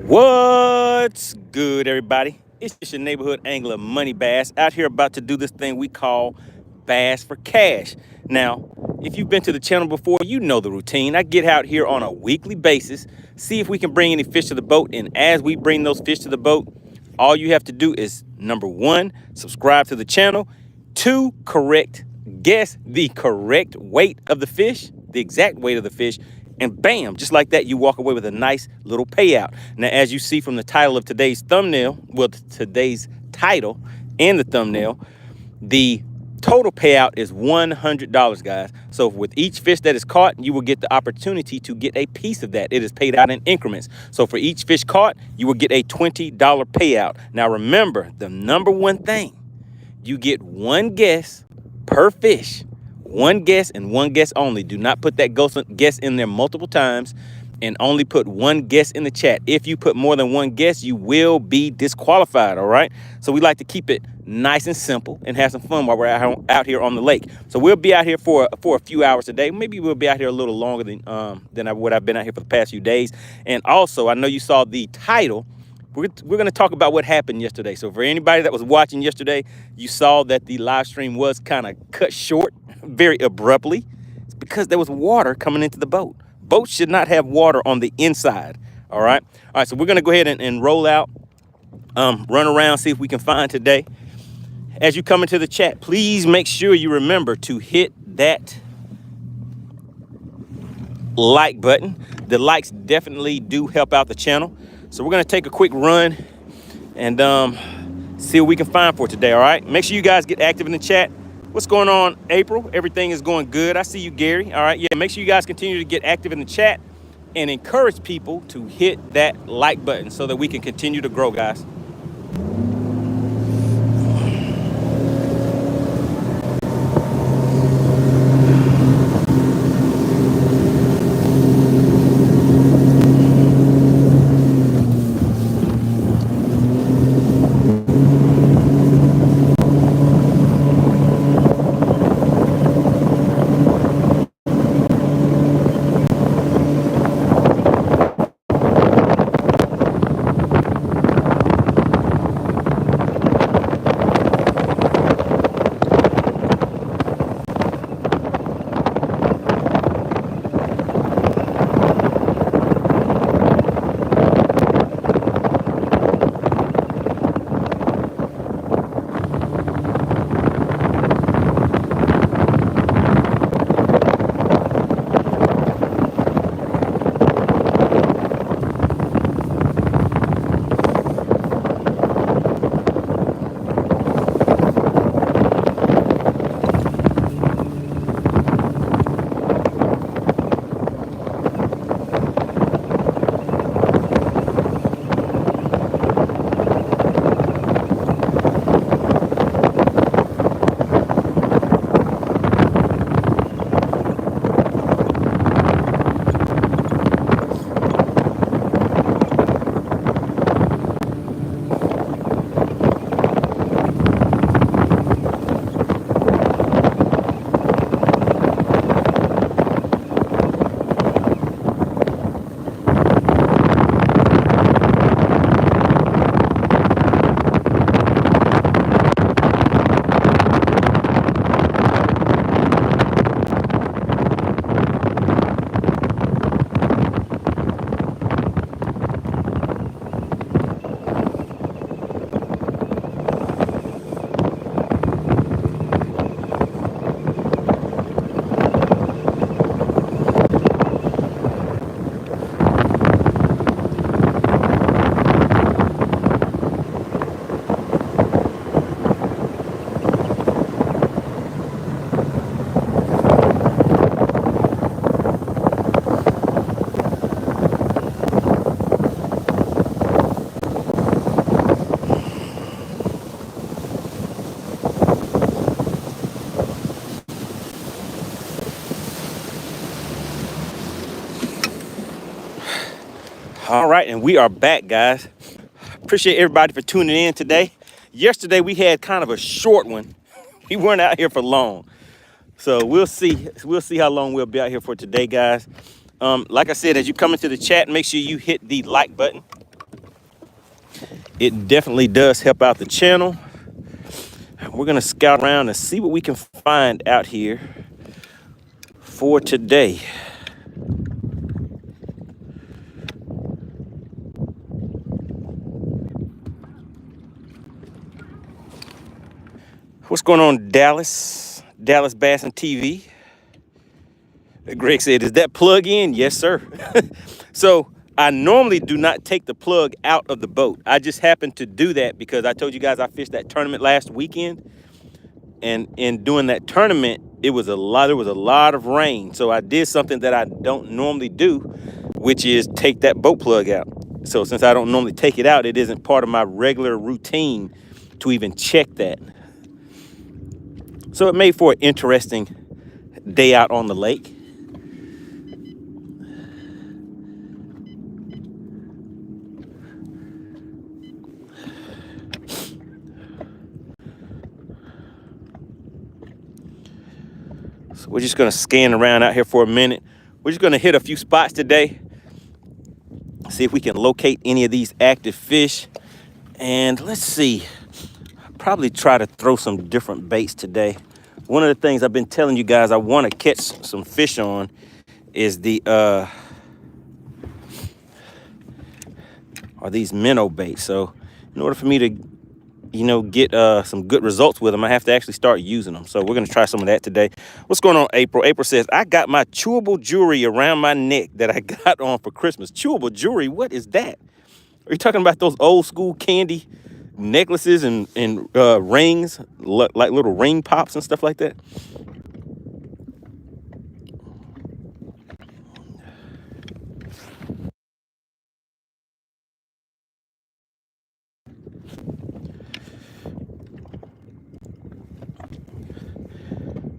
What's good, everybody? It's just your neighborhood angler, MoneyBass, out here about to do this thing we call Bass for Cash. Now, if you've been to the channel before, you know the routine. I get out here on a weekly basis, see if we can bring any fish to the boat, and as we bring those fish to the boat, all you have to do is, number one, subscribe to the channel, two, guess the correct weight of the fish, the exact weight of the fish, and bam, just like that, you walk away with a nice little payout. Now, as you see from the title of today's thumbnail, well, today's title and the thumbnail, the total payout is $100, guys. So with each fish that is caught, you will get the opportunity to get a piece of that. It is paid out in increments. So for each fish caught, you will get a $20 payout. Now, remember, the number one thing, you get one guess per fish. One guess and one guess only. Do not put that guess in there multiple times, and only put one guess in the chat. If you put more than one guess, you will be disqualified, all right? So we like to keep it nice and simple and have some fun while we're out here on the lake. So we'll be out here for a few hours today. Maybe we'll be out here a little longer than what I've been out here for the past few days. And also, I know you saw the title. We're going to talk about what happened yesterday. So for anybody that was watching yesterday, you saw that the live stream was kind of cut short very abruptly. It's because there was water coming into the boat. Boats should not have water on the inside. All right. All right. So we're going to go ahead and roll out, run around, see if we can find today. As you come into the chat, please make sure you remember to hit that like button. The likes definitely do help out the channel. So we're going to take a quick run and see what we can find for today, all right? Make sure you guys get active in the chat. What's going on, April? Everything is going good. I see you, Gary. All right, yeah, make sure you guys continue to get active in the chat and encourage people to hit that like button so that we can continue to grow, guys. All right, and we are back, guys. Appreciate everybody for tuning in today. Yesterday we had kind of a short one. We weren't out here for long. So we'll see how long we'll be out here for today, guys. Like I said, as you come into the chat, make sure you hit the like button. It definitely does help out the channel. We're gonna scout around and see what we can find out here for today. What's going on, Dallas? Dallas Bass and TV. Greg said, is that plug in? Yes, sir. So I normally do not take the plug out of the boat. I just happened to do that because I told you guys I fished that tournament last weekend. And in doing that tournament, there was a lot of rain. So I did something that I don't normally do, which is take that boat plug out. So since I don't normally take it out, it isn't part of my regular routine to even check that. So it made for an interesting day out on the lake. So we're just gonna scan around out here for a minute. We're just gonna hit a few spots today, see if we can locate any of these active fish. And let's see, probably try to throw some different baits today. One of the things I've been telling you guys I want to catch some fish on is the are these minnow baits. So in order for me to get some good results with them, I have to actually start using them. So we're going to try some of that today. What's going on, April? April says, I got my chewable jewelry around my neck that I got on for Christmas. Chewable jewelry? What is that? Are you talking about those old school candy necklaces and rings, like little ring pops and stuff like that?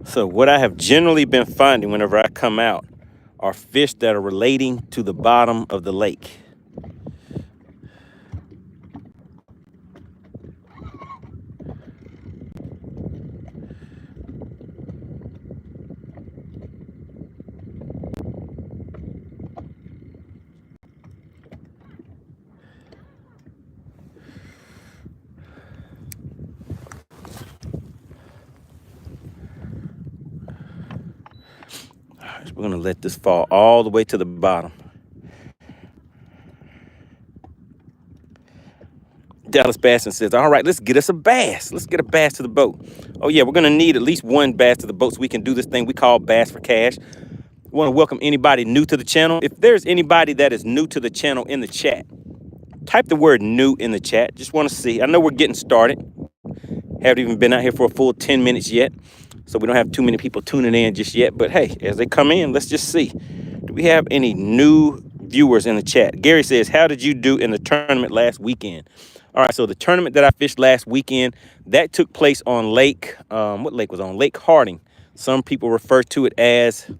So what I have generally been finding whenever I come out are fish that are relating to the bottom of the lake. We're gonna let this fall all the way to the bottom. Dallas Basson says, all right, let's get us a bass. Let's get a bass to the boat. Oh yeah, we're gonna need at least one bass to the boat so we can do this thing we call Bass for Cash. I want to welcome anybody new to the channel. If there's anybody that is new to the channel in the chat, type the word new in the chat. Just want to see. I know we're getting started. Haven't even been out here for a full 10 minutes yet. So we don't have too many people tuning in just yet. But hey, as they come in, let's just see. Do we have any new viewers in the chat? Gary says, how did you do in the tournament last weekend? All right, so the tournament that I fished last weekend, that took place on Lake, what lake was on? Lake Harding. Some people refer to it as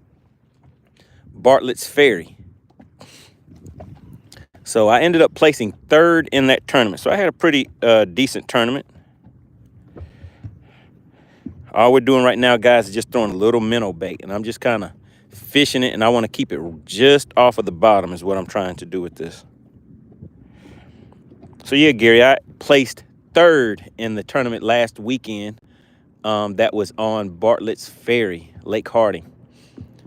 Bartlett's Ferry. So I ended up placing third in that tournament. So I had a pretty decent tournament. All we're doing right now, guys, is just throwing a little minnow bait. And I'm just kind of fishing it. And I want to keep it just off of the bottom is what I'm trying to do with this. So, yeah, Gary, I placed third in the tournament last weekend. That was on Bartlett's Ferry, Lake Harding.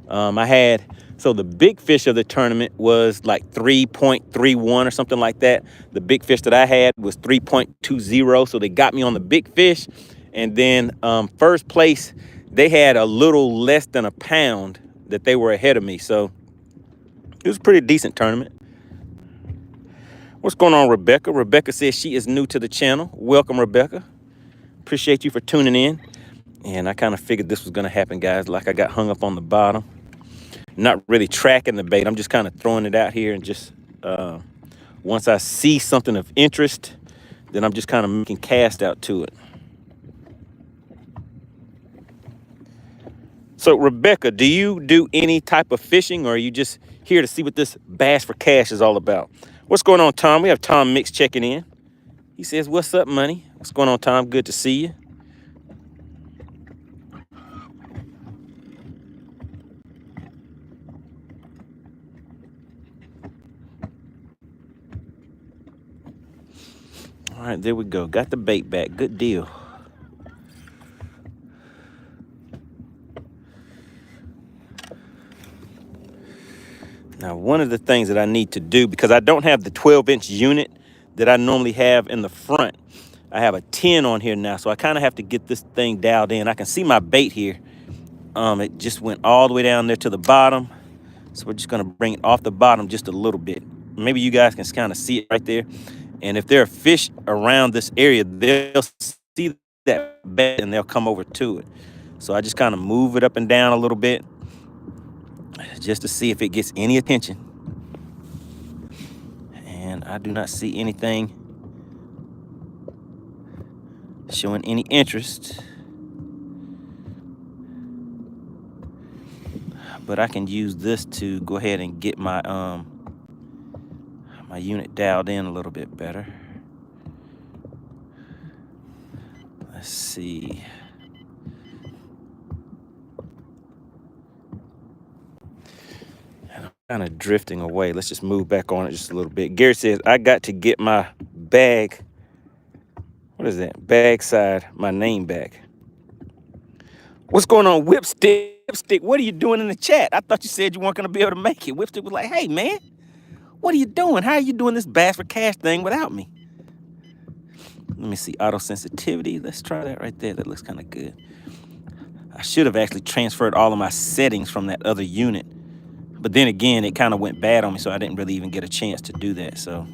So the big fish of the tournament was like 3.31 or something like that. The big fish that I had was 3.20. So they got me on the big fish. And then first place, they had a little less than a pound that they were ahead of me. So it was a pretty decent tournament. What's going on, Rebecca? Rebecca says she is new to the channel. Welcome, Rebecca. Appreciate you for tuning in. And I kind of figured this was going to happen, guys. Like I got hung up on the bottom. Not really tracking the bait. I'm just kind of throwing it out here and just once I see something of interest, then I'm just kind of making cast out to it. So, Rebecca, do you do any type of fishing, or are you just here to see what this Bass for Cash is all about? What's going on, Tom? We have Tom Mix checking in. He says, what's up, money? What's going on, Tom? Good to see you. All right, there we go. Got the bait back. Good deal. Now, one of the things that I need to do, because I don't have the 12-inch unit that I normally have in the front, I have a 10 on here now, so I kind of have to get this thing dialed in. I can see my bait here. It just went all the way down there to the bottom, so we're just going to bring it off the bottom just a little bit. Maybe you guys can kind of see it right there. And if there are fish around this area, they'll see that bait and they'll come over to it. So I just kind of move it up and down a little bit just to see if it gets any attention. And I do not see anything showing any interest. But I can use this to go ahead and get my my unit dialed in a little bit better. Let's see. And I'm kind of drifting away. Let's just move back on it just a little bit. Gary says, I got to get my bag. What is that? Bag side, my name back. What's going on, Whipstick? Whipstick, what are you doing in the chat? I thought you said you weren't going to be able to make it. Whipstick was like, hey, man, what are you doing? How are you doing this Bass for Cash thing without me? Let me see, auto sensitivity. Let's try that right there. That looks kind of good. I should have actually transferred all of my settings from that other unit. But then again, it kind of went bad on me, so I didn't really even get a chance to do that. So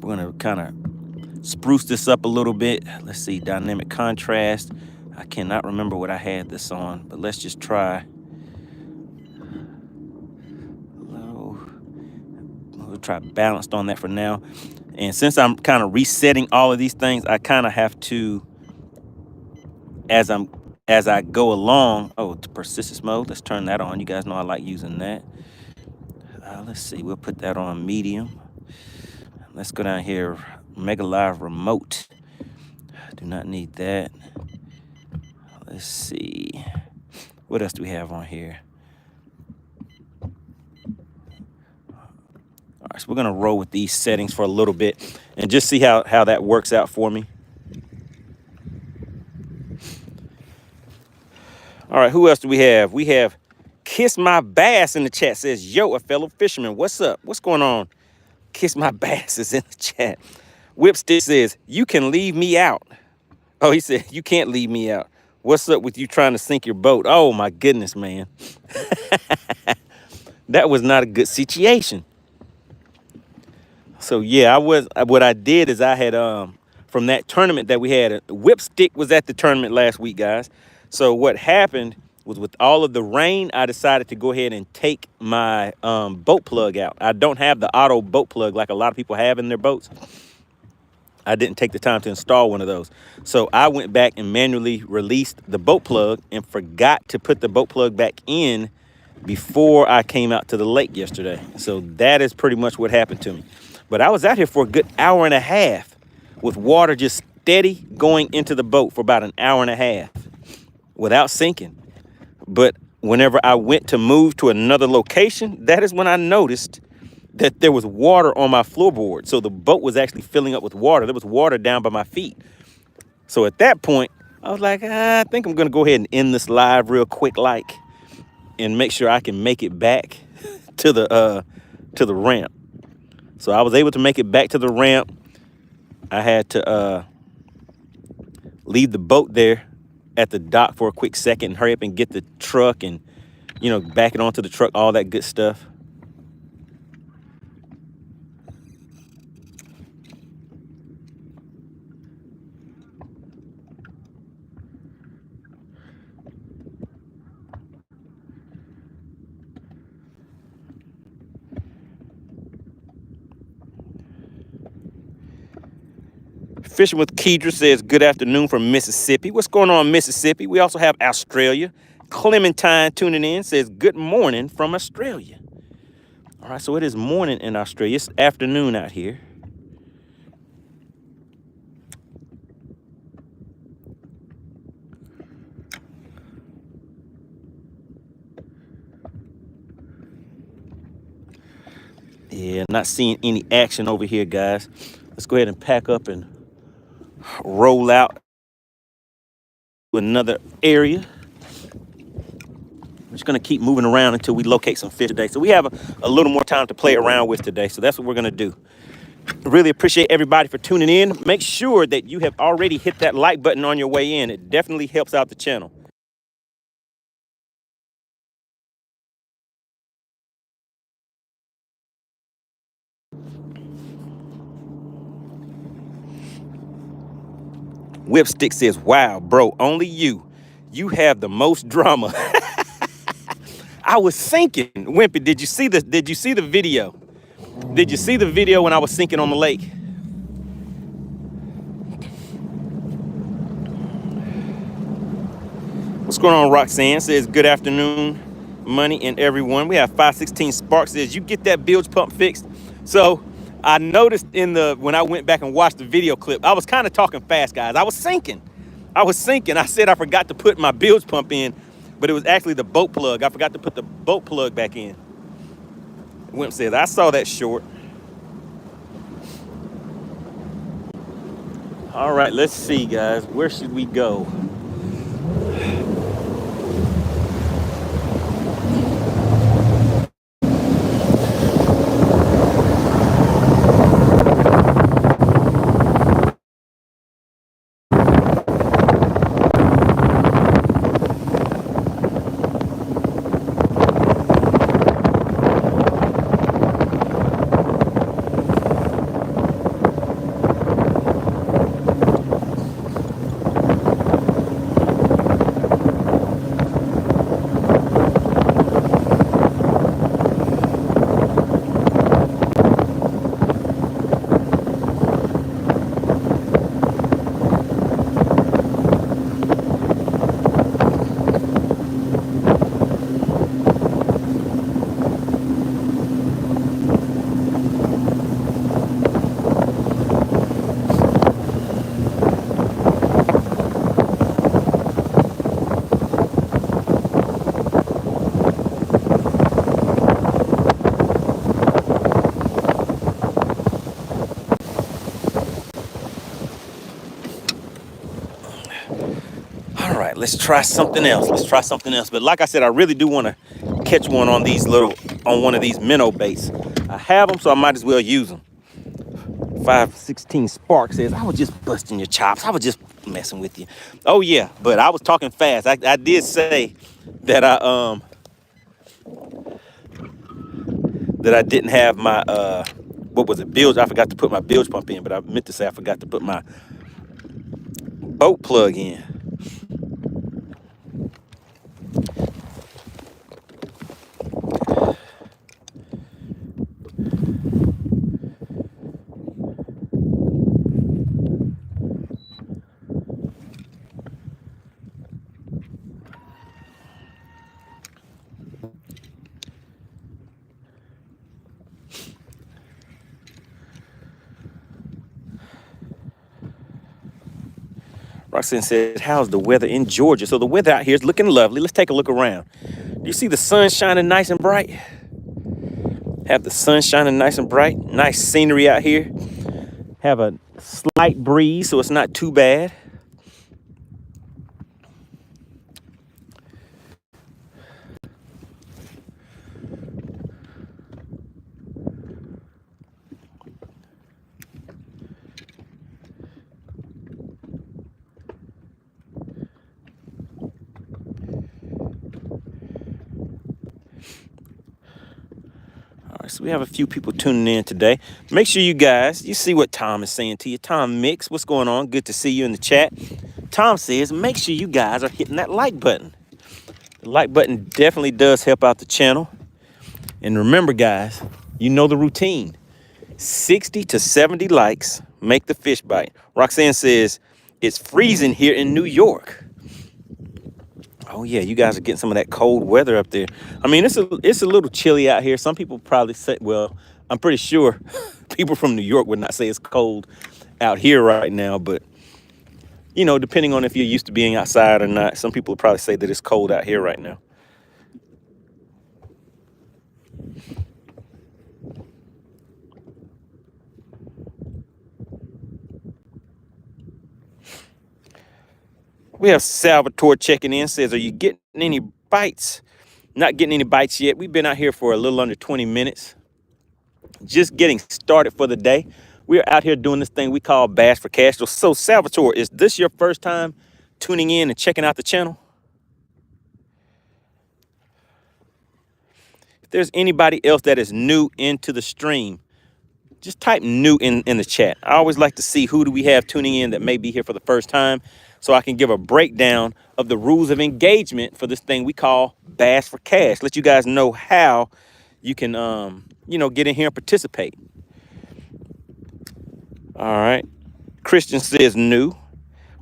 we're going to kind of spruce this up a little bit. Let's see, dynamic contrast. I cannot remember what I had this on, but let's just try. We'll try balanced on that for now. And since I'm kind of resetting all of these things, I kind of have to, as I go along. Oh, to persistence mode. Let's turn that on. You guys know I like using that. Let's see. We'll put that on medium. Let's go down here. Mega Live remote. Do not need that. Let's see. What else do we have on here? All right, so we're gonna roll with these settings for a little bit and just see how that works out for me. All right, who else do we have? We have Kiss My Bass in the chat. Says, yo, a fellow fisherman, what's up? What's going on? Kiss My Bass is in the chat. Whipstick says, you can leave me out. Oh, he said, you can't leave me out. What's up with you trying to sink your boat? Oh, my goodness, man. That was not a good situation. So, yeah, what I did is I had, from that tournament that we had, Whipstick was at the tournament last week, guys. So what happened was with all of the rain, I decided to go ahead and take my boat plug out. I don't have the auto boat plug like a lot of people have in their boats. I didn't take the time to install one of those. So I went back and manually released the boat plug and forgot to put the boat plug back in before I came out to the lake yesterday. So that is pretty much what happened to me. But I was out here for a good hour and a half with water just steady going into the boat for about an hour and a half without sinking. But whenever I went to move to another location, that is when I noticed that there was water on my floorboard. So the boat was actually filling up with water. There was water down by my feet. So at that point, I was like, I think I'm going to go ahead and end this live real quick, and make sure I can make it back to the ramp. So I was able to make it back to the ramp. I had to leave the boat there at the dock for a quick second and hurry up and get the truck and, back it onto the truck, all that good stuff. Fishing with Kedra says, good afternoon from Mississippi. What's going on, Mississippi? We also have Australia. Clementine tuning in says, good morning from Australia. All right, so it is morning in Australia. It's afternoon out here. Yeah, not seeing any action over here, guys. Let's go ahead and pack up and roll out to another area. We're just gonna keep moving around until we locate some fish today. So we have a little more time to play around with today. So that's what we're gonna do. Really appreciate everybody for tuning in. Make sure that you have already hit that like button on your way in. It definitely helps out the channel. Whipstick says, wow, bro, only you. You have the most drama. I was sinking. Wimpy, did you see the video? Did you see the video when I was sinking on the lake? What's going on, Roxanne? Says, good afternoon, Money and everyone. We have 516 Sparks. Says, you get that bilge pump fixed? So I noticed when I went back and watched the video clip, I was kind of talking fast, guys. I was sinking. I said I forgot to put my bilge pump in, but it was actually the boat plug. I forgot to put the boat plug back in. Wimp says, I saw that short. All right, let's see, guys. Where should we go? Let's try something else. But like I said, I really do want to catch one on one of these minnow baits. I have them, so I might as well use them. 516 Spark says, I was just busting your chops. I was just messing with you. Oh yeah, but I was talking fast. I did say that I didn't have my what was it, bilge. I forgot to put my bilge pump in, but I meant to say I forgot to put my boat plug in. Roxanne said, how's the weather in Georgia? So the weather out here is looking lovely. Let's take a look around. Do you see the sun shining nice and bright? Have the sun shining nice and bright. Nice scenery out here. Have a slight breeze, so it's not too bad. So we have a few people tuning in today. Make sure you guys, you see what Tom is saying to you. Tom Mix, what's going on? Good to see you in the chat. Tom says, make sure you guys are hitting that like button. The like button definitely does help out the channel. And remember, guys, you know the routine. 60 to 70 likes make the fish bite. Roxanne says, it's freezing here in New York. Oh yeah, you guys are getting some of that cold weather up there. I mean, it's a little chilly out here. Some people probably say, well, I'm pretty sure people from New York would not say it's cold out here right now, but you know, depending on if you're used to being outside or not, some people would probably say that it's cold out here right now. We have Salvatore checking in, says, are you getting any bites? Not getting any bites yet. We've been out here for a little under 20 minutes. Just getting started for the day. We're out here doing this thing we call Bass for Cash. So Salvatore, is this your first time tuning in and checking out the channel? If there's anybody else that is new into the stream, just type new in the chat. I always like to see who do we have tuning in that may be here for the first time, so I can give a breakdown of the rules of engagement for this thing we call Bass for Cash. Let you guys know how you can, get in here and participate. All right. Christian says new.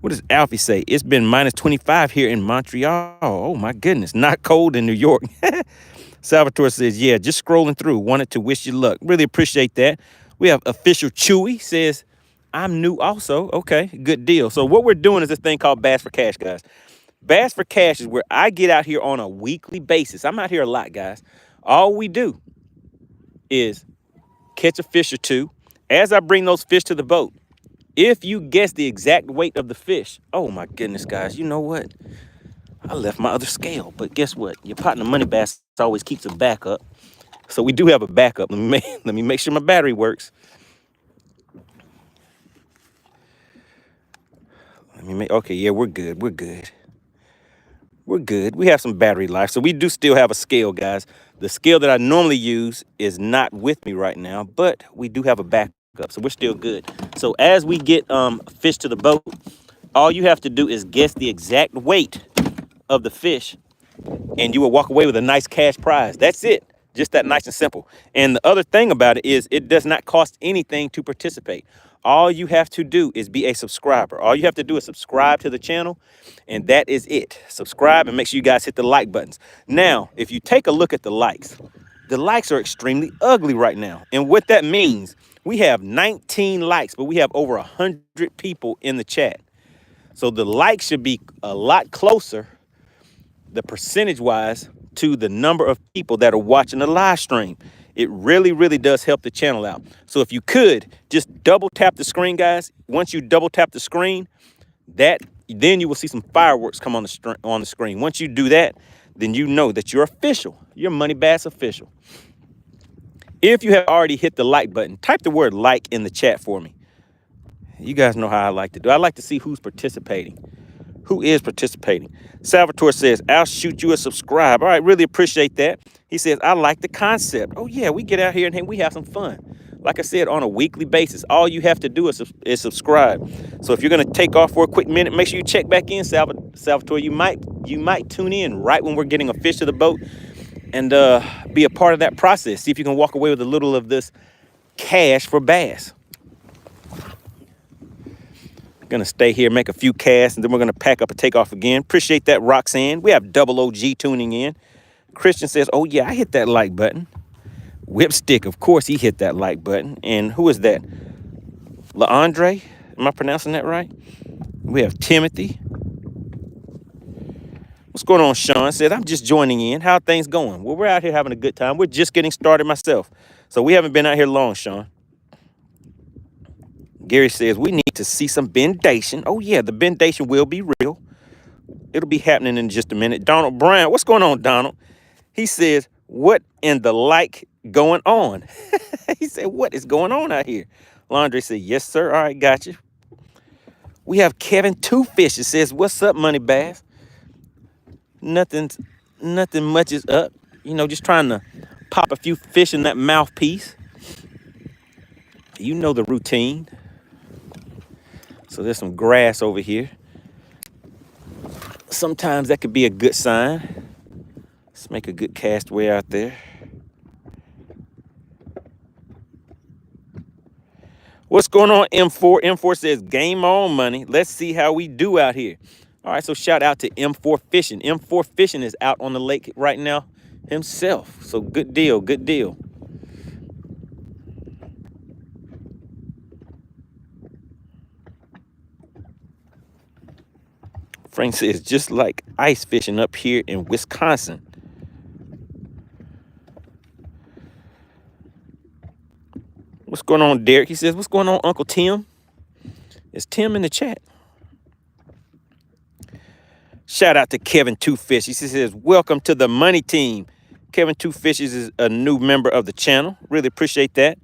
What does Alfie say? It's been minus 25 here in Montreal. Oh, my goodness. Not cold in New York. Salvatore says, yeah, just scrolling through. Wanted to wish you luck. Really appreciate that. We have Official Chewy says, I'm new also. Okay, good deal. So what we're doing is this thing called Bass for Cash, guys. Bass for Cash is where I get out here on a weekly basis. I'm out here a lot, guys. All we do is catch a fish or two. As I bring those fish to the boat, if you guess the exact weight of the fish, oh my goodness, guys, you know what? I left my other scale, but guess what? Your partner MoneyBass always keeps a backup. So we do have a backup. Let me make sure my battery works. Okay, yeah, we're good. We're good. We're good. We have some battery life. So we do still have a scale, guys. The scale that I normally use is not with me right now, but we do have a backup. So we're still good. So as we get fish to the boat, all you have to do is guess the exact weight of the fish, and you will walk away with a nice cash prize. That's it. Just that nice and simple. And the other thing about it is it does not cost anything to participate. All you have to do is be a subscriber. All you have to do is subscribe to the channel, and that is it. Subscribe and make sure you guys hit the like buttons. Now, if you take a look at the likes are extremely ugly right now. And what that means, we have 19 likes, but we have over 100 people in the chat. So the likes should be a lot closer, the percentage-wise, to the number of people that are watching the live stream. It really, really does help the channel out. So if you could, just double tap the screen, guys. Once you double tap the screen, then you will see some fireworks come on the screen. Once you do that, then you know that you're official. You're MoneyBass official. If you have already hit the like button, type the word like in the chat for me. You guys know how I like to do. I like to see who's participating. Who is participating? Salvatore says, I'll shoot you a subscribe. All right, really appreciate that. He says, I like the concept. Oh, yeah, we get out here and we have some fun. Like I said, on a weekly basis, all you have to do is subscribe. So if you're going to take off for a quick minute, make sure you check back in, Salvatore. You might tune in right when we're getting a fish to the boat and be a part of that process. See if you can walk away with a little of this cash for bass. Gonna stay here, make a few casts, and then we're gonna pack up and take off again. Appreciate that, Roxanne. We have Double OG tuning in. Christian says, oh yeah, I hit that like button. Whipstick, of course he hit that like button. And who is that? LaAndre? Am I pronouncing that right? We have Timothy. What's going on, Sean? Said, I'm just joining in. How are things going? Well, we're out here having a good time. We're just getting started myself. So we haven't been out here long, Sean. Gary says, we need to see some bendation. Oh, yeah, the bendation will be real. It'll be happening in just a minute. Donald Brown, what's going on, Donald? He says, what in the like going on? He said, what is going on out here? Laundry said, yes, sir. All right, got you. We have Kevin Two Fishes says, what's up, MoneyBass? Nothing much is up. You know, just trying to pop a few fish in that mouthpiece. You know the routine. So there's some grass over here. Sometimes that could be a good sign. Let's make a good castaway out there. What's going on, M4? M4 says, game on, money. Let's see how we do out here. All right, so shout out to M4 Fishing. M4 Fishing is out on the lake right now himself. So good deal, good deal. Frank says, just like ice fishing up here in Wisconsin. What's going on, Derek? He says, what's going on, Uncle Tim? Is Tim in the chat? Shout out to Kevin Two Fishes. He says, welcome to the Money Team. Kevin Two Fishes is a new member of the channel. Really appreciate that.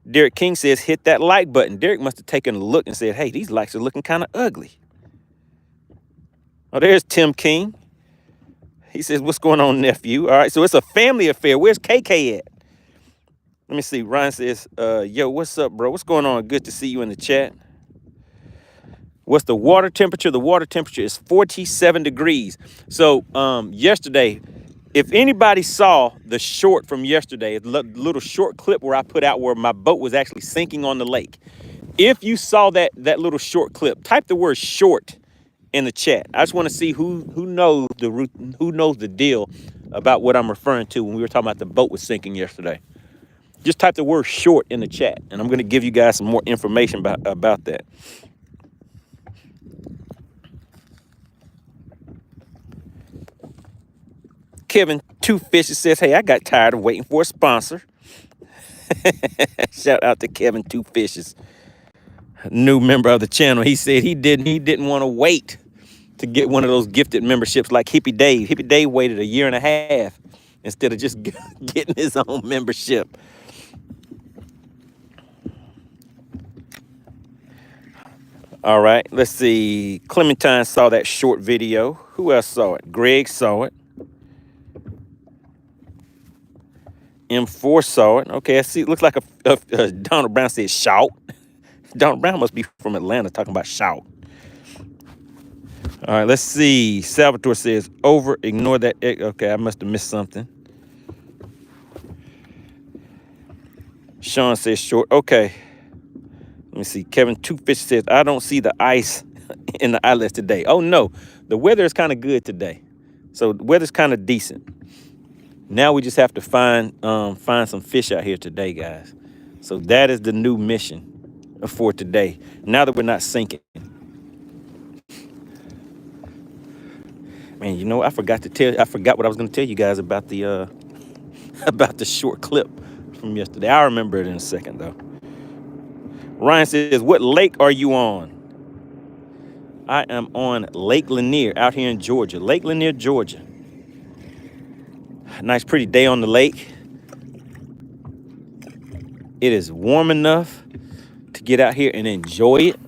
Derek King says, hit that like button. Derek must have taken a look and said, hey, these likes are looking kind of ugly. Oh, there's Tim King. He says, what's going on, nephew? All right, so it's a family affair. Where's KK at? Let me see. Ryan says, yo, what's up, bro? What's going on? Good to see you in the chat. What's the water temperature? The water temperature is 47 degrees. So yesterday, if anybody saw the short from yesterday, a little short clip where I put out where my boat was actually sinking on the lake. If you saw that little short clip, type the word short in the chat. I just want to see who knows the deal about what I'm referring to when we were talking about the boat was sinking yesterday. Just type the word short in the chat, and I'm going to give you guys some more information about that. Kevin Two Fishes says, hey, I got tired of waiting for a sponsor. Shout out to Kevin Two Fishes, new member of the channel. He said he didn't want to wait to get one of those gifted memberships like Hippie Dave. Hippie Dave waited 1.5 years instead of just getting his own membership. All right, let's see. Clementine saw that short video. Who else saw it? Greg saw it. M4 saw it. Okay, I see. It looks like a Donald Brown said shout. Donald Brown must be from Atlanta talking about shout. All right, let's see. Salvatore says over. Ignore that. Okay, I must have missed something. Sean says short. Okay. Let me see. Kevin Two Fish says, I don't see the ice in the outlets today. Oh, no. The weather is kind of good today. So the weather's kind of decent. Now we just have to find some fish out here today, guys. So that is the new mission for today. Now that we're not sinking. Man, you know, I forgot what I was going to tell you guys about the short clip from yesterday. I'll remember it in a second, though. Ryan says, what lake are you on? I am on Lake Lanier out here in Georgia. Lake Lanier, Georgia. Nice, pretty day on the lake. It is warm enough to get out here and enjoy it,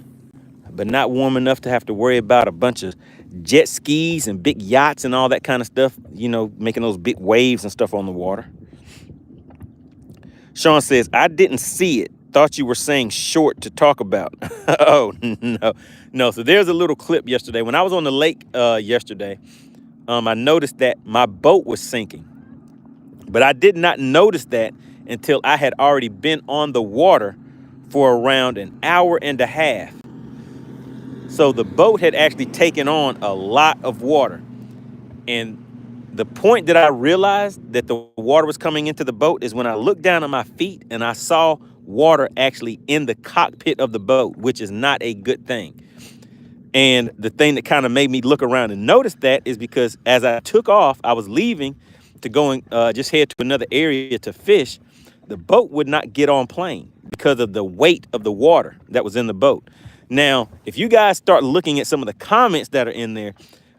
but not warm enough to have to worry about a bunch of jet skis and big yachts and all that kind of stuff, you know, making those big waves and stuff on the water. Sean says, I didn't see it. Thought you were saying short to talk about. Oh, no. So there's a little clip yesterday. When I was on the lake yesterday, I noticed that my boat was sinking. But I did not notice that until I had already been on the water for around 1.5 hours. So the boat had actually taken on a lot of water. And the point that I realized that the water was coming into the boat is when I looked down at my feet and I saw water actually in the cockpit of the boat, which is not a good thing. And the thing that kind of made me look around and notice that is because as I took off, I was leaving to go and just head to another area to fish. The boat would not get on plane because of the weight of the water that was in the boat. Now, if you guys start looking at some of the comments that are in there,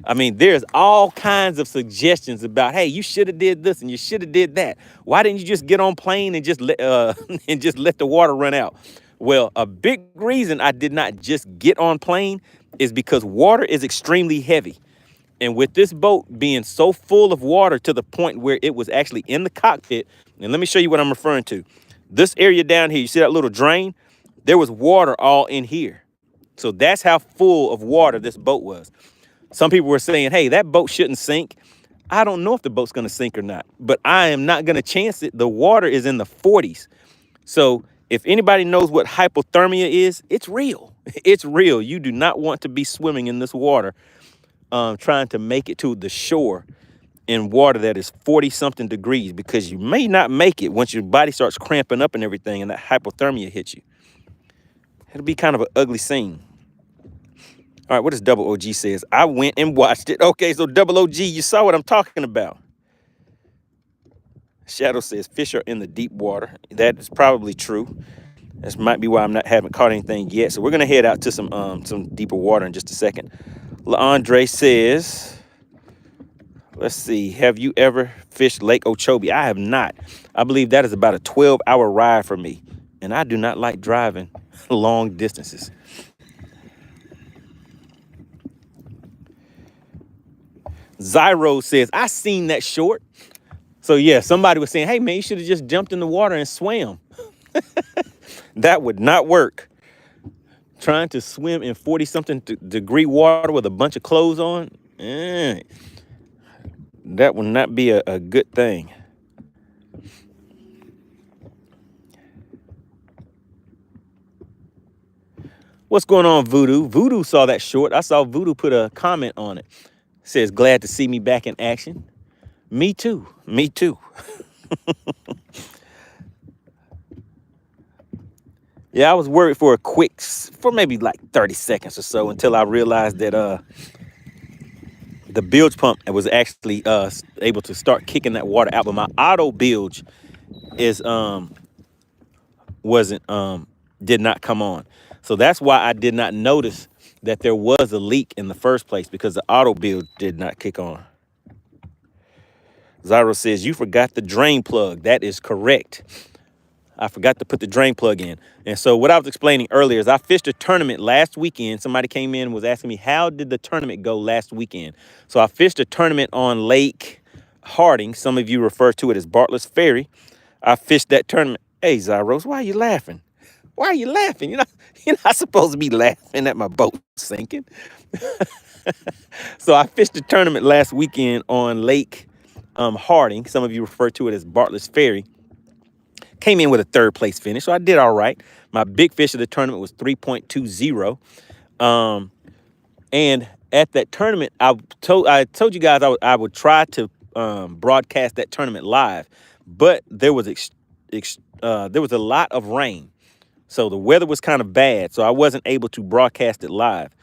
I mean, there's all kinds of suggestions about, hey, you should have did this and you should have did that. Why didn't you just get on plane and just let the water run out? Well, a big reason I did not just get on plane is because water is extremely heavy. And with this boat being so full of water to the point where it was actually in the cockpit, and let me show you what I'm referring to. This area down here, you see that little drain? There was water all in here. So that's how full of water this boat was. Some people were saying, hey, that boat shouldn't sink. I don't know if the boat's going to sink or not, but I am not going to chance it. The water is in the 40s. So if anybody knows what hypothermia is, it's real. It's real. You do not want to be swimming in this water, trying to make it to the shore in water that is 40-something degrees, because you may not make it once your body starts cramping up and everything and that hypothermia hits you. It'll be kind of an ugly scene. All right, what does Double OG says? I went and watched it. Okay, so Double OG, you saw what I'm talking about. Shadow says fish are in the deep water. That is probably true. This might be why haven't caught anything yet. So we're gonna head out to some deeper water in just a second. Andre says, let's see, have you ever fished Lake Okeechobee? I have not. I believe that is about a 12-hour ride for me, and I do not like driving long distances. Zyro says, I seen that short. So yeah, somebody was saying, hey man, you should have just jumped in the water and swam. That would not work. Trying to swim in 40-something degree water with a bunch of clothes on, that would not be a good thing. What's going on, Voodoo? Voodoo saw that short. I saw Voodoo put a comment on it. Says, glad to see me back in action. Me too. Me too. Yeah, I was worried for maybe like 30 seconds or so until I realized that the bilge pump was actually able to start kicking that water out, but my auto bilge is did not come on. So that's why I did not notice that there was a leak in the first place, because the auto bilge did not kick on. Zyro says, you forgot the drain plug. That is correct. I forgot to put the drain plug in. And so what I was explaining earlier is I fished a tournament last weekend. Somebody came in and was asking me, how did the tournament go last weekend? So I fished a tournament on Lake Harding. Some of you refer to it as Bartlett's Ferry. I fished that tournament. Hey, Zyros, why are you laughing? Why are you laughing? You're not supposed to be laughing at my boat sinking. So I fished a tournament last weekend on Lake Harding. Some of you refer to it as Bartlett's Ferry. Came in with a 3rd place finish, so I did all right. My big fish of the tournament was 3.20. And at that tournament, I told you guys I would try to broadcast that tournament live, but there was a lot of rain, so the weather was kind of bad, so I wasn't able to broadcast it live.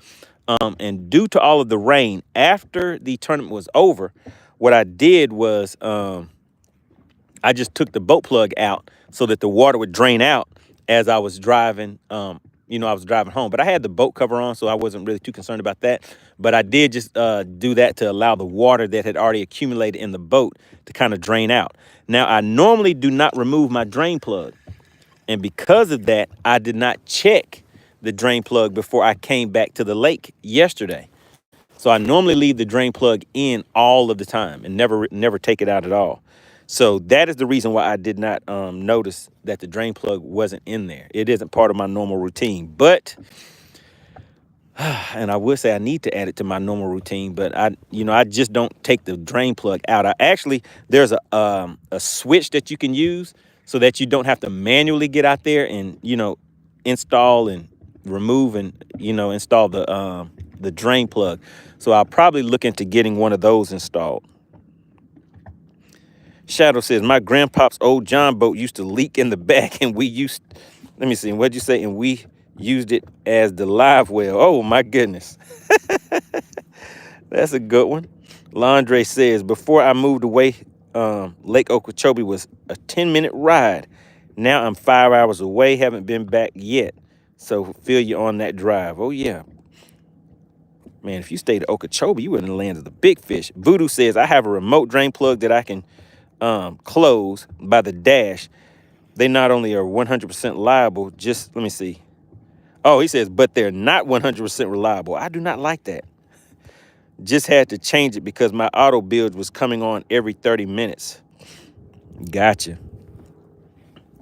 And due to all of the rain, after the tournament was over, what I did was I just took the boat plug out so that the water would drain out as I was driving. I was driving home, but I had the boat cover on, so I wasn't really too concerned about that. But I did just do that to allow the water that had already accumulated in the boat to kind of drain out. Now, I normally do not remove my drain plug. And because of that, I did not check the drain plug before I came back to the lake yesterday. So I normally leave the drain plug in all of the time and never take it out at all. So that is the reason why I did not notice that the drain plug wasn't in there. It isn't part of my normal routine, but, and I would say I need to add it to my normal routine, but I just don't take the drain plug out. There's a switch that you can use so that you don't have to manually get out there and, install and remove and, install the drain plug. So I'll probably look into getting one of those installed. Shadow says, my grandpa's old John boat used to leak in the back, and what'd you say? And we used it as the live well. Oh, my goodness. That's a good one. Landre says, before I moved away, Lake Okeechobee was a 10-minute ride. Now I'm 5 hours away, haven't been back yet. So feel you on that drive. Oh, yeah. Man, if you stayed at Okeechobee, you wouldn't have landed the big fish. Voodoo says, I have a remote drain plug that I can close by the dash. They not only are 100% liable, let me see. Oh, he says, but they're not 100% reliable. I do not like that. Just had to change it because my auto bilge was coming on every 30 minutes. Gotcha.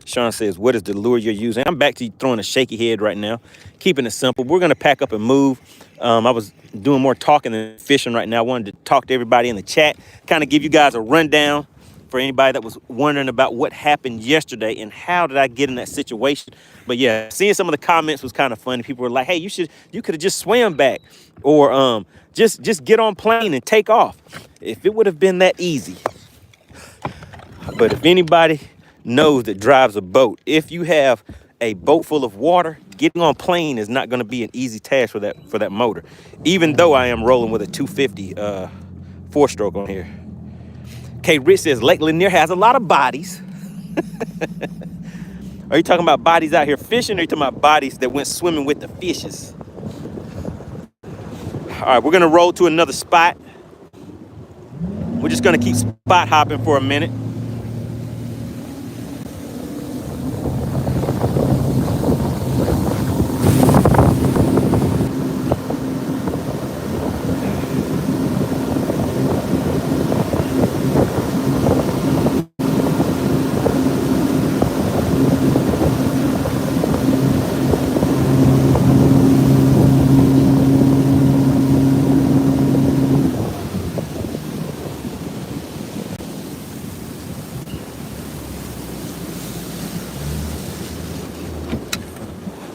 Sean says, what is the lure you're using? I'm back to throwing a shaky head right now, keeping it simple. We're going to pack up and move. I was doing more talking than fishing right now. I wanted to talk to everybody in the chat, kind of give you guys a rundown for anybody that was wondering about what happened yesterday and how did I get in that situation. But yeah, seeing some of the comments was kind of funny. People were like, hey, you could have just swam back, or just get on plane and take off. If it would have been that easy. But if anybody knows that drives a boat, if you have a boat full of water, getting on plane is not going to be an easy task for that motor, even though I am rolling with a 250 4-stroke on here. K. Rich says Lake Lanier has a lot of bodies. Are you talking about bodies out here fishing, or are you talking about bodies that went swimming with the fishes? All right, we're gonna roll to another spot. We're just gonna keep spot hopping for a minute.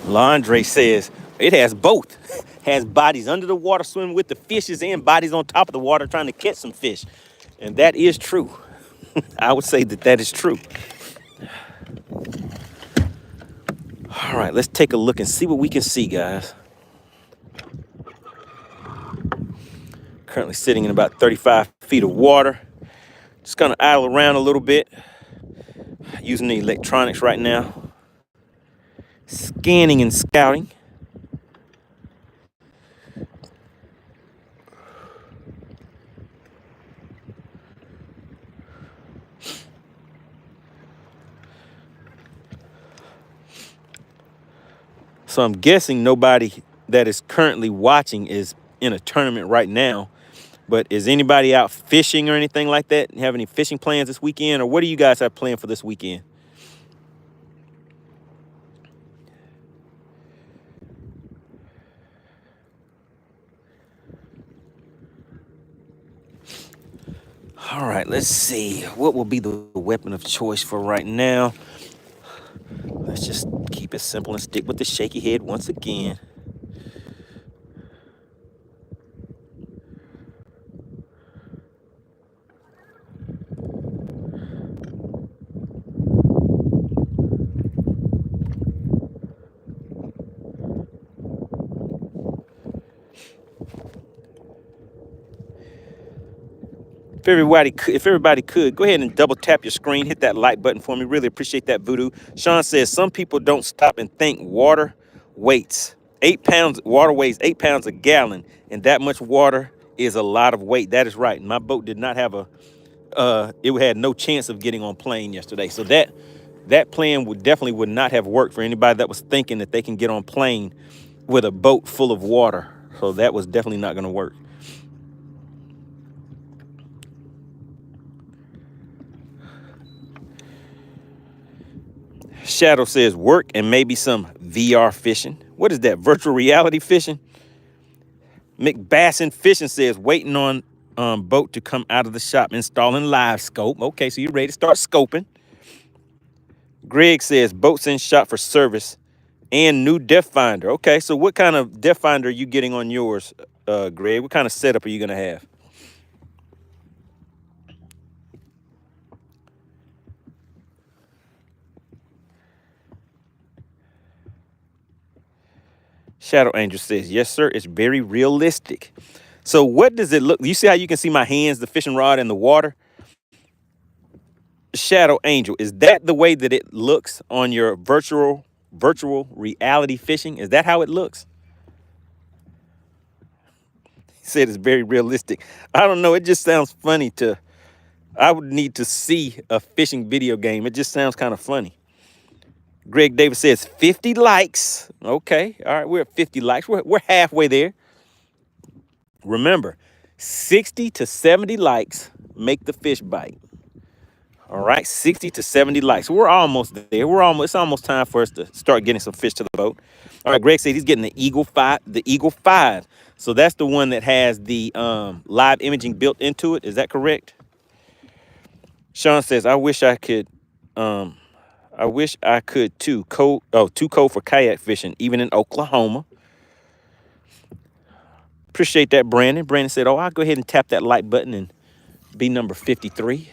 Londre says it has both. Has bodies under the water swimming with the fishes and bodies on top of the water trying to catch some fish. And that is true. I would say that that is true. All right, let's take a look and see what we can see, guys. Currently sitting in about 35 feet of water. Just gonna idle around a little bit. Using the electronics right now. Scanning and scouting. So I'm guessing nobody that is currently watching is in a tournament right now. But is anybody out fishing or anything like that? Have any fishing plans this weekend? Or what do you guys have planned for this weekend? All right, let's see. What will be the weapon of choice for right now? Let's just keep it simple and stick with the shaky head once again. If everybody could, go ahead and double tap your screen, hit that like button for me. Really appreciate that, Voodoo. Sean says some people don't stop and think water weighs 8 pounds. Water weighs 8 pounds a gallon, and that much water is a lot of weight. That is right. My boat did not have it had no chance of getting on plane yesterday. So that plan would not have worked for anybody that was thinking that they can get on plane with a boat full of water. So that was definitely not going to work. Shadow says work and maybe some VR fishing. What is that? Virtual reality fishing? McBassin Fishing says waiting on boat to come out of the shop, installing live scope. Okay, so you're ready to start scoping. Greg says boats in shop for service and new depth finder. Okay, so what kind of depth finder are you getting on yours, Greg? What kind of setup are you gonna have? Shadow Angel says, yes, sir, it's very realistic. So what does it look? You see how you can see my hands, the fishing rod in the water? Shadow Angel, is that the way that it looks on your virtual reality fishing? Is that how it looks? He said it's very realistic. I don't know. It just sounds funny I would need to see a fishing video game. It just sounds kind of funny. Greg Davis says 50 likes. Okay. All right. We're at 50 likes. We're halfway there. Remember, 60 to 70 likes make the fish bite. All right, 60 to 70 likes. We're almost there. It's almost time for us to start getting some fish to the boat. All right, Greg said he's getting the Eagle 5. So that's the one that has the live imaging built into it. Is that correct? Sean says, I wish I could too. Too cold for kayak fishing, even in Oklahoma. Appreciate that, Brandon. Brandon said, I'll go ahead and tap that like button and be number 53.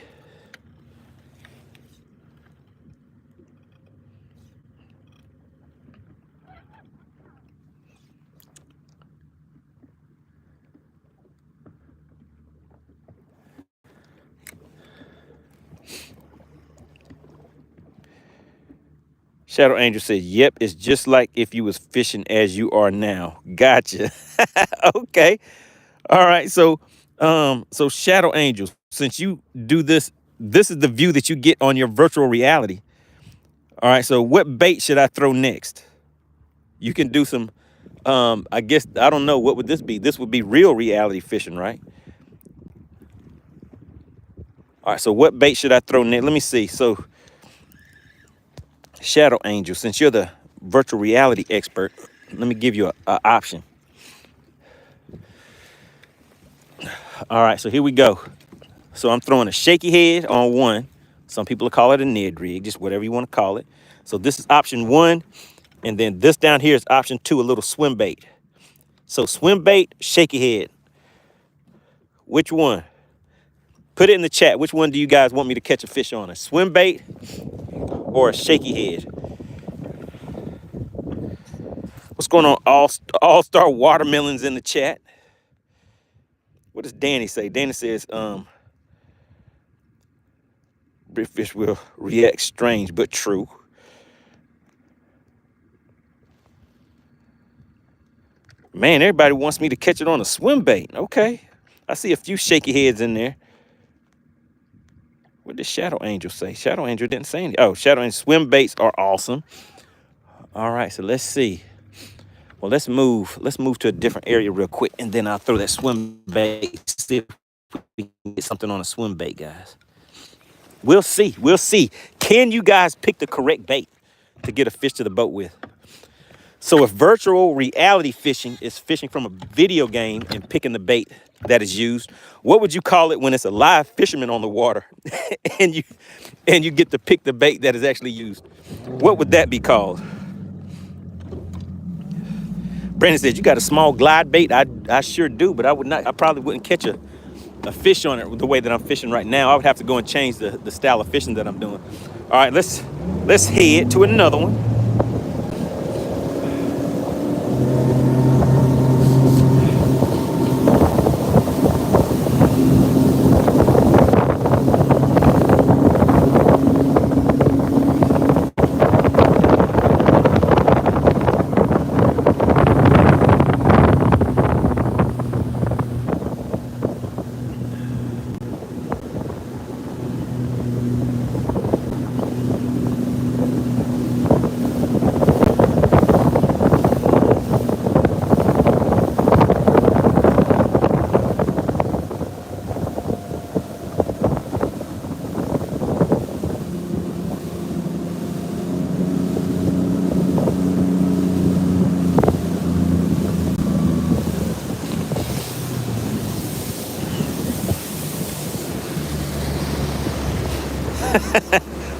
Shadow Angel said, yep, it's just like if you was fishing as you are now. Gotcha. Okay. All right. So Shadow Angel, since you do this, this is the view that you get on your virtual reality. All right. So what bait should I throw next? You can do some, I guess, I don't know. What would this be? This would be real reality fishing, right? All right. So what bait should I throw next? Let me see. So Shadow Angel, since you're the virtual reality expert, let me give you a option. All right, so here we go. So I'm throwing a shaky head on one. Some people call it a Ned rig, just whatever you want to call it. So this is option one, and then this down here is option two, a little swim bait. So swim bait, shaky head. Which one? Put it in the chat. Which one do you guys want me to catch a fish on? A swim bait or a shaky head? What's going on? All-star watermelons in the chat. What does Danny say? Danny says, big fish will react strange but true. Man, everybody wants me to catch it on a swim bait. Okay. I see a few shaky heads in there. What did Shadow Angel say? Shadow Angel didn't say anything. Oh, Shadow Angel, swim baits are awesome. All right, so let's see. Well, let's move. Let's move to a different area real quick, and then I'll throw that swim bait. See if we can get something on a swim bait, guys. We'll see. We'll see. Can you guys pick the correct bait to get a fish to the boat with? So if virtual reality fishing is fishing from a video game and picking the bait that is used, what would you call it when it's a live fisherman on the water and you get to pick the bait that is actually used? What would that be called? Brandon says, you got a small glide bait? I sure do, but I probably wouldn't catch a fish on it the way that I'm fishing right now. I would have to go and change the style of fishing that I'm doing. All right, let's head to another one.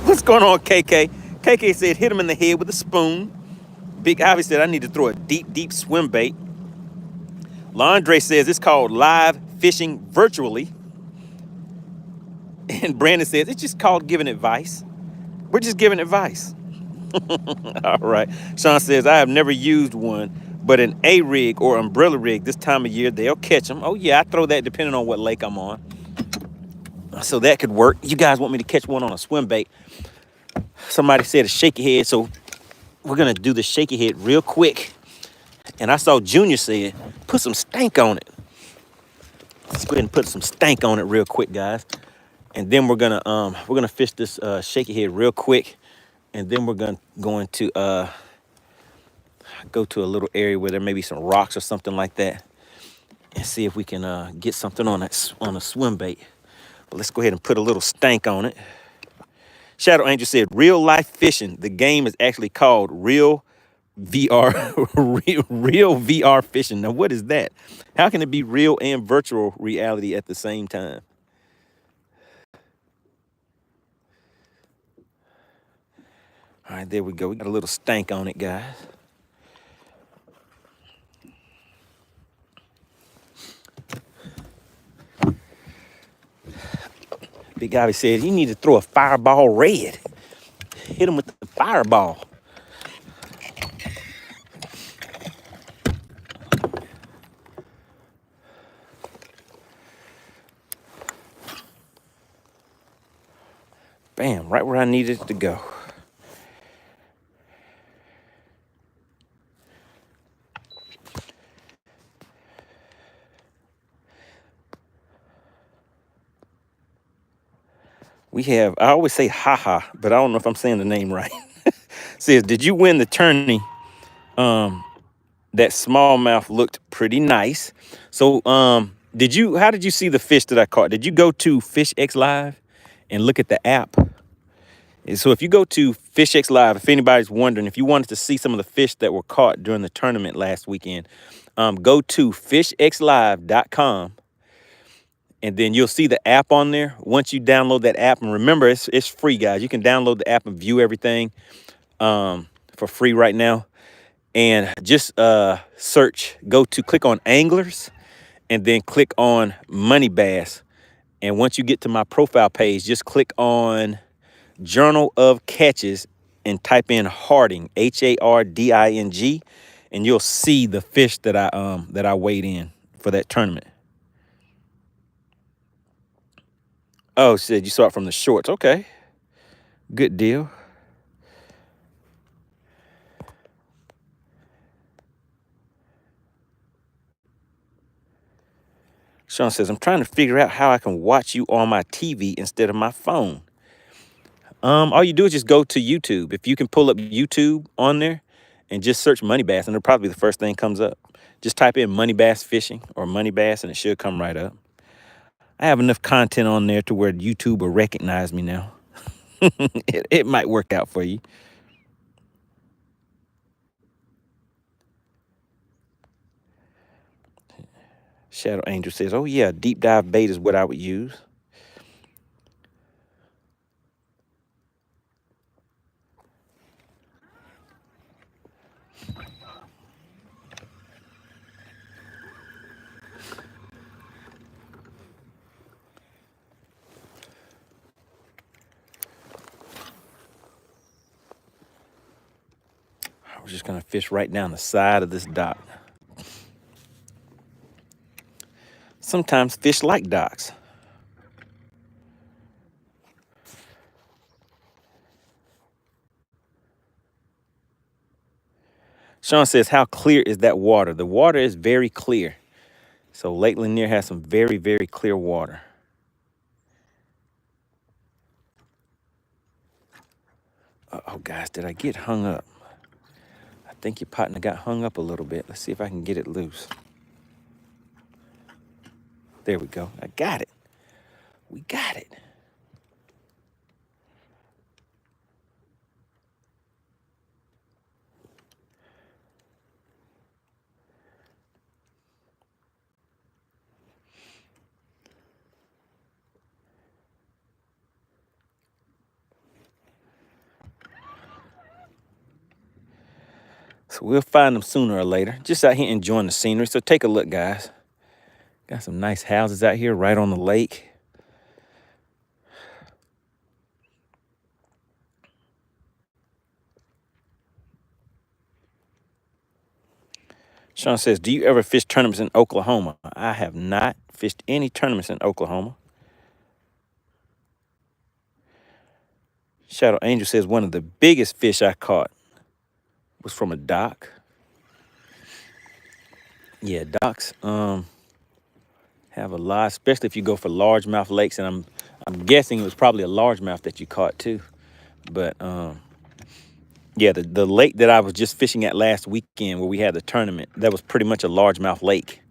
What's going on, KK? KK said, hit him in the head with a spoon. Big Ivy said, I need to throw a deep swim bait. Londre says, it's called live fishing virtually. And Brandon says, it's just called giving advice. We're just giving advice. All right. Sean says, I have never used one, but an A rig or umbrella rig this time of year, they'll catch them. Oh, yeah, I throw that depending on what lake I'm on. So that could work. You guys want me to catch one on a swim bait? Somebody said a shaky head, so we're going to do the shaky head real quick. And I saw Junior said, put some stank on it. Let's go ahead and put some stank on it real quick, guys. And then we're gonna fish this shaky head real quick. And then we're going to go to a little area where there may be some rocks or something like that, and see if we can get something on a swim bait. But let's go ahead and put a little stank on it. Shadow Angel said, real life fishing. The game is actually called real VR, real VR fishing. Now, what is that? How can it be real and virtual reality at the same time? All right, there we go. We got a little stank on it, guys. Big guy said, you need to throw a fireball red. Hit him with the fireball. Bam, right where I needed it to go. I always say haha, but I don't know if I'm saying the name right. Says, did you win the tourney? That smallmouth looked pretty nice. So, how did you see the fish that I caught? Did you go to FishX Live and look at the app? And so if you go to FishX Live, if anybody's wondering, if you wanted to see some of the fish that were caught during the tournament last weekend, go to fishxlive.com and then you'll see the app on there. Once you download that app, and remember, it's free, guys. You can download the app and view everything for free right now. And just click on anglers and then click on MoneyBass. And once you get to my profile page, just click on Journal of Catches and type in Harding, Harding, and you'll see the fish that I weighed in for that tournament. Oh, said you saw it from the shorts. Okay, good deal. Sean says, I'm trying to figure out how I can watch you on my TV instead of my phone. All you do is just go to YouTube. If you can pull up YouTube on there and just search MoneyBass, and it'll probably be the first thing comes up. Just type in MoneyBass Fishing or MoneyBass, and it should come right up. I have enough content on there to where YouTube will recognize me now. It might work out for you. Shadow Angel says, oh yeah, deep dive bait is what I would use. We're just gonna fish right down the side of this dock. Sometimes fish like docks. Sean says, how clear is that water? The water is very clear. So Lake Lanier has some very, very clear water. Oh, guys, did I get hung up? I think your partner got hung up a little bit. Let's see if I can get it loose. There we go. I got it. We got it. So we'll find them sooner or later. Just out here enjoying the scenery. So take a look, guys. Got some nice houses out here right on the lake. Sean says, do you ever fish tournaments in Oklahoma? I have not fished any tournaments in Oklahoma. Shadow Angel says, one of the biggest fish I caught was from a dock. Yeah, docks have a lot, especially if you go for largemouth lakes, and I'm guessing it was probably a largemouth that you caught too. But yeah, the lake that I was just fishing at last weekend where we had the tournament, that was pretty much a largemouth lake.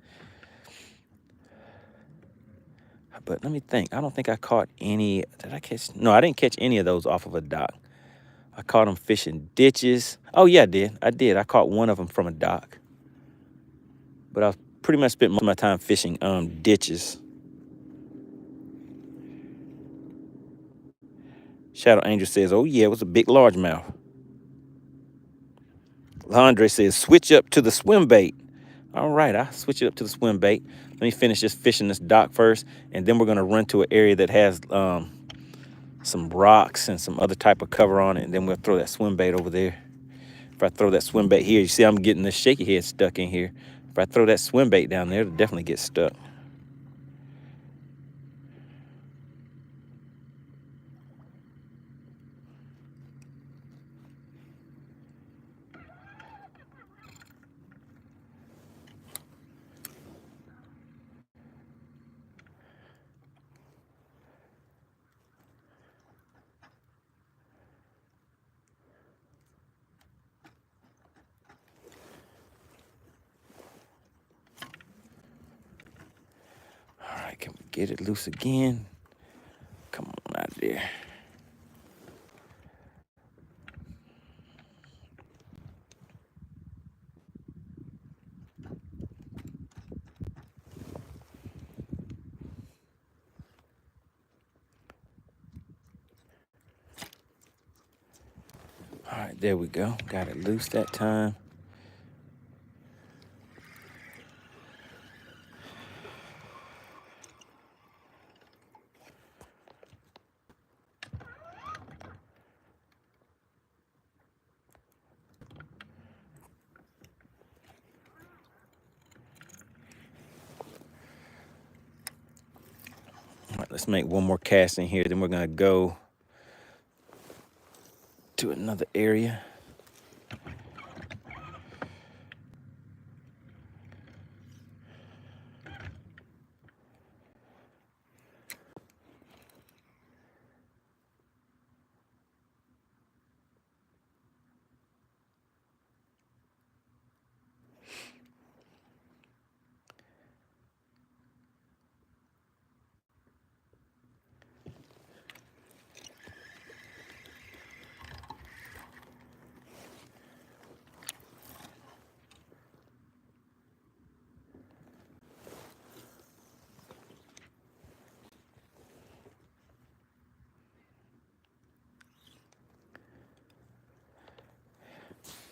But let me think. I don't think I caught any. Did I catch? No, I didn't catch any of those off of a dock. I caught them fishing ditches. Oh, yeah, I did. I caught one of them from a dock. But I pretty much spent most of my time fishing ditches. Shadow Angel says, oh, yeah, it was a big largemouth. Landre says, switch up to the swim bait. All right, I'll switch it up to the swim bait. Let me finish just fishing this dock first, and then we're going to run to an area that has some rocks and some other type of cover on it, and then we'll throw that swim bait over there. If I throw that swim bait here, you see I'm getting this shaky head stuck in here. If I throw that swim bait down there, it'll definitely get stuck. Get it loose again. Come on out there. All right, there we go. Got it loose that time. All right, let's make one more cast in here. Then we're gonna go to another area.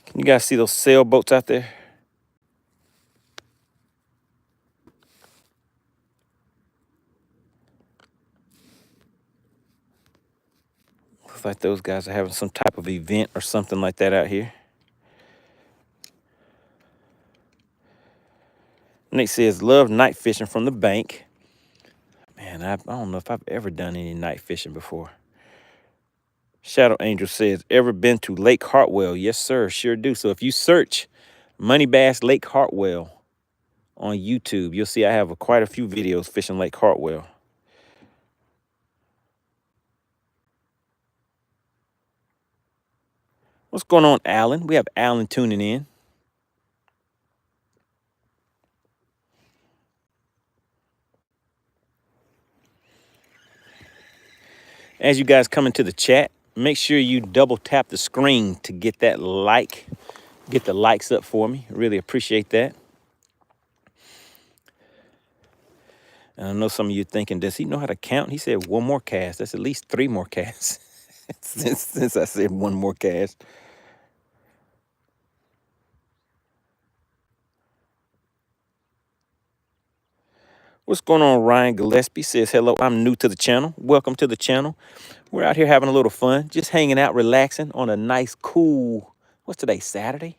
Can you guys see those sailboats out there? Looks like those guys are having some type of event or something like that out here. Nate says, love night fishing from the bank. Man, I don't know if I've ever done any night fishing before. Shadow Angel says, ever been to Lake Hartwell? Yes, sir, sure do. So if you search MoneyBass Lake Hartwell on YouTube, you'll see I have quite a few videos fishing Lake Hartwell. What's going on, Alan? We have Alan tuning in. As you guys come into the chat, make sure you double tap the screen to get that like. Get the likes up for me. Really appreciate that. And I know some of you thinking, does he know how to count? He said one more cast. That's at least 3 more casts since I said one more cast. What's going on? Ryan Gillespie says, hello, I'm new to the channel. Welcome to the channel. We're out here having a little fun, just hanging out, relaxing on a nice, cool, what's today, Saturday?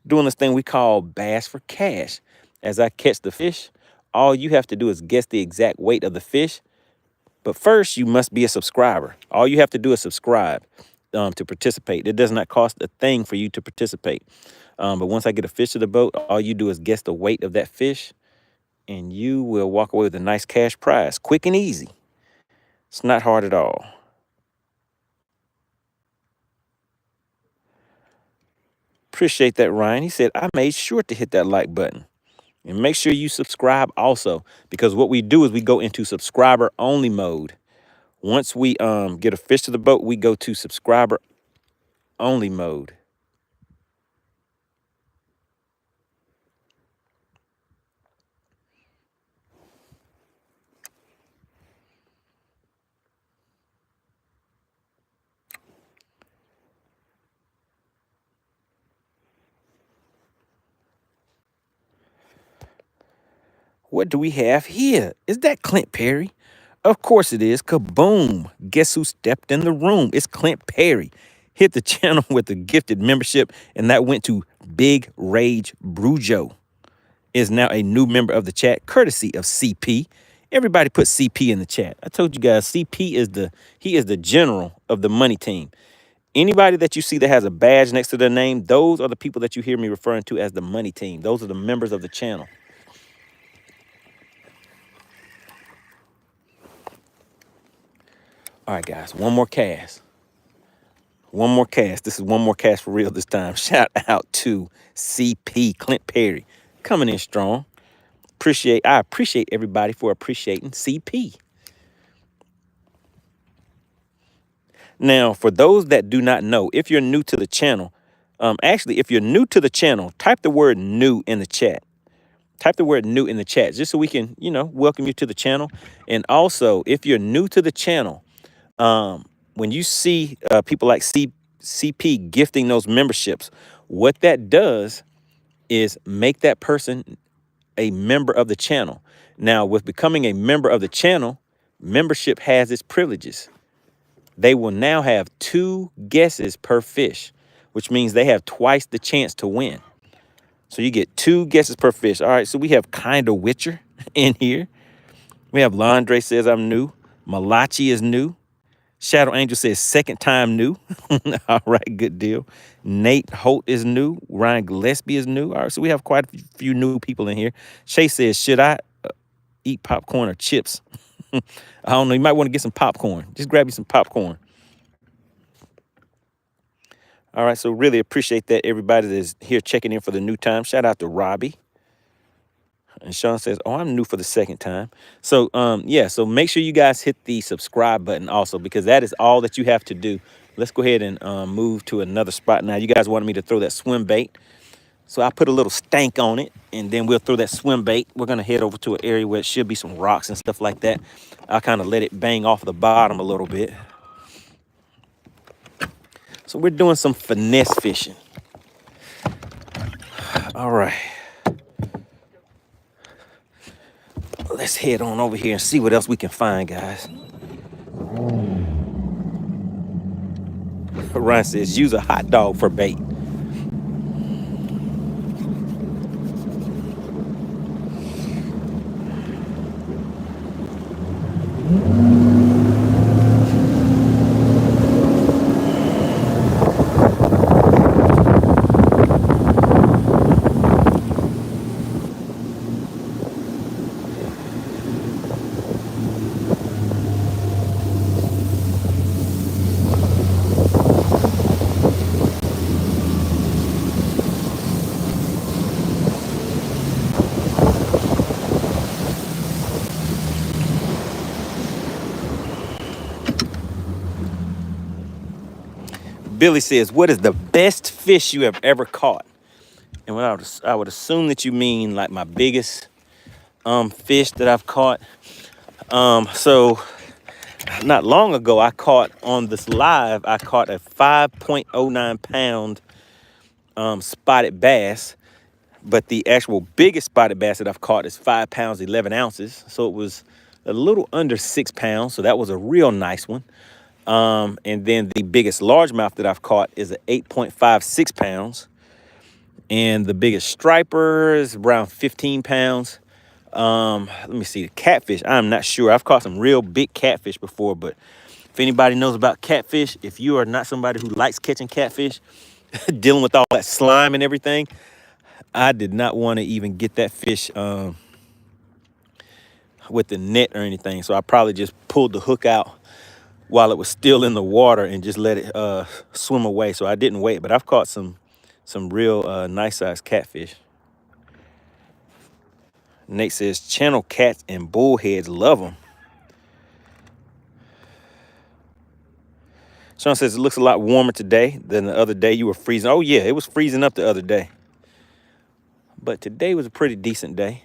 Doing this thing we call Bass for Cash. As I catch the fish, all you have to do is guess the exact weight of the fish. But first, you must be a subscriber. All you have to do is subscribe to participate. It does not cost a thing for you to participate. But once I get a fish to the boat, all you do is guess the weight of that fish, and you will walk away with a nice cash prize. Quick and easy. It's not hard at all. Appreciate that, Ryan. He said, I made sure to hit that like button. And make sure you subscribe also, because what we do is we go into subscriber only mode. Once we get a fish to the boat, we go to subscriber only mode. What do we have here? Is that Clint Perry? Of course it is. Kaboom. Guess who stepped in the room? It's Clint Perry. Hit the channel with a gifted membership, and that went to Big Rage Brujo. Is now a new member of the chat, courtesy of CP. Everybody put CP in the chat. I told you guys, CP is the general of the money team. Anybody that you see that has a badge next to their name, those are the people that you hear me referring to as the money team. Those are the members of the channel. All right, guys, one more cast. One more cast. This is one more cast for real this time. Shout out to CP, Clint Perry, coming in strong. I appreciate everybody for appreciating CP. Now, for those that do not know, if you're new to the channel, actually, if you're new to the channel, type the word new in the chat. Type the word new in the chat just so we can, welcome you to the channel. And also, if you're new to the channel, when you see people like CP gifting those memberships, what that does is make that person a member of the channel. Now, with becoming a member of the channel, membership has its privileges. They will now have 2 guesses per fish, which means they have twice the chance to win. So you get 2 guesses per fish. All right, so we have Kinda Witcher in here. We have Landre says I'm new. Malachi is new. Shadow Angel says second time new. All right, good deal. Nate Holt is new. Ryan Gillespie is new. All right, so we have quite a few new people in here. Shay says, should I eat popcorn or chips? I don't know. You might want to get some popcorn. Just grab you some popcorn. All right, so really appreciate that, everybody that's here checking in for the new time. Shout out to Robbie. And Sean says, oh, I'm new for the second time. So, yeah, so make sure you guys hit the subscribe button also, because that is all that you have to do. Let's go ahead and move to another spot now. You guys wanted me to throw that swim bait. So I put a little stank on it, and then we'll throw that swim bait. We're going to head over to an area where it should be some rocks and stuff like that. I'll kind of let it bang off the bottom a little bit. So we're doing some finesse fishing. All right. Let's head on over here and see what else we can find, guys. Ryan says, use a hot dog for bait. Billy says, what is the best fish you have ever caught? And I would assume that you mean like my biggest fish that I've caught. So not long ago, I caught on this live, I caught a 5.09 pound spotted bass. But the actual biggest spotted bass that I've caught is 5 pounds, 11 ounces. So it was a little under 6 pounds. So that was a real nice one. And then the biggest largemouth that I've caught is an 8.56 pounds. And the biggest striper is around 15 pounds. Let me see, the catfish, I'm not sure. I've caught some real big catfish before, but if anybody knows about catfish, if you are not somebody who likes catching catfish, dealing with all that slime and everything, I did not want to even get that fish with the net or anything. So I probably just pulled the hook out while it was still in the water and just let it swim away. So I didn't wait, but I've caught some real nice sized catfish. Nate says, channel cats and bullheads, love them. Sean says, it looks a lot warmer today than the other day. You were freezing. Oh, yeah, it was freezing up the other day. But today was a pretty decent day.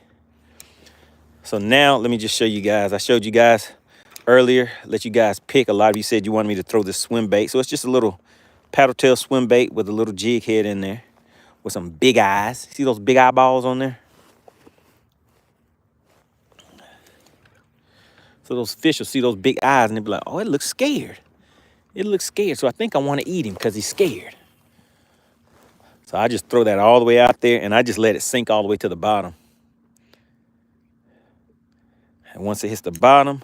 So now let me just show you guys. I showed you guys earlier, let you guys pick. A lot of you said you wanted me to throw this swim bait. So it's just a little paddle tail swim bait with a little jig head in there with some big eyes. See those big eyeballs on there? So those fish will see those big eyes and they'll be like, oh, it looks scared. It looks scared. So I think I want to eat him because he's scared. So I just throw that all the way out there and I just let it sink all the way to the bottom. And once it hits the bottom,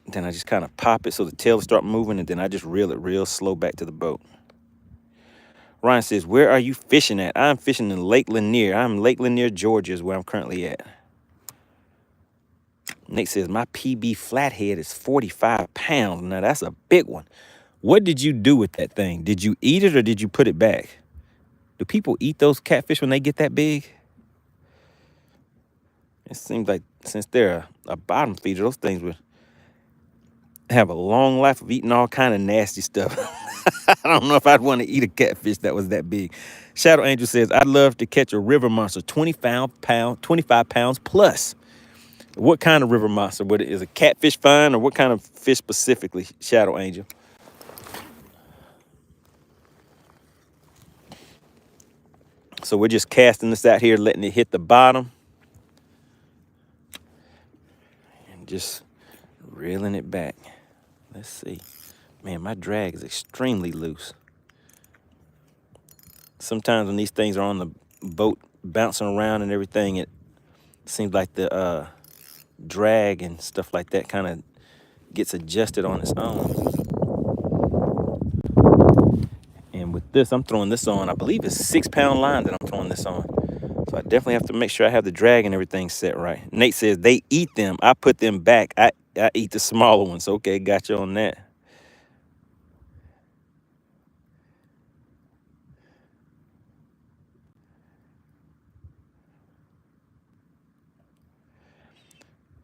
then I just kind of pop it so the tail will start moving, and then I just reel it real slow back to the boat. Ryan says, where are you fishing at? I'm fishing in Lake Lanier. I'm Lake Lanier, Georgia is where I'm currently at. Nate says, my PB flathead is 45 pounds. Now, that's a big one. What did you do with that thing? Did you eat it or did you put it back? Do people eat those catfish when they get that big? It seems like since they're a bottom feeder, those things would have a long life of eating all kind of nasty stuff. I don't know if I'd want to eat a catfish that was that big. Shadow Angel says, I'd love to catch a river monster, 25 pounds plus. What kind of river monster? What is a catfish fine, or what kind of fish specifically, Shadow Angel? So we're just casting this out here, letting it hit the bottom. And just reeling it back. Let's see. Man, my drag is extremely loose. Sometimes when these things are on the boat bouncing around and everything, it seems like the drag and stuff like that kind of gets adjusted on its own. And with this, I'm throwing this on, I believe it's 6-pound line that I'm throwing this on. So I definitely have to make sure I have the drag and everything set right. Nate says, they eat them. I put them back. I eat the smaller ones. Okay, got you on that.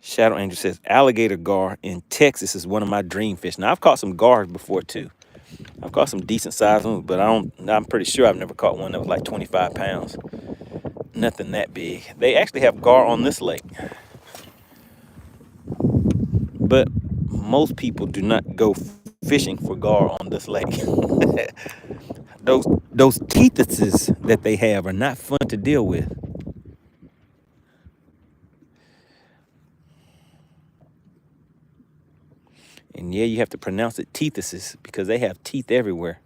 Shadow Angel says, alligator gar in Texas is one of my dream fish. Now, I've caught some gars before, too. I've caught some decent sized ones, but I'm pretty sure I've never caught one that was like 25 pounds. Nothing that big. They actually have gar on this lake. But most people do not go fishing for gar on this lake. Those teethuses that they have are not fun to deal with. And yeah, you have to pronounce it teethuses because they have teeth everywhere.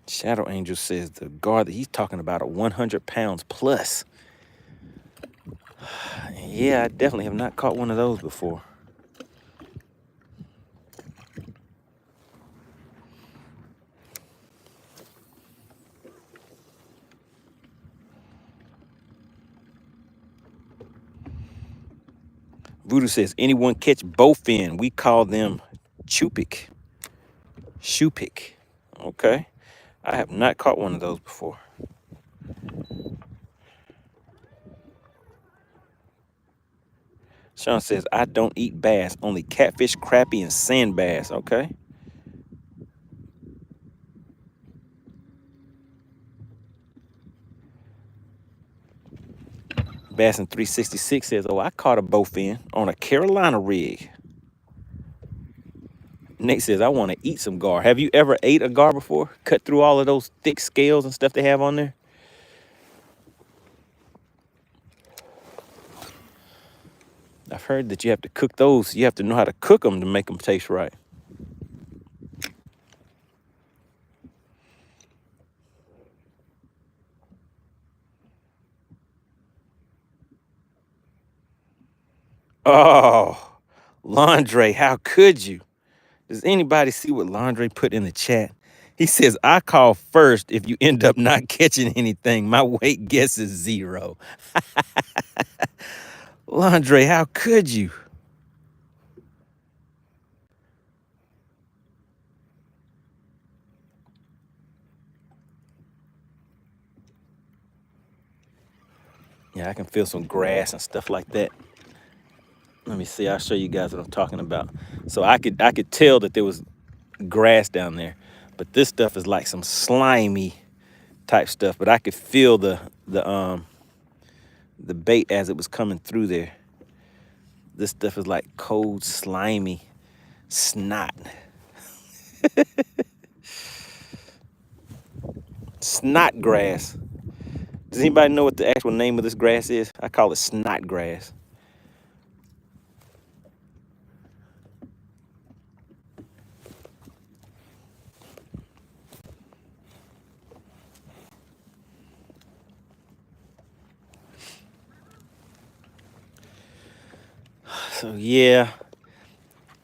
Shadow Angel says the gar that he's talking about are 100 pounds plus. Yeah, I definitely have not caught one of those before. Voodoo says, anyone catch bowfin? We call them chupik. Shupik. Okay. I have not caught one of those before. Sean says, I don't eat bass, only catfish, crappie, and sand bass. Okay. Bass in 366 says, oh, I caught a bowfin on a Carolina rig. Nate says, I want to eat some gar. Have you ever ate a gar before? Cut through all of those thick scales and stuff they have on there? I've heard that you have to cook those. You have to know how to cook them to make them taste right. Oh, Landre, how could you? Does anybody see what Landre put in the chat? He says, I call first if you end up not catching anything. My weight guess is 0. Landre, how could you? Yeah, I can feel some grass and stuff like that. Let me see. I'll show you guys what I'm talking about. So I could tell that there was grass down there, but this stuff is like some slimy type stuff. But I could feel the bait as it was coming through there. This stuff is like cold, slimy snot. Snot grass. Does anybody know what the actual name of this grass is? I call it snot grass. So yeah,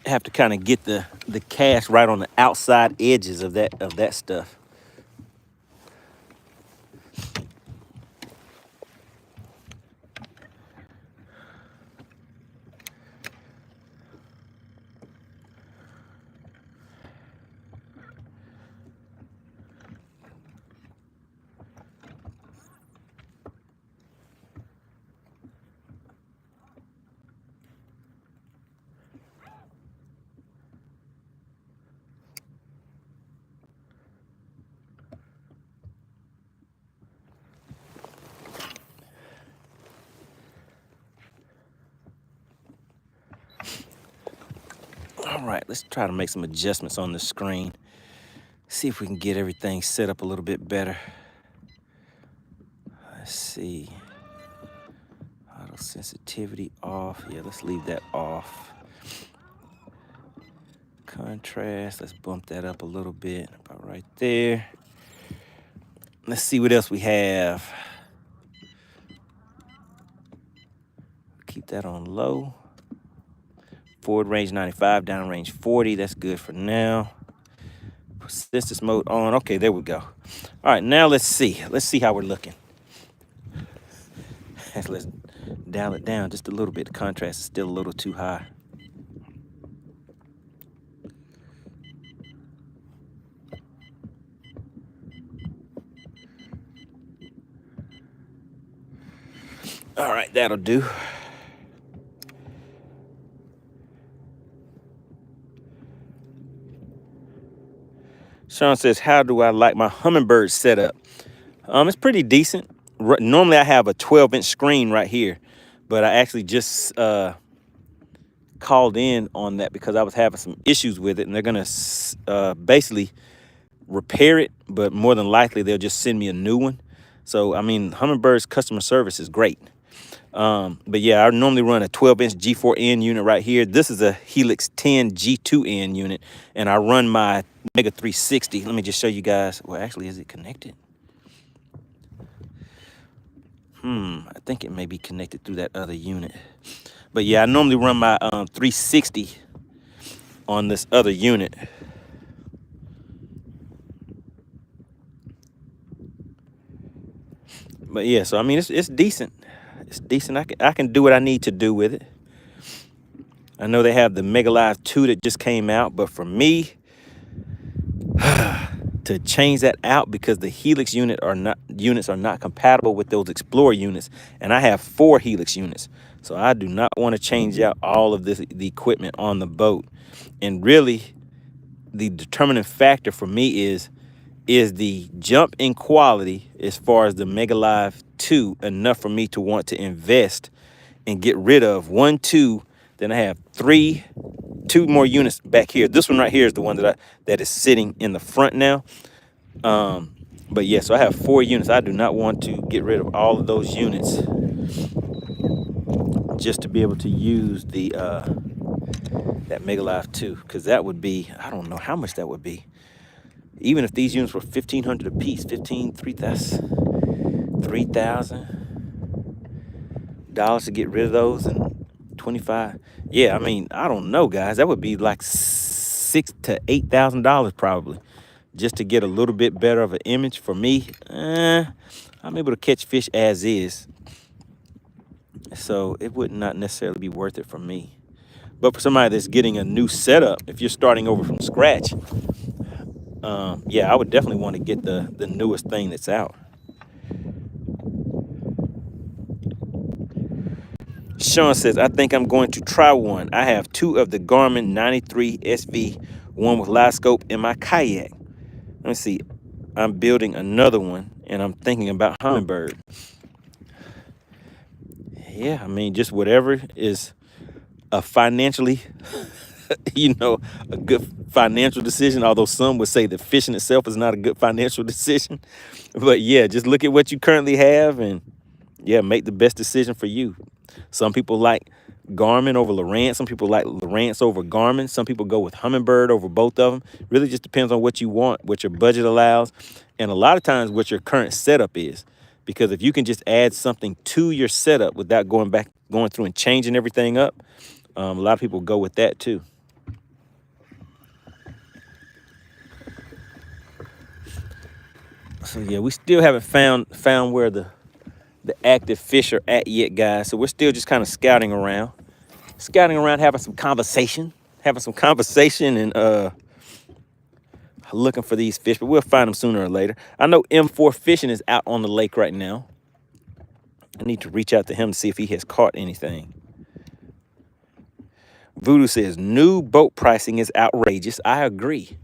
I have to kind of get the cast right on the outside edges of that stuff. All right, let's try to make some adjustments on the screen. See if we can get everything set up a little bit better. Let's see. Auto sensitivity off. Yeah, let's leave that off. Contrast, let's bump that up a little bit, about right there. Let's see what else we have. Keep that on low. Forward range 95, down range 40. That's good for now. Persistence mode on. Okay, there we go. All right, now let's see. Let's see how we're looking. Let's dial it down just a little bit. The contrast is still a little too high. All right, that'll do. Sean says, how do I like my hummingbird setup? It's pretty decent. Normally I have a 12-inch screen right here, but I actually just called in on that because I was having some issues with it, and they're gonna basically repair it, but more than likely they'll just send me a new one. So, I mean, Hummingbird's customer service is great. But yeah, I normally run a 12-inch G4N unit right here. This is a Helix 10 G2N unit, and I run my Mega 360. Let me just show you guys. Well, actually, is it connected? I think it may be connected through that other unit. But yeah, I normally run my 360 on this other unit. But yeah, so I mean, it's decent. It's decent. I can do what I need to do with it. I know they have the Mega Live 2 that just came out, but for me to change that out because the Helix units are not compatible with those Explorer units, and I have 4 Helix units, so I do not want to change out all of the equipment on the boat. And really, the determining factor for me is the jump in quality as far as the Mega Live 2 enough for me to want to invest and get rid of 1, 2. Then I have 2 more units back here. This one right here is the one that is sitting in the front now. But yeah, so I have 4 units. I do not want to get rid of all of those units just to be able to use the that Mega Live 2, because that would be, I don't know how much that would be. Even if these units were $1,500 a piece, $3,000 to get rid of those, and 25. Yeah, I mean, I don't know, guys. That would be like $6,000 to $8,000 probably, just to get a little bit better of an image. For me, I'm able to catch fish as is, so it would not necessarily be worth it for me. But for somebody that's getting a new setup, if you're starting over from scratch, yeah, I would definitely want to get the newest thing that's out. Sean says, I think I'm going to try one. I have 2 of the Garmin 93 SV, one with live scope, in my kayak. Let me see. I'm building another one, and I'm thinking about Humminbird. Yeah, I mean, just whatever is a financially, a good financial decision, although some would say that fishing itself is not a good financial decision. But yeah, just look at what you currently have and, yeah, make the best decision for you. Some people like Garmin over Lowrance. Some people like Lowrance over Garmin. Some people go with Humminbird over both of them. Really just depends on what you want, what your budget allows, and a lot of times what your current setup is. Because if you can just add something to your setup without going through and changing everything up, a lot of people go with that too. So yeah, we still haven't found where the active fish are at yet, guys. So we're still just kind of scouting around, having some conversation, and looking for these fish, but we'll find them sooner or later. I know M4 Fishing is out on the lake right now. I need to reach out to him to see if he has caught anything. Voodoo says, new boat pricing is outrageous. I agree.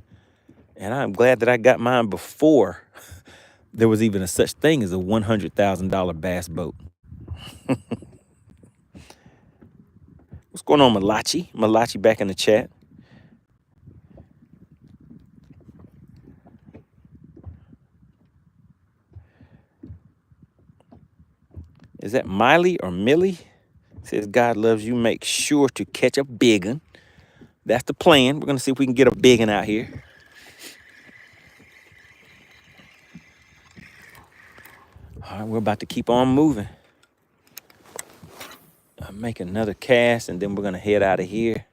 And I'm glad that I got mine before there was even a such thing as a $100,000 bass boat. What's going on, Malachi? Malachi back in the chat. Is that Miley or Millie? Says God loves you. Make sure to catch a big one. That's the plan. We're gonna see if we can get a big one out here. All right, we're about to keep on moving. Make another cast, and then we're gonna head out of here.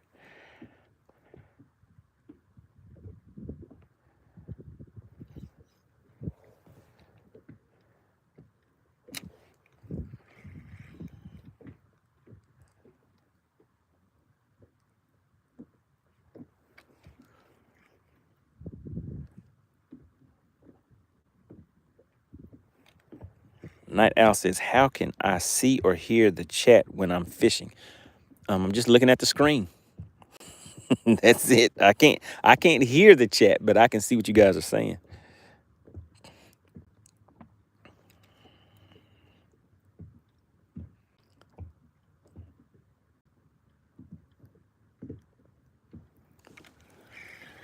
Night Owl says, how can I see or hear the chat when I'm fishing? I'm just looking at the screen. That's it. I can't hear the chat, but I can see what you guys are saying.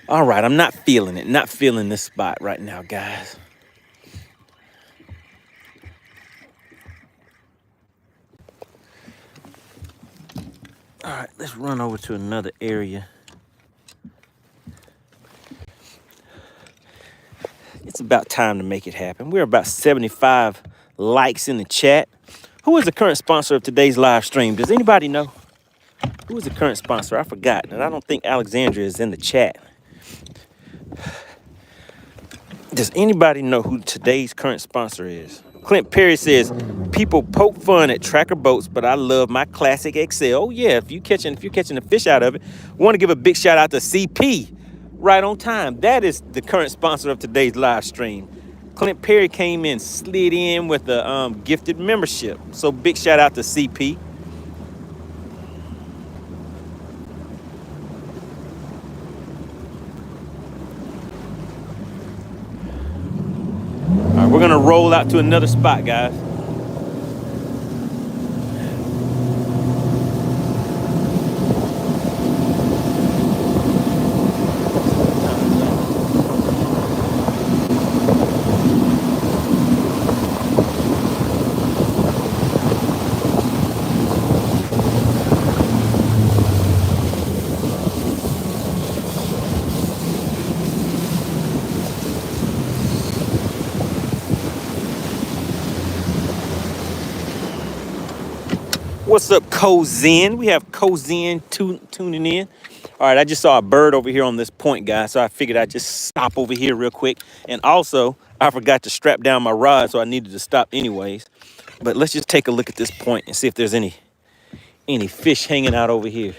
All right, I'm not feeling it. Not feeling this spot right now, guys. All right, let's run over to another area. It's about time to make it happen. We're about 75 likes in the chat. Who is the current sponsor of today's live stream? Does anybody know? Who is the current sponsor? I forgot, and I don't think Alexandria is in the chat. Does anybody know who today's current sponsor is? Clint Perry says, people poke fun at tracker boats, but I love my classic XL. Oh yeah, if you're catching the fish out of it, want to give a big shout out to CP. Right on time. That is the current sponsor of today's live stream. Clint Perry came in, slid in with a gifted membership. So big shout out to CP. All right, we're gonna roll out to another spot, guys. What's up, Cozen? We have Cozen tuning in. All right, I just saw a bird over here on this point, guys, so I figured I'd just stop over here real quick. And also, I forgot to strap down my rod, so I needed to stop anyways. But let's just take a look at this point and see if there's any fish hanging out over here.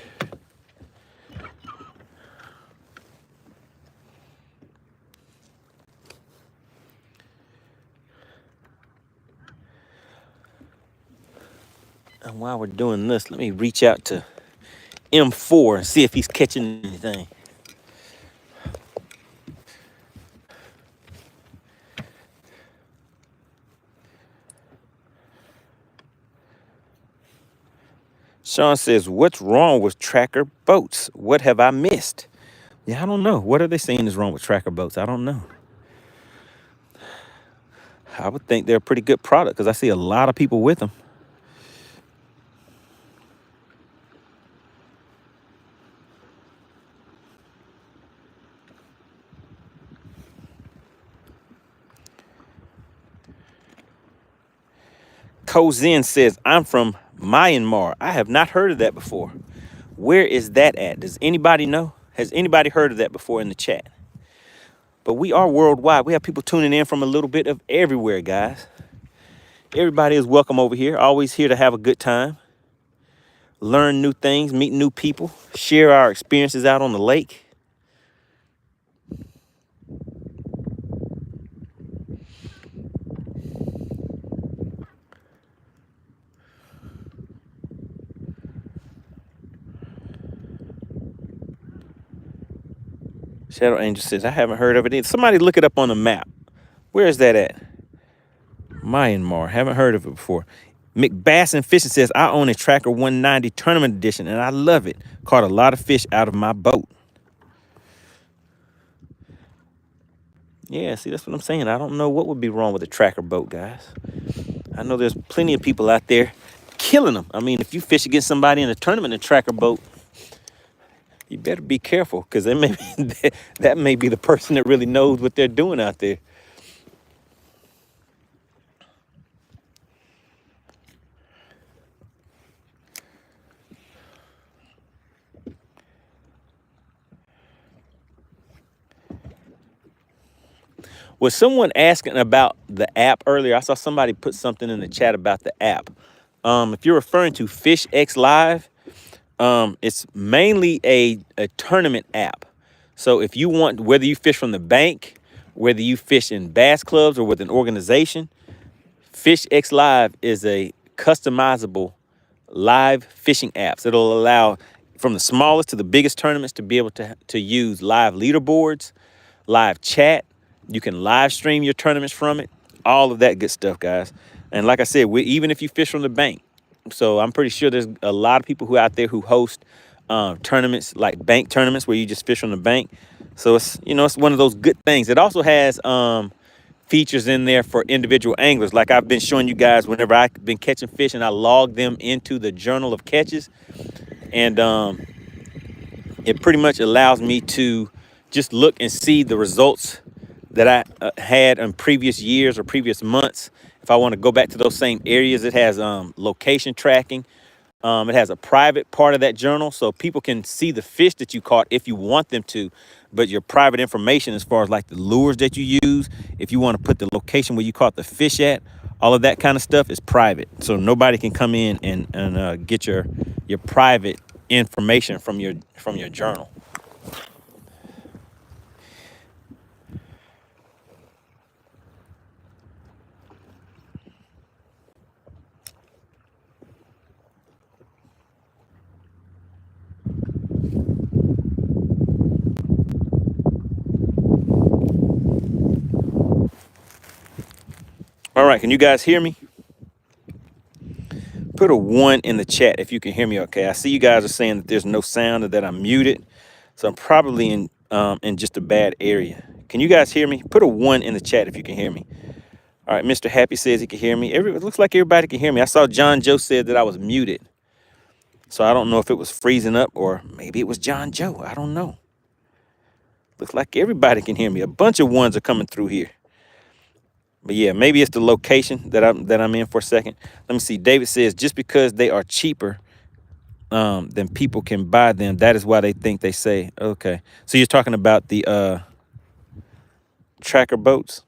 And while we're doing this, let me reach out to M4 and see if he's catching anything. Sean says, what's wrong with tracker boats? What have I missed? Yeah, I don't know. What are they saying is wrong with tracker boats? I don't know. I would think they're a pretty good product because I see a lot of people with them. Cozen says, I'm from Myanmar. I have not heard of that before. Where is that at? Does anybody know? Has anybody heard of that before in the chat? But we are worldwide. We have people tuning in from a little bit of everywhere, guys. Everybody is welcome over here. Always here to have a good time. Learn new things, meet new people, share our experiences out on the lake. Shadow Angel says, I haven't heard of it either. Somebody look it up on the map. Where is that at? Myanmar. Haven't heard of it before. McBass and Fishing says, I own a Tracker 190 Tournament Edition, and I love it. Caught a lot of fish out of my boat. Yeah, see, that's what I'm saying. I don't know what would be wrong with a tracker boat, guys. I know there's plenty of people out there killing them. I mean, if you fish against somebody in a tournament in a tracker boat, you better be careful, because that may be the person that really knows what they're doing out there. Was someone asking about the app earlier? I saw somebody put something in the chat about the app. If you're referring to FishX Live, it's mainly a tournament app. So if you want, whether you fish from the bank, whether you fish in bass clubs or with an organization, FishX Live is a customizable live fishing app. So it'll allow from the smallest to the biggest tournaments to be able to use live leaderboards, live chat. You can live stream your tournaments from it, all of that good stuff, guys. And like I said, even if you fish from the bank, so I'm pretty sure there's a lot of people who out there who host tournaments, like bank tournaments where you just fish from the bank. So it's, it's one of those good things. It also has features in there for individual anglers. Like I've been showing you guys whenever I've been catching fish, and I log them into the journal of catches. And it pretty much allows me to just look and see the results that I had in previous years or previous months. If I want to go back to those same areas, it has location tracking. It has a private part of that journal, so people can see the fish that you caught if you want them to, but your private information as far as like the lures that you use, if you want to put the location where you caught the fish at, all of that kind of stuff is private. So nobody can come in and get your private information from your journal. All right, can you guys hear me? Put a 1 in the chat if you can hear me okay. I see you guys are saying that there's no sound and that I'm muted. So I'm probably in just a bad area. Can you guys hear me? Put a 1 in the chat if you can hear me. All right, Mr. Happy says he can hear me. It looks like everybody can hear me. I saw John Joe said that I was muted. So I don't know if it was freezing up or maybe it was John Joe. I don't know. Looks like everybody can hear me. A bunch of 1s are coming through here. But yeah, maybe it's the location that I'm in for a second. Let me see. David says just because they are cheaper than people can buy them, that is why they think they say. Okay. So you're talking about the tracker boats?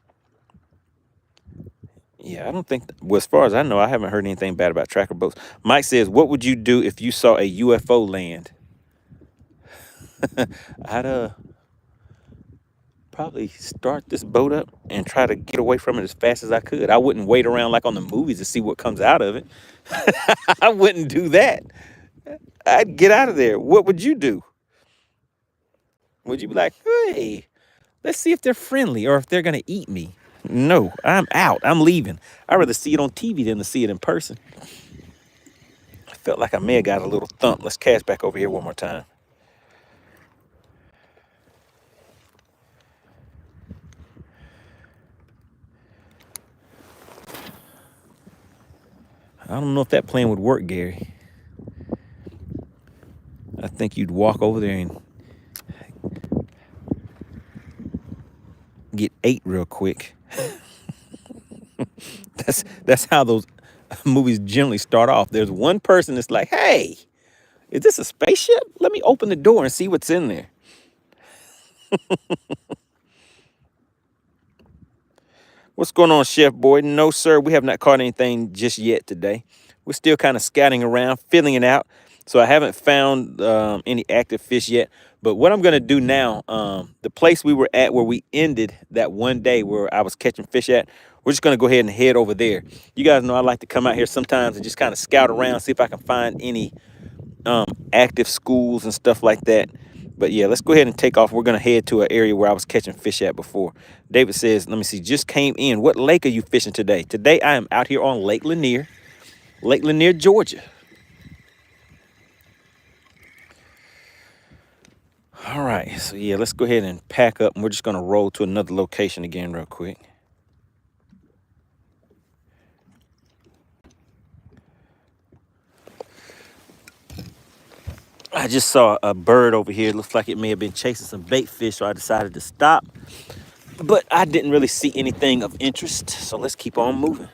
Yeah, I don't think, well, as far as I know, I haven't heard anything bad about tracker boats. Mike says, what would you do if you saw a UFO land? I'd probably start this boat up and try to get away from it as fast as I could. I wouldn't wait around like on the movies to see what comes out of it. I wouldn't do that. I'd get out of there. What would you do? Would you be like, hey, let's see if they're friendly or if they're going to eat me? No, I'm out. I'm leaving. I'd rather see it on TV than to see it in person. I felt like I may have got a little thump. Let's cast back over here one more time. I don't know if that plan would work, Gary. I think you'd walk over there and get ate real quick. That's how those movies generally start off. There's one person that's like, hey, is this a spaceship? Let me open the door and see what's in there. What's going on, Chef Boyd? No, sir, we have not caught anything just yet today. We're still kind of scouting around, filling it out. So I haven't found any active fish yet. But what I'm going to do now, the place we were at where we ended that one day where I was catching fish at, we're just going to go ahead and head over there. You guys know I like to come out here sometimes and just kind of scout around, see if I can find any active schools and stuff like that. But yeah, let's go ahead and take off. We're going to head to an area where I was catching fish at before. David says, let me see, just came in. What lake are you fishing today? Today, I am out here on Lake Lanier, Georgia. All right, so yeah, let's go ahead and pack up, and we're just going to roll to another location again real quick. I just saw a bird over here. It looks like it may have been chasing some bait fish, so I decided to stop. But I didn't really see anything of interest, so let's keep on moving.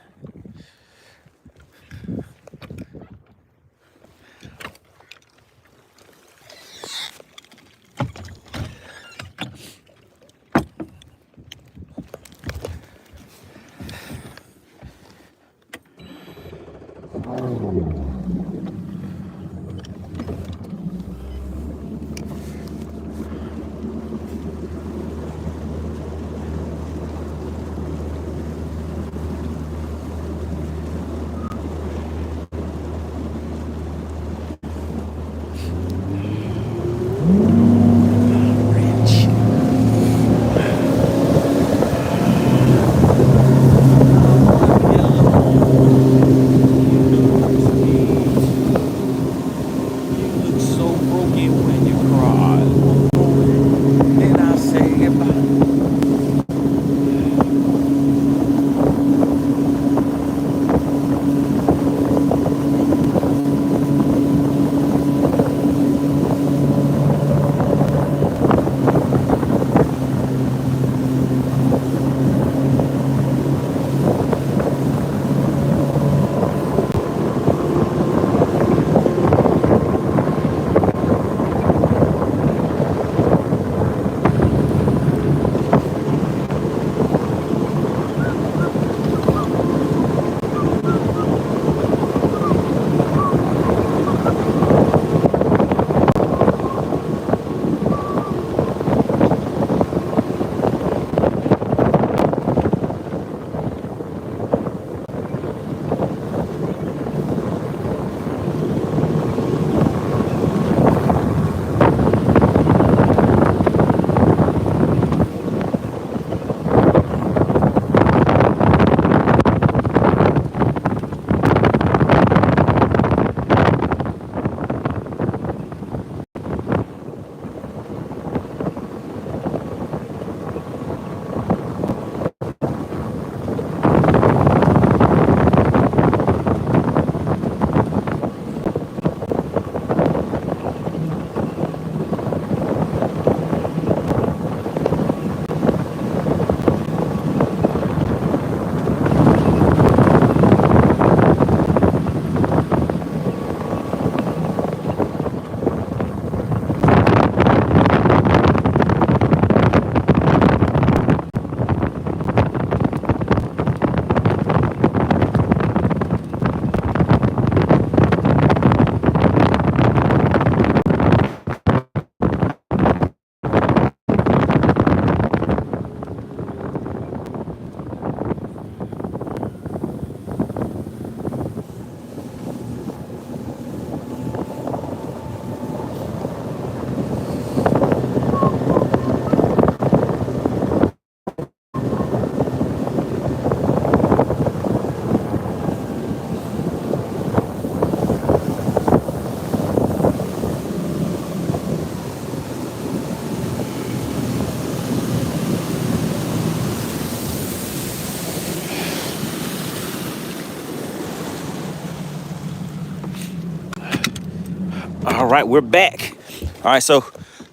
All right, we're back. All right, so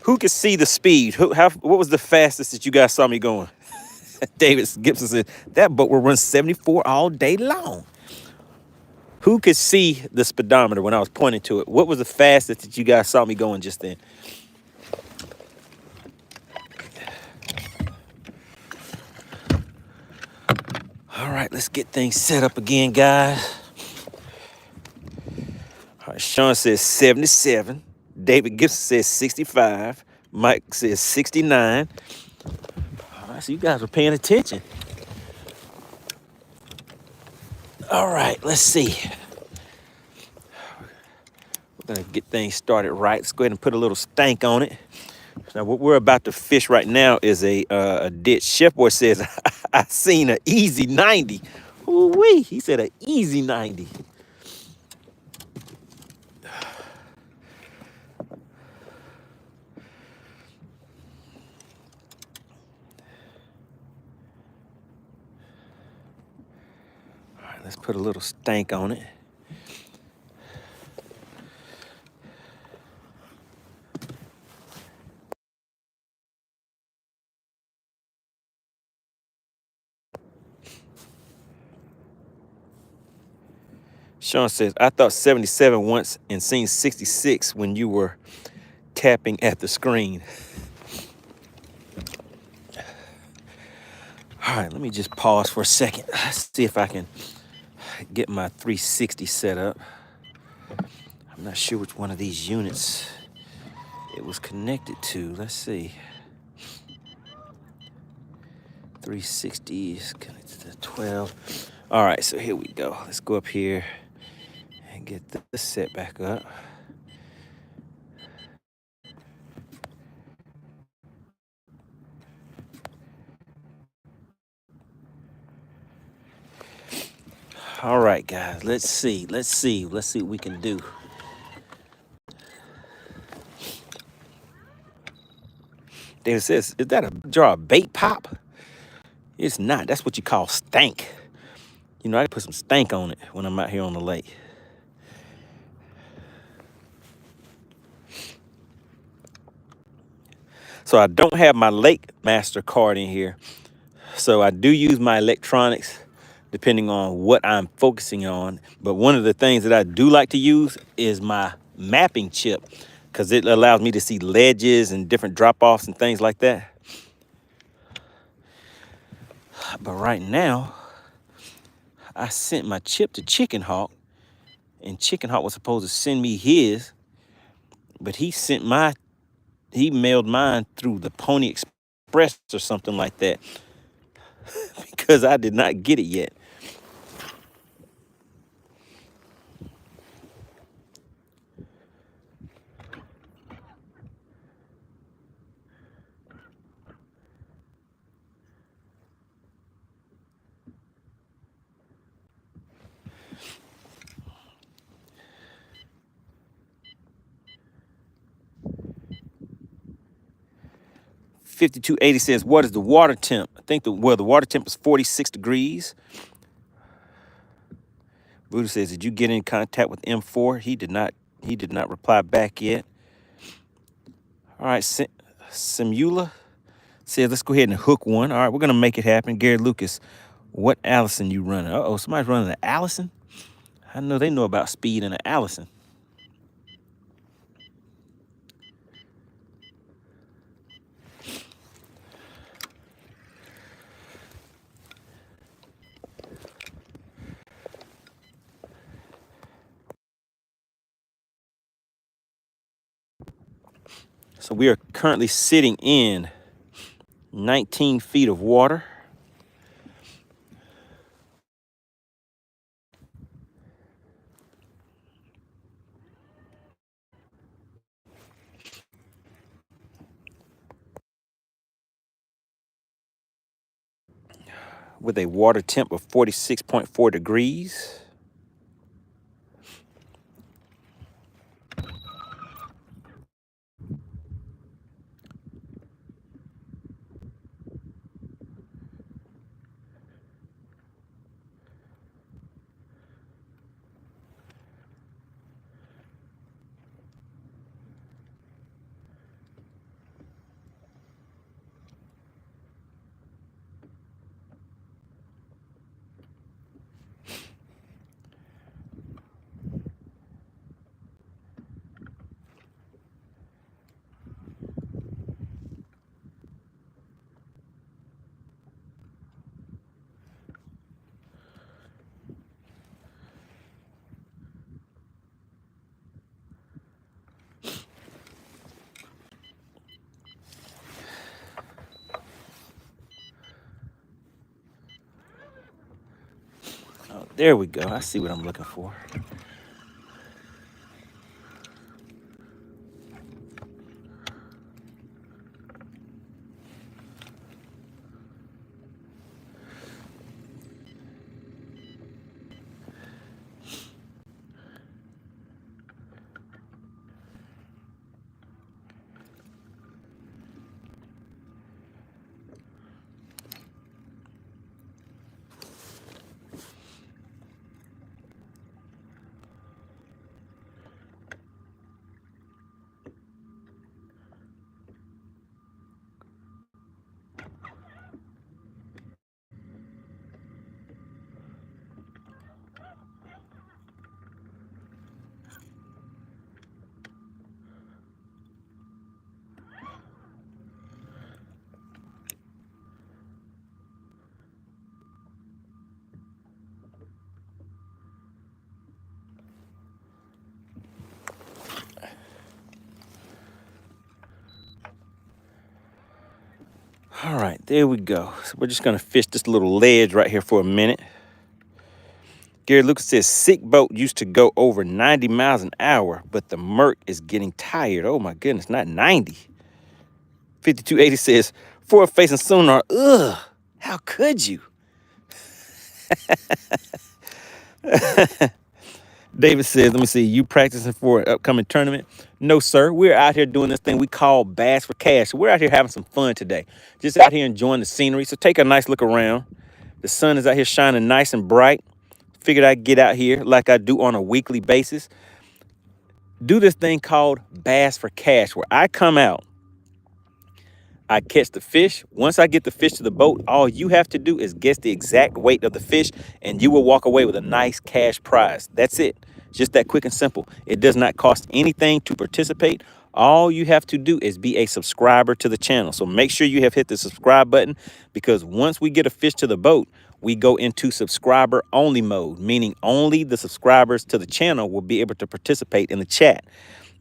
who could see the speed? What was the fastest that you guys saw me going? David Gibson said, that boat will run 74 all day long. Who could see the speedometer when I was pointing to it? What was the fastest that you guys saw me going just then? All right, let's get things set up again, guys. All right, Sean says 77. David Gibson says 65. Mike says 69. All right, so you guys are paying attention. All right, let's see. We're gonna get things started right. Let's go ahead and put a little stank on it. Now, what we're about to fish right now is a ditch. Chef Boy says, I seen an easy 90. Ooh-wee, he said an easy 90. All right, let's put a little stank on it. Sean says, I thought 77 once and seen 66 when you were tapping at the screen. All right, let me just pause for a second. Let's see if I can get my 360 set up. I'm not sure which one of these units it was connected to. Let's see. 360 is connected to 12. All right, so here we go. Let's go up here and get this set back up. All right, guys, let's see what we can do. David says, is that a jar of bait pop? It's not. That's what you call stank. You know, I can put some stank on it when I'm out here on the lake. So I don't have my Lake Master card in here. So I do use my electronics depending on what I'm focusing on. But one of the things that I do like to use is my mapping chip because it allows me to see ledges and different drop-offs and things like that. But right now, I sent my chip to Chicken Hawk, and Chicken Hawk was supposed to send me his, but he mailed mine through the Pony Express or something like that because I did not get it yet. $52.80 says, what is the water temp? I think the water temp is 46 degrees. Buddha says, did you get in contact with M4? He did not reply back yet. All right, Simula says, let's go ahead and hook one. All right, we're gonna make it happen. Gary Lucas, what Allison you running? Uh-oh, somebody's running an Allison? I know they know about speed in an Allison. So we are currently sitting in 19 feet of water. With a water temp of 46.4 degrees. Oh, there we go. I see what I'm looking for. All right, there we go. So we're just gonna fish this little ledge right here for a minute. Gary Lucas says, sick boat used to go over 90 miles an hour, but the Merc is getting tired. Oh my goodness, not 90. 5280 says, forward facing sonar, ugh, how could you? David says, let me see, you practicing for an upcoming tournament? No, sir. We're out here doing this thing we call Bass for Cash. We're out here having some fun today. Just out here enjoying the scenery. So take a nice look around. The sun is out here shining nice and bright. Figured I'd get out here like I do on a weekly basis. Do this thing called Bass for Cash, where I come out, I catch the fish. Once I get the fish to the boat, all you have to do is guess the exact weight of the fish, and you will walk away with a nice cash prize. That's it. Just that quick and simple. It does not cost anything to participate. All you have to do is be a subscriber to the channel. So make sure you have hit the subscribe button, because once we get a fish to the boat, we go into subscriber only mode, meaning only the subscribers to the channel will be able to participate in the chat.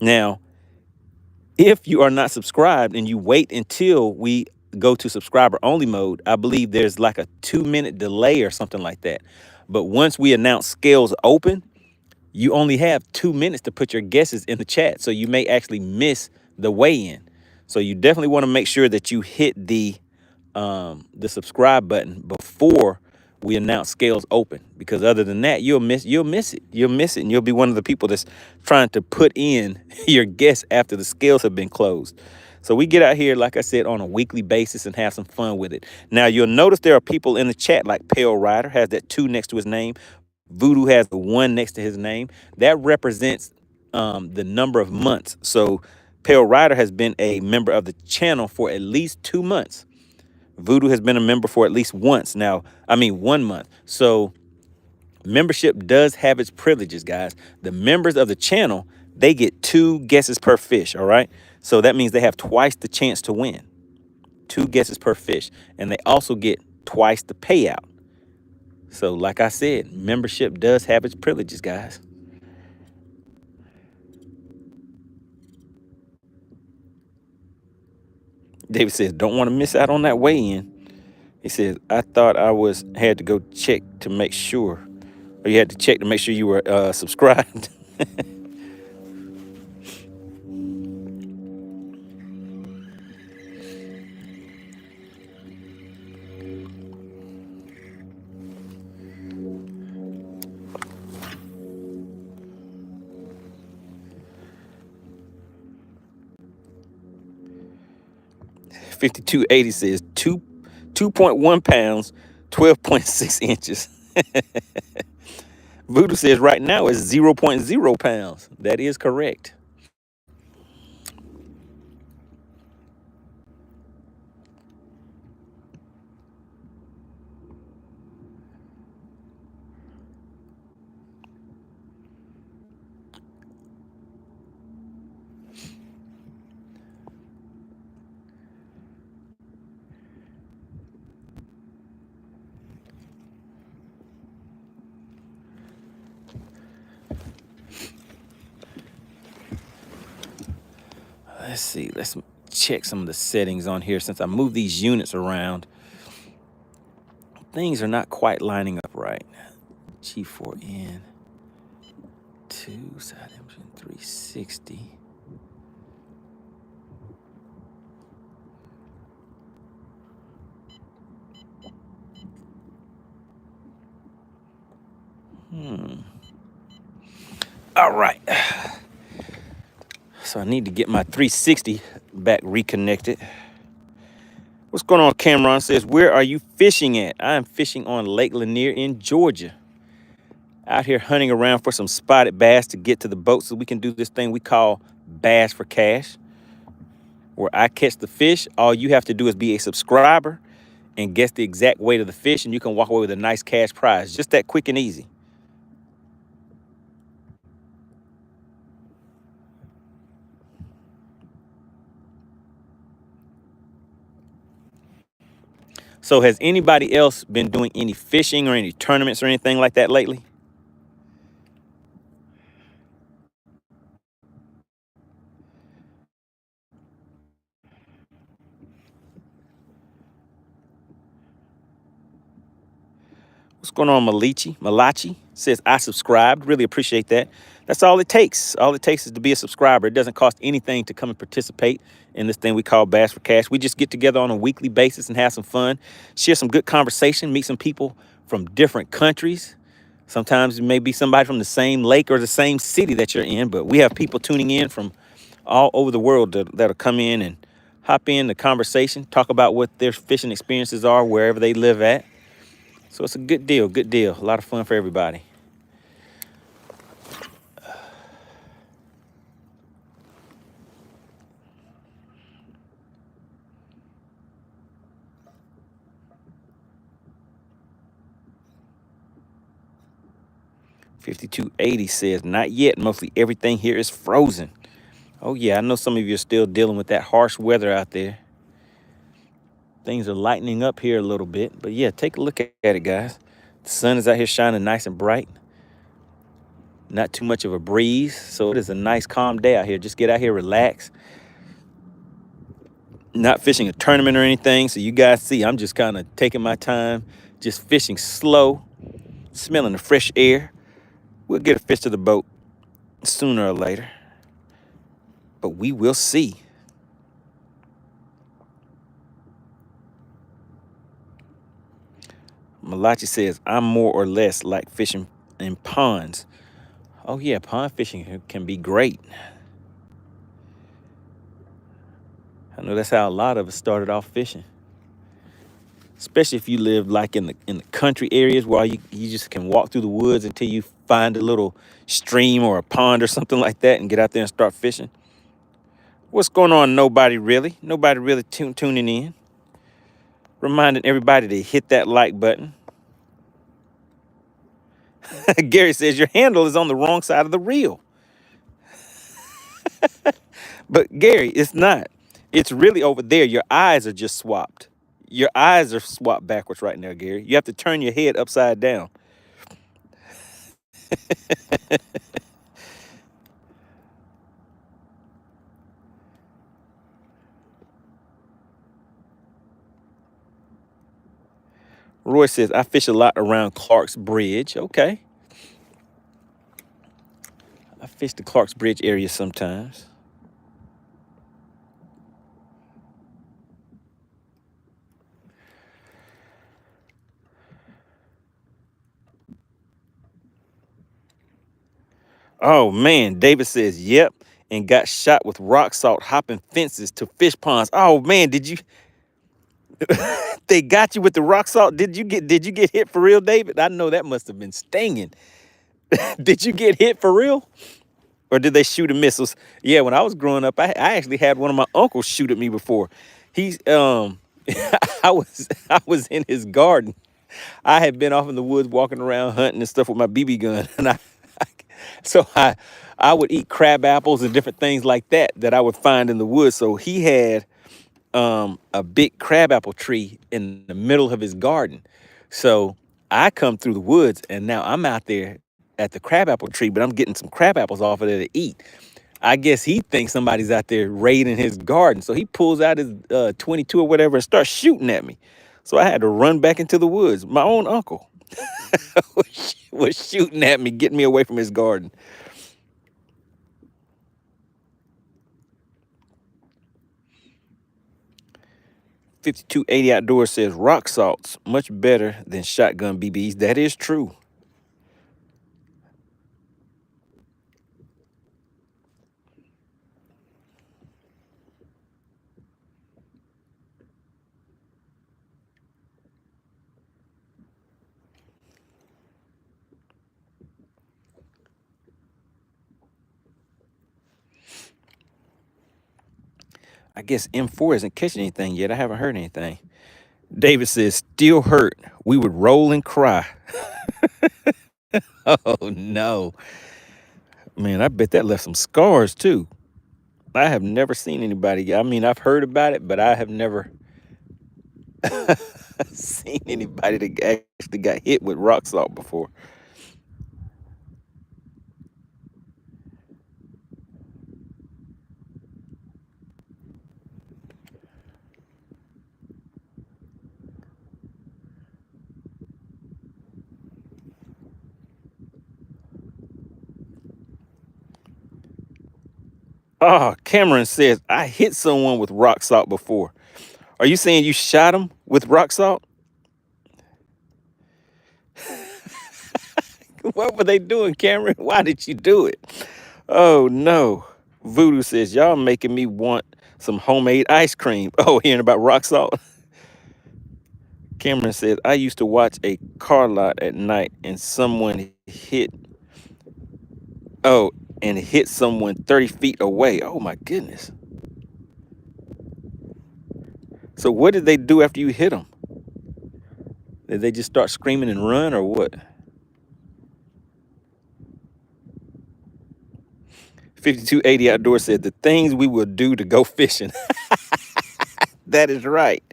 Now, if you are not subscribed and you wait until we go to subscriber only mode, I believe there's like a 2-minute delay or something like that. But once we announce scales open, you only have 2 minutes to put your guesses in the chat. So you may actually miss the weigh-in. So you definitely want to make sure that you hit the subscribe button before we announce scales open, because other than that, you'll miss it, and you'll be one of the people that's trying to put in your guess after the scales have been closed. So we get out here, like I said, on a weekly basis and have some fun with it. Now you'll notice there are people in the chat, like Pale Rider has that 2 next to his name. Voodoo has the 1 next to his name. That represents the number of months. So Pale Rider has been a member of the channel for at least 2 months. Voodoo has been a member for at least 1 month. So membership does have its privileges, guys. The members of the channel, they get 2 guesses per fish, all right? So that means they have twice the chance to win. 2 guesses per fish. And they also get twice the payout. So like I said, membership does have its privileges, guys. David says, don't want to miss out on that weigh-in. He says, I thought had to go check to make sure. Or you had to check to make sure you were subscribed. 5280 says 2.1 pounds, 12.6 inches. Voodoo says right now it's 0.0 pounds. That is correct. Let's see. Let's check some of the settings on here. Since I moved these units around, things are not quite lining up right. G4N 2 side engine 360. All right. So I need to get my 360 back reconnected. What's going on? Cameron says, where are you fishing at? I am fishing on Lake Lanier in Georgia. Out here hunting around for some spotted bass to get to the boat so we can do this thing we call Bass for Cash, where I catch the fish. All you have to do is be a subscriber and guess the exact weight of the fish, and you can walk away with a nice cash prize. Just that quick and easy. So has anybody else been doing any fishing or any tournaments or anything like that lately? What's going on, Malachi says, I subscribed. Really appreciate that. That's all it takes. All it takes is to be a subscriber. It doesn't cost anything to come and participate in this thing we call Bass for Cash. We just get together on a weekly basis and have some fun, share some good conversation, meet some people from different countries. Sometimes it may be somebody from the same lake or the same city that you're in, but we have people tuning in from all over the world that'll come in and hop in the conversation, talk about what their fishing experiences are wherever they live at. So it's a good deal, good deal. A lot of fun for everybody. $52.80 says, not yet. Mostly everything here is frozen. Oh, yeah, I know some of you are still dealing with that harsh weather out there. Things are lightening up here a little bit. But, yeah, take a look at it, guys. The sun is out here shining nice and bright. Not too much of a breeze. So it is a nice, calm day out here. Just get out here, relax. Not fishing a tournament or anything. So you guys see, I'm just kind of taking my time, just fishing slow, smelling the fresh air. We'll get a fish to the boat sooner or later, but we will see. Malachi says, I'm more or less like fishing in ponds. Oh, yeah, pond fishing can be great. I know that's how a lot of us started off fishing, especially if you live like in the country areas where you just can walk through the woods until you find a little stream or a pond or something like that and get out there and start fishing. What's going on, nobody really? Nobody really tuning in. Reminding everybody to hit that like button. Gary says, your handle is on the wrong side of the reel. But Gary, it's not. It's really over there. Your eyes are just swapped. Your eyes are swapped backwards right now, Gary. You have to turn your head upside down. Roy says, I fish a lot around Clark's Bridge. Okay. I fish the Clark's Bridge area sometimes. Oh, man. David says, yep. And got shot with rock salt hopping fences to fish ponds. Oh, man. They got you with the rock salt? Did you get hit for real, David? I know that must have been stinging. Did you get hit for real? Or did they shoot missiles? Yeah, when I was growing up, I actually had one of my uncles shoot at me before. He's I was in his garden. I had been off in the woods walking around hunting and stuff with my BB gun, and I would eat crab apples and different things like that I would find in the woods. So he had a big crabapple tree in the middle of his garden. So I come through the woods and now I'm out there at the crabapple tree, but I'm getting some crab apples off of there to eat. I guess he thinks somebody's out there raiding his garden. So he pulls out his 22 or whatever and starts shooting at me. So I had to run back into the woods. My own uncle was shooting at me, getting me away from his garden. 5280 Outdoors says rock salts much better than shotgun BBs. That is true. I guess M4 isn't catching anything yet. I haven't heard anything. David says, still hurt. We would roll and cry. Oh, no. Man, I bet that left some scars, too. I have never seen anybody. I mean, I've heard about it, but I have never seen anybody that actually got hit with rock salt before. Oh, Cameron says, I hit someone with rock salt before. Are you saying you shot him with rock salt? What were they doing, Cameron? Why did you do it? Oh, no. Voodoo says, y'all making me want some homemade ice cream. Oh, hearing about rock salt? Cameron says, I used to watch a car lot at night and oh, and hit someone 30 feet away. Oh, my goodness. So what did they do after you hit them? Did they just start screaming and run or what? 5280 Outdoors said, the things we will do to go fishing. That is right.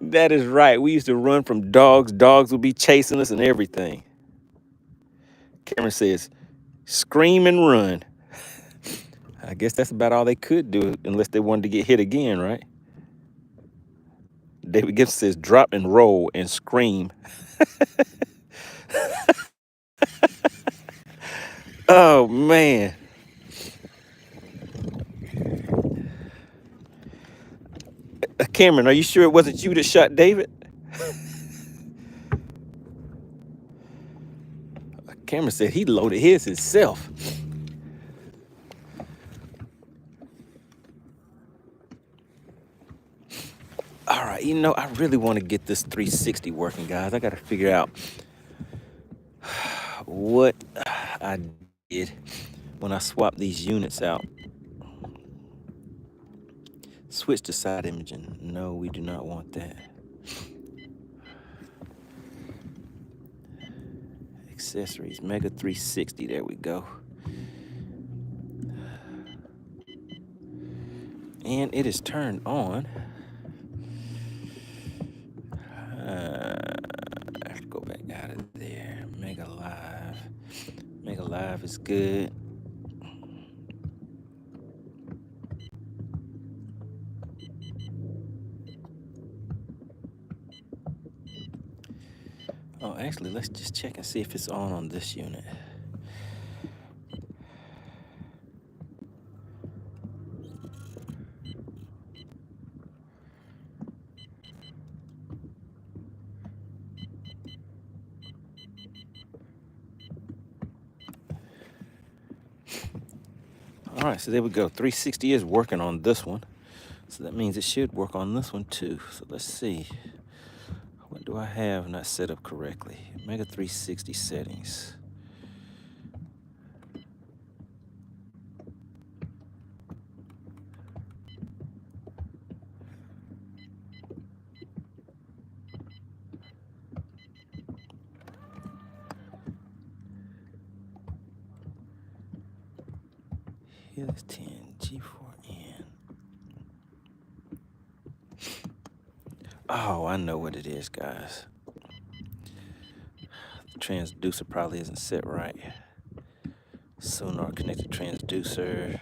That is right. We used to run from dogs. Dogs would be chasing us and everything. Cameron says, scream and run. I guess that's about all they could do unless they wanted to get hit again, right? David Gibson says, drop and roll and scream. Oh, man. Cameron, are you sure it wasn't you that shot David? Cameron said he loaded his himself. All right, I really want to get this 360 working, guys. I got to figure out what I did when I swapped these units out. Switch to side imaging. No, we do not want that. Accessories, Mega 360, there we go. And it is turned on. Let's go back out of there. Mega Live. Mega Live is good. Oh, actually, let's just check and see if it's on this unit. All right, so there we go. 360 is working on this one. So that means it should work on this one too. So let's see. What do I have not set up correctly? Mega 360 settings. Here's 10 G4N. Oh, I know what it is, guys. The transducer probably isn't set right. Sonar connected transducer.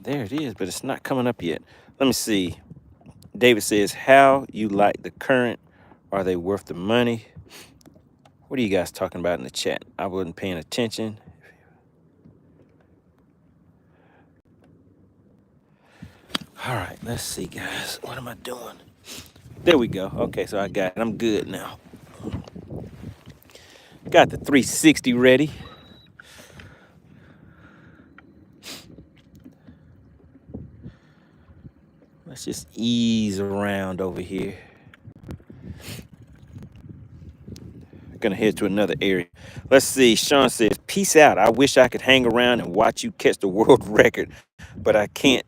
There it is, but it's not coming up yet. Let me see. David says, how you like the current? Are they worth the money? What are you guys talking about in the chat? I wasn't paying attention. All right, let's see, guys. What am I doing? There we go. Okay, so I got it. I'm good now. Got the 360 ready. Let's just ease around over here. Gonna head to another area. Let's see. Sean says, peace out. I wish I could hang around and watch you catch the world record, but I can't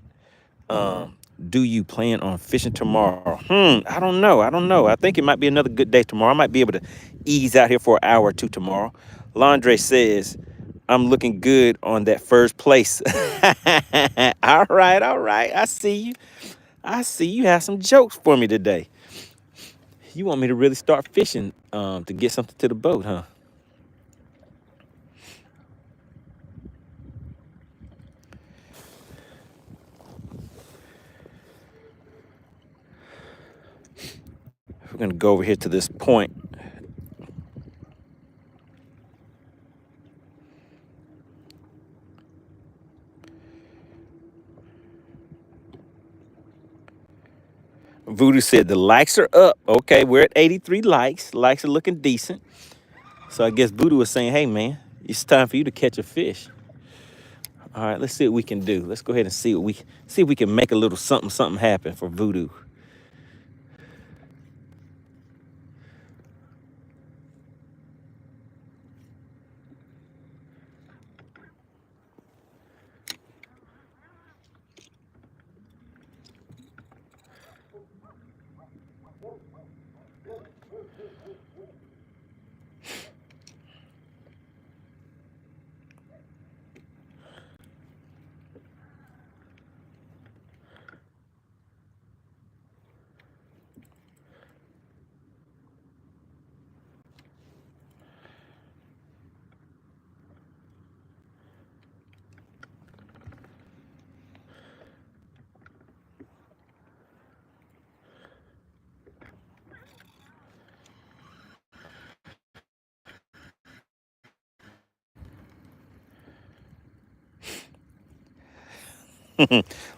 do you plan on fishing tomorrow? I don't know. I think it might be another good day tomorrow. I might be able to ease out here for an hour or two tomorrow. Landre says, I'm looking good on that first place. All right, all right. I see you. I see you have some jokes for me today. You want me to really start fishing to get something to the boat, huh? We're going to go over here to this point. Voodoo said the likes are up. Okay, we're at 83 likes. Likes are looking decent. So I guess Voodoo was saying, hey, man, it's time for you to catch a fish. All right, let's see what we can do. Let's go ahead and see if we can make a little something happen for Voodoo.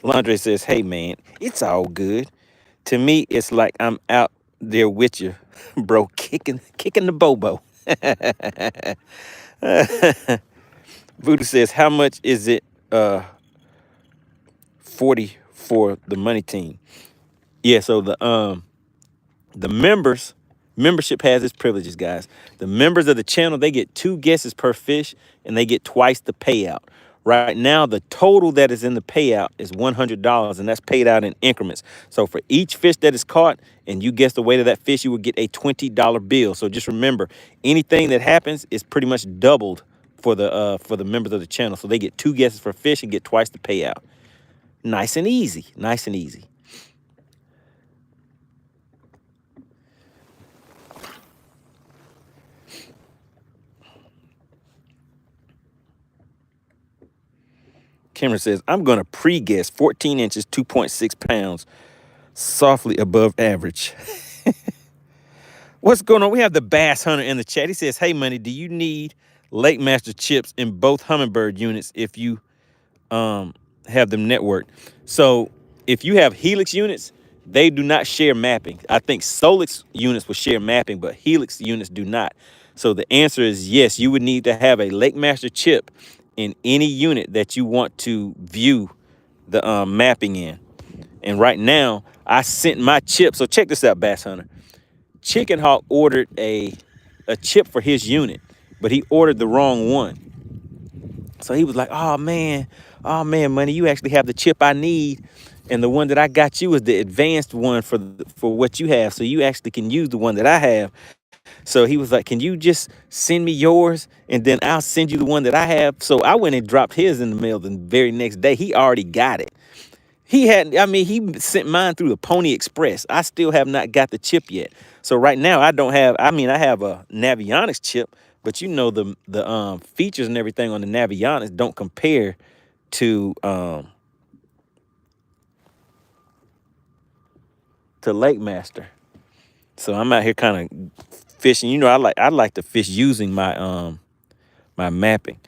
Landre says, hey, man, it's all good. To me, it's like I'm out there with you, bro, kicking the bobo. Voodoo says, how much is it 40 for the money team? Yeah, so the membership has its privileges, guys. The members of the channel, they get 2 guesses per fish and they get twice the payout. Right now, the total that is in the payout is $100, and that's paid out in increments. So for each fish that is caught and you guess the weight of that fish, you will get a $20 bill. So just remember, anything that happens is pretty much doubled for the members of the channel. So they get 2 guesses for fish and get twice the payout. Nice and easy. Nice and easy. Cameron says, I'm going to pre-guess 14 inches, 2.6 pounds, softly above average. What's going on? We have the Bass Hunter in the chat. He says, hey, Money, do you need Lake Master chips in both Humminbird units if you have them networked? So if you have Helix units, they do not share mapping. I think Solix units will share mapping, but Helix units do not. So the answer is yes, you would need to have a Lake Master chip in any unit that you want to view the mapping in. And right now, I sent my chip. So check this out, Bass Hunter. Chicken Hawk ordered a chip for his unit, but he ordered the wrong one. So he was like, oh man, Money, you actually have the chip I need. And the one that I got you is the advanced one for what you have. So you actually can use the one that I have. So he was like, can you just send me yours and then I'll send you the one that I have? So I went and dropped his in the mail the very next day. He already got it. He sent mine through the Pony Express. I still have not got the chip yet. So right now I have a Navionics chip, but you know the features and everything on the Navionics don't compare to Lake Master. So I'm out here kind of fishing. You know, I like to fish using my my mapping.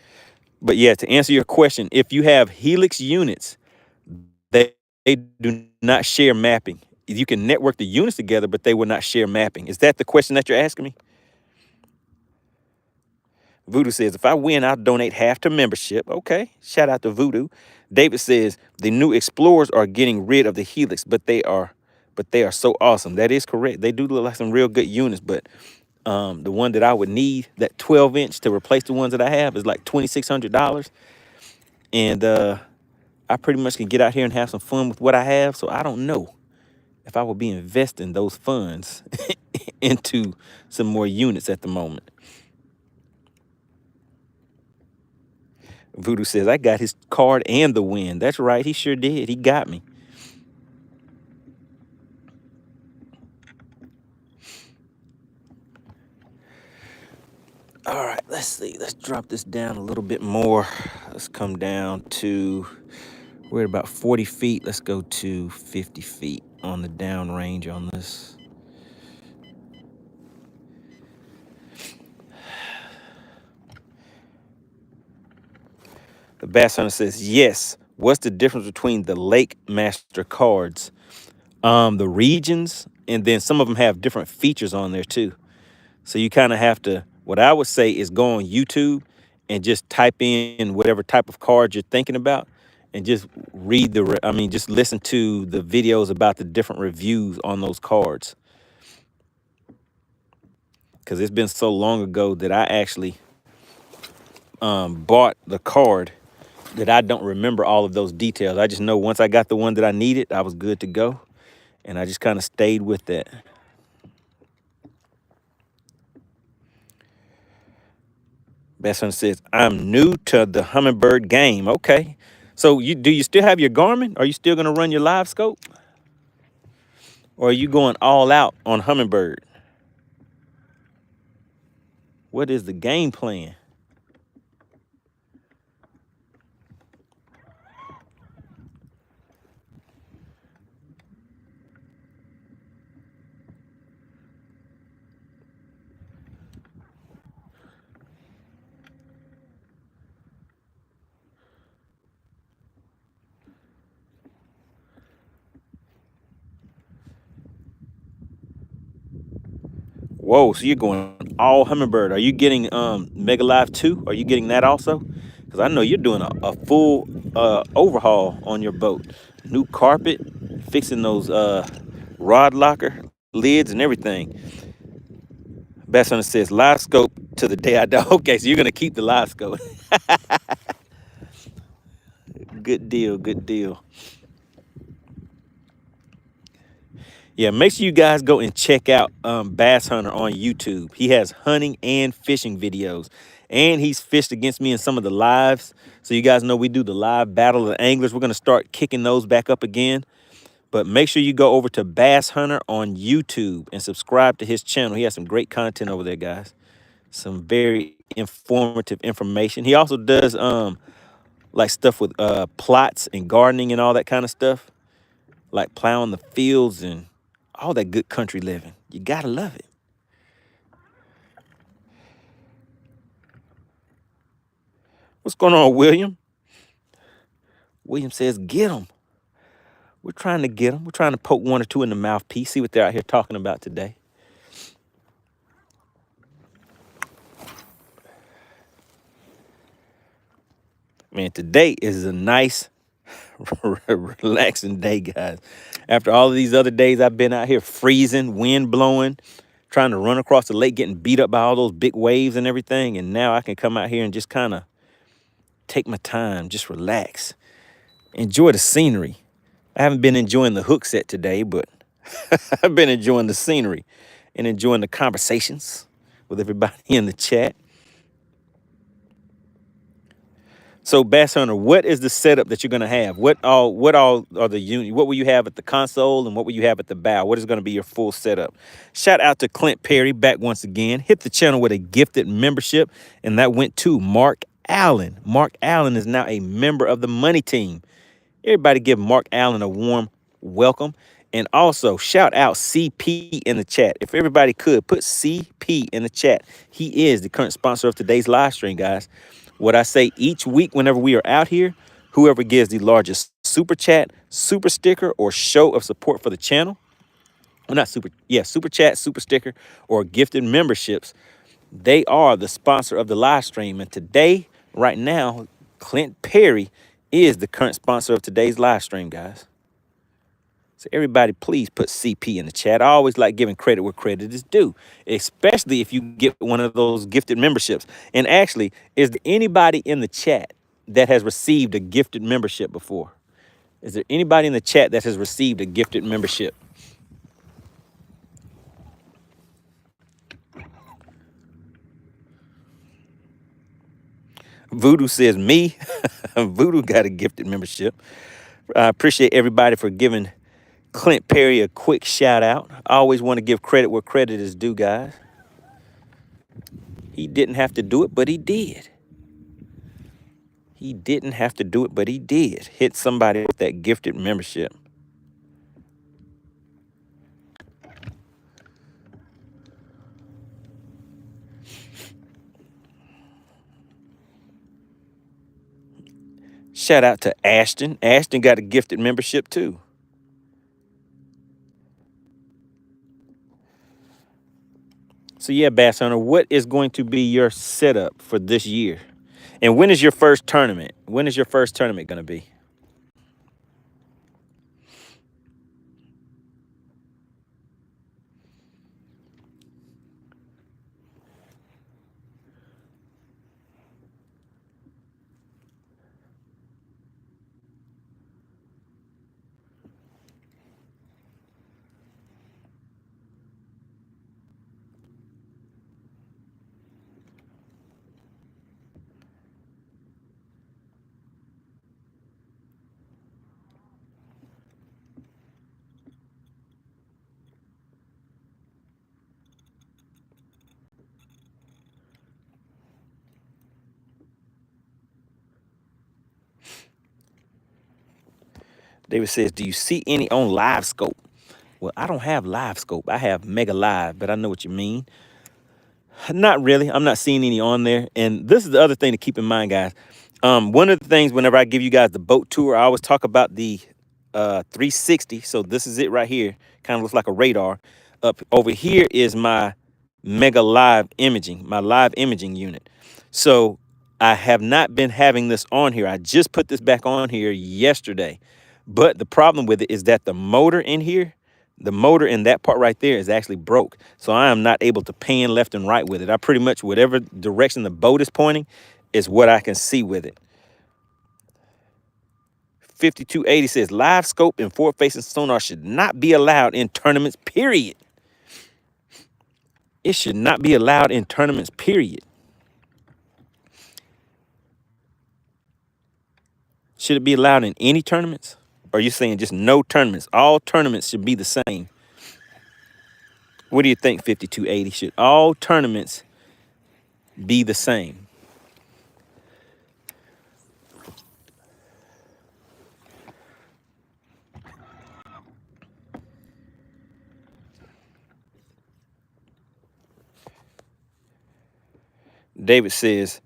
But yeah, to answer your question, if you have Helix units, they do not share mapping. You can network the units together, but they will not share mapping. Is that the question that you're asking me? Voodoo says, if I win, I'll donate half to membership. Okay, shout out to Voodoo. David says, the new Explorers are getting rid of the Helix, but they are so awesome. That is correct. They do look like some real good units, but the one that I would need, that 12-inch to replace the ones that I have, is like $2,600. And I pretty much can get out here and have some fun with what I have. So I don't know if I will be investing those funds into some more units at the moment. Voodoo says, I got his card and the win. That's right. He sure did. He got me. All right, let's see. Let's drop this down a little bit more. Let's come down to, we're at about 40 feet. Let's go to 50 feet on the down range on this. The Bass Hunter says, yes. What's the difference between the Lake Master cards? The regions, and then some of them have different features on there too. So you kind of have to, what I would say is go on YouTube and just type in whatever type of card you're thinking about and just read just listen to the videos about the different reviews on those cards. Because it's been so long ago that I actually bought the card that I don't remember all of those details. I just know once I got the one that I needed, I was good to go. And I just kind of stayed with that. Best Hunter says, I'm new to the Humminbird game. Okay. So do you still have your Garmin? Are you still going to run your live scope? Or are you going all out on Humminbird? What is the game plan? Whoa, so you're going all Humminbird. Are you getting Mega Live 2? Are you getting that also? Because I know you're doing a full overhaul on your boat. New carpet, fixing those rod locker lids and everything. Best Hunter says, live scope to the day I die. Okay, so you're going to keep the live scope. Good deal, good deal. Yeah, make sure you guys go and check out Bass Hunter on YouTube. He has hunting and fishing videos. And he's fished against me in some of the lives. So you guys know we do the live battle of the anglers. We're going to start kicking those back up again. But make sure you go over to Bass Hunter on YouTube and subscribe to his channel. He has some great content over there, guys. Some very informative information. He also does like stuff with plots and gardening and all that kind of stuff. Like plowing the fields and all that good country living. You gotta love it. What's going on, William? William says, get them. We're trying to get them. We're trying to poke one or two in the mouthpiece, see what they're out here talking about today. Man, today is a nice, relaxing day, guys. After all of these other days I've been out here freezing, wind blowing, trying to run across the lake, getting beat up by all those big waves and everything. And now I can come out here and just kind of take my time, just relax, enjoy the scenery. I haven't been enjoying the hook set today, but I've been enjoying the scenery and enjoying the conversations with everybody in the chat. So Bass Hunter, what is the setup that you're going to have? What all are the units? What will you have at the console and what will you have at the bow? What is going to be your full setup? Shout out to Clint Perry back once again. Hit the channel with a gifted membership, and that went to Mark Allen. Mark Allen is now a member of the Money Team. Everybody give Mark Allen a warm welcome. And also shout out CP in the chat. If everybody could put CP in the chat. He is the current sponsor of today's live stream, guys. What I say each week whenever we are out here, whoever gives the largest super chat, super sticker, or show of support for the channel, well, not super, yeah, super chat, super sticker, or gifted memberships, they are the sponsor of the live stream. And today, right now, Clint Perry is the current sponsor of today's live stream, guys. So everybody, please put CP in the chat. I always like giving credit where credit is due, especially if you get one of those gifted memberships. And actually, is there anybody in the chat that has received a gifted membership before? Is there anybody in the chat that has received a gifted membership? Voodoo says me. Voodoo got a gifted membership. I appreciate everybody for giving Clint Perry a quick shout out. I always want to give credit where credit is due, guys. He didn't have to do it, but he did. He didn't have to do it, but he did. Hit somebody with that gifted membership. Shout out to Ashton. Ashton got a gifted membership too. So yeah, Bass Hunter, what is going to be your setup for this year? And when is your first tournament? When is your first tournament going to be? David says, do you see any on Live Scope? Well, I don't have Live Scope. I have Mega Live, but I know what you mean. Not really. I'm not seeing any on there. And this is the other thing to keep in mind, guys. One of the things whenever I give you guys the boat tour, I always talk about the 360. So this is it right here. Kind of looks like a radar. Up over here is my Mega Live imaging, my live imaging unit. So I have not been having this on here. I just put this back on here yesterday. But the problem with it is that the motor in here, the motor in that part right there is actually broke. So I am not able to pan left and right with it. I pretty much, whatever direction the boat is pointing is what I can see with it. 5280 says, live scope and forward-facing sonar should not be allowed in tournaments, period. It should not be allowed in tournaments, period. Should it be allowed in any tournaments? Or are you saying just no tournaments? All tournaments should be the same. What do you think, 5280? Should all tournaments be the same? David says,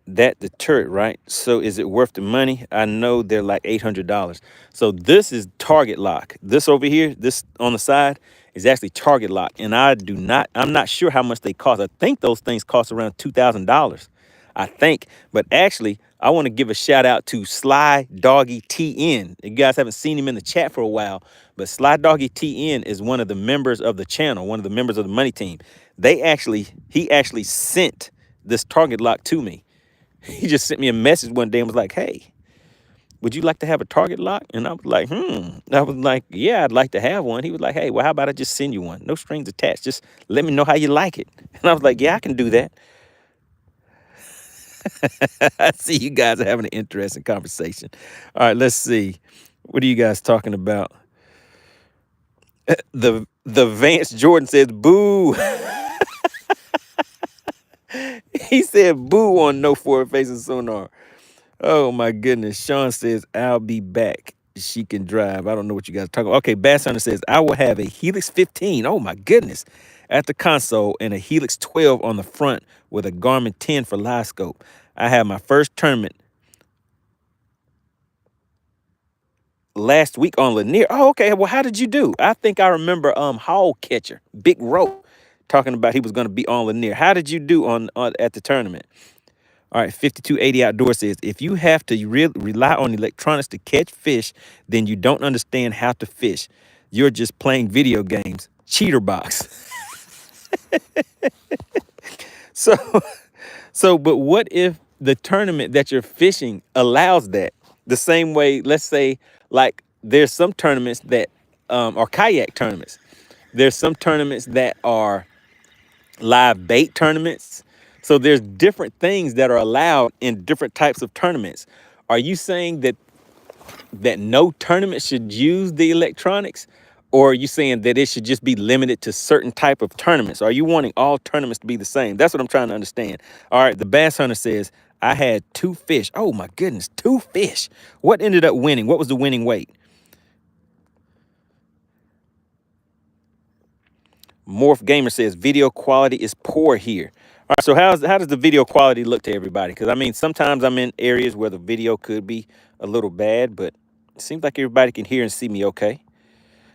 that the turret, right? So is it worth the money? I know they're like $800. So this is target lock. This over here, this on the side is actually target lock. And I'm not sure how much they cost. I think those things cost around $2,000. I think, but actually I want to give a shout out to Sly Doggy TN. You guys haven't seen him in the chat for a while, but Sly Doggy TN is one of the members of the channel, one of the members of the Money Team. He actually sent this target lock to me. He just sent me a message one day and was like, hey, would you like to have a target lock? And I was like, I was like, yeah, I'd like to have one. He was like, hey, well, how about I just send you one? No strings attached. Just let me know how you like it. And I was like, yeah, I can do that. I see you guys are having an interesting conversation. All right, let's see. What are you guys talking about? The Vance Jordan says, boo. He said boo on no forward-facing sonar. Oh, my goodness. Sean says, I'll be back. She can drive. I don't know what you guys are talking about. Okay, Bass Hunter says, I will have a Helix 15. Oh, my goodness. At the console and a Helix 12 on the front with a Garmin 10 for live scope. I had my first tournament last week on Lanier. Oh, okay. Well, how did you do? I think I remember Hall Catcher, Big Rope, talking about he was going to be on Lanier. How did you do on at the tournament? All right, 5280 Outdoor says, if you have to rely on electronics to catch fish, then you don't understand how to fish. You're just playing video games. Cheater box. So, but what if the tournament that you're fishing allows that? The same way, let's say, like there's some tournaments that are kayak tournaments. There's some tournaments that are live bait tournaments. So there's different things that are allowed in different types of tournaments. Are you saying that no tournament should use the electronics, or are you saying that it should just be limited to certain type of tournaments? Are you wanting all tournaments to be the same? That's what I'm trying to understand. All right, the bass hunter says I had 2 fish. Oh my goodness, 2 fish. What ended up winning? What was the winning weight? Morph Gamer says video quality is poor here. All right, so how does the video quality look to everybody? Because I mean, sometimes I'm in areas where the video could be a little bad, but it seems like everybody can hear and see me okay.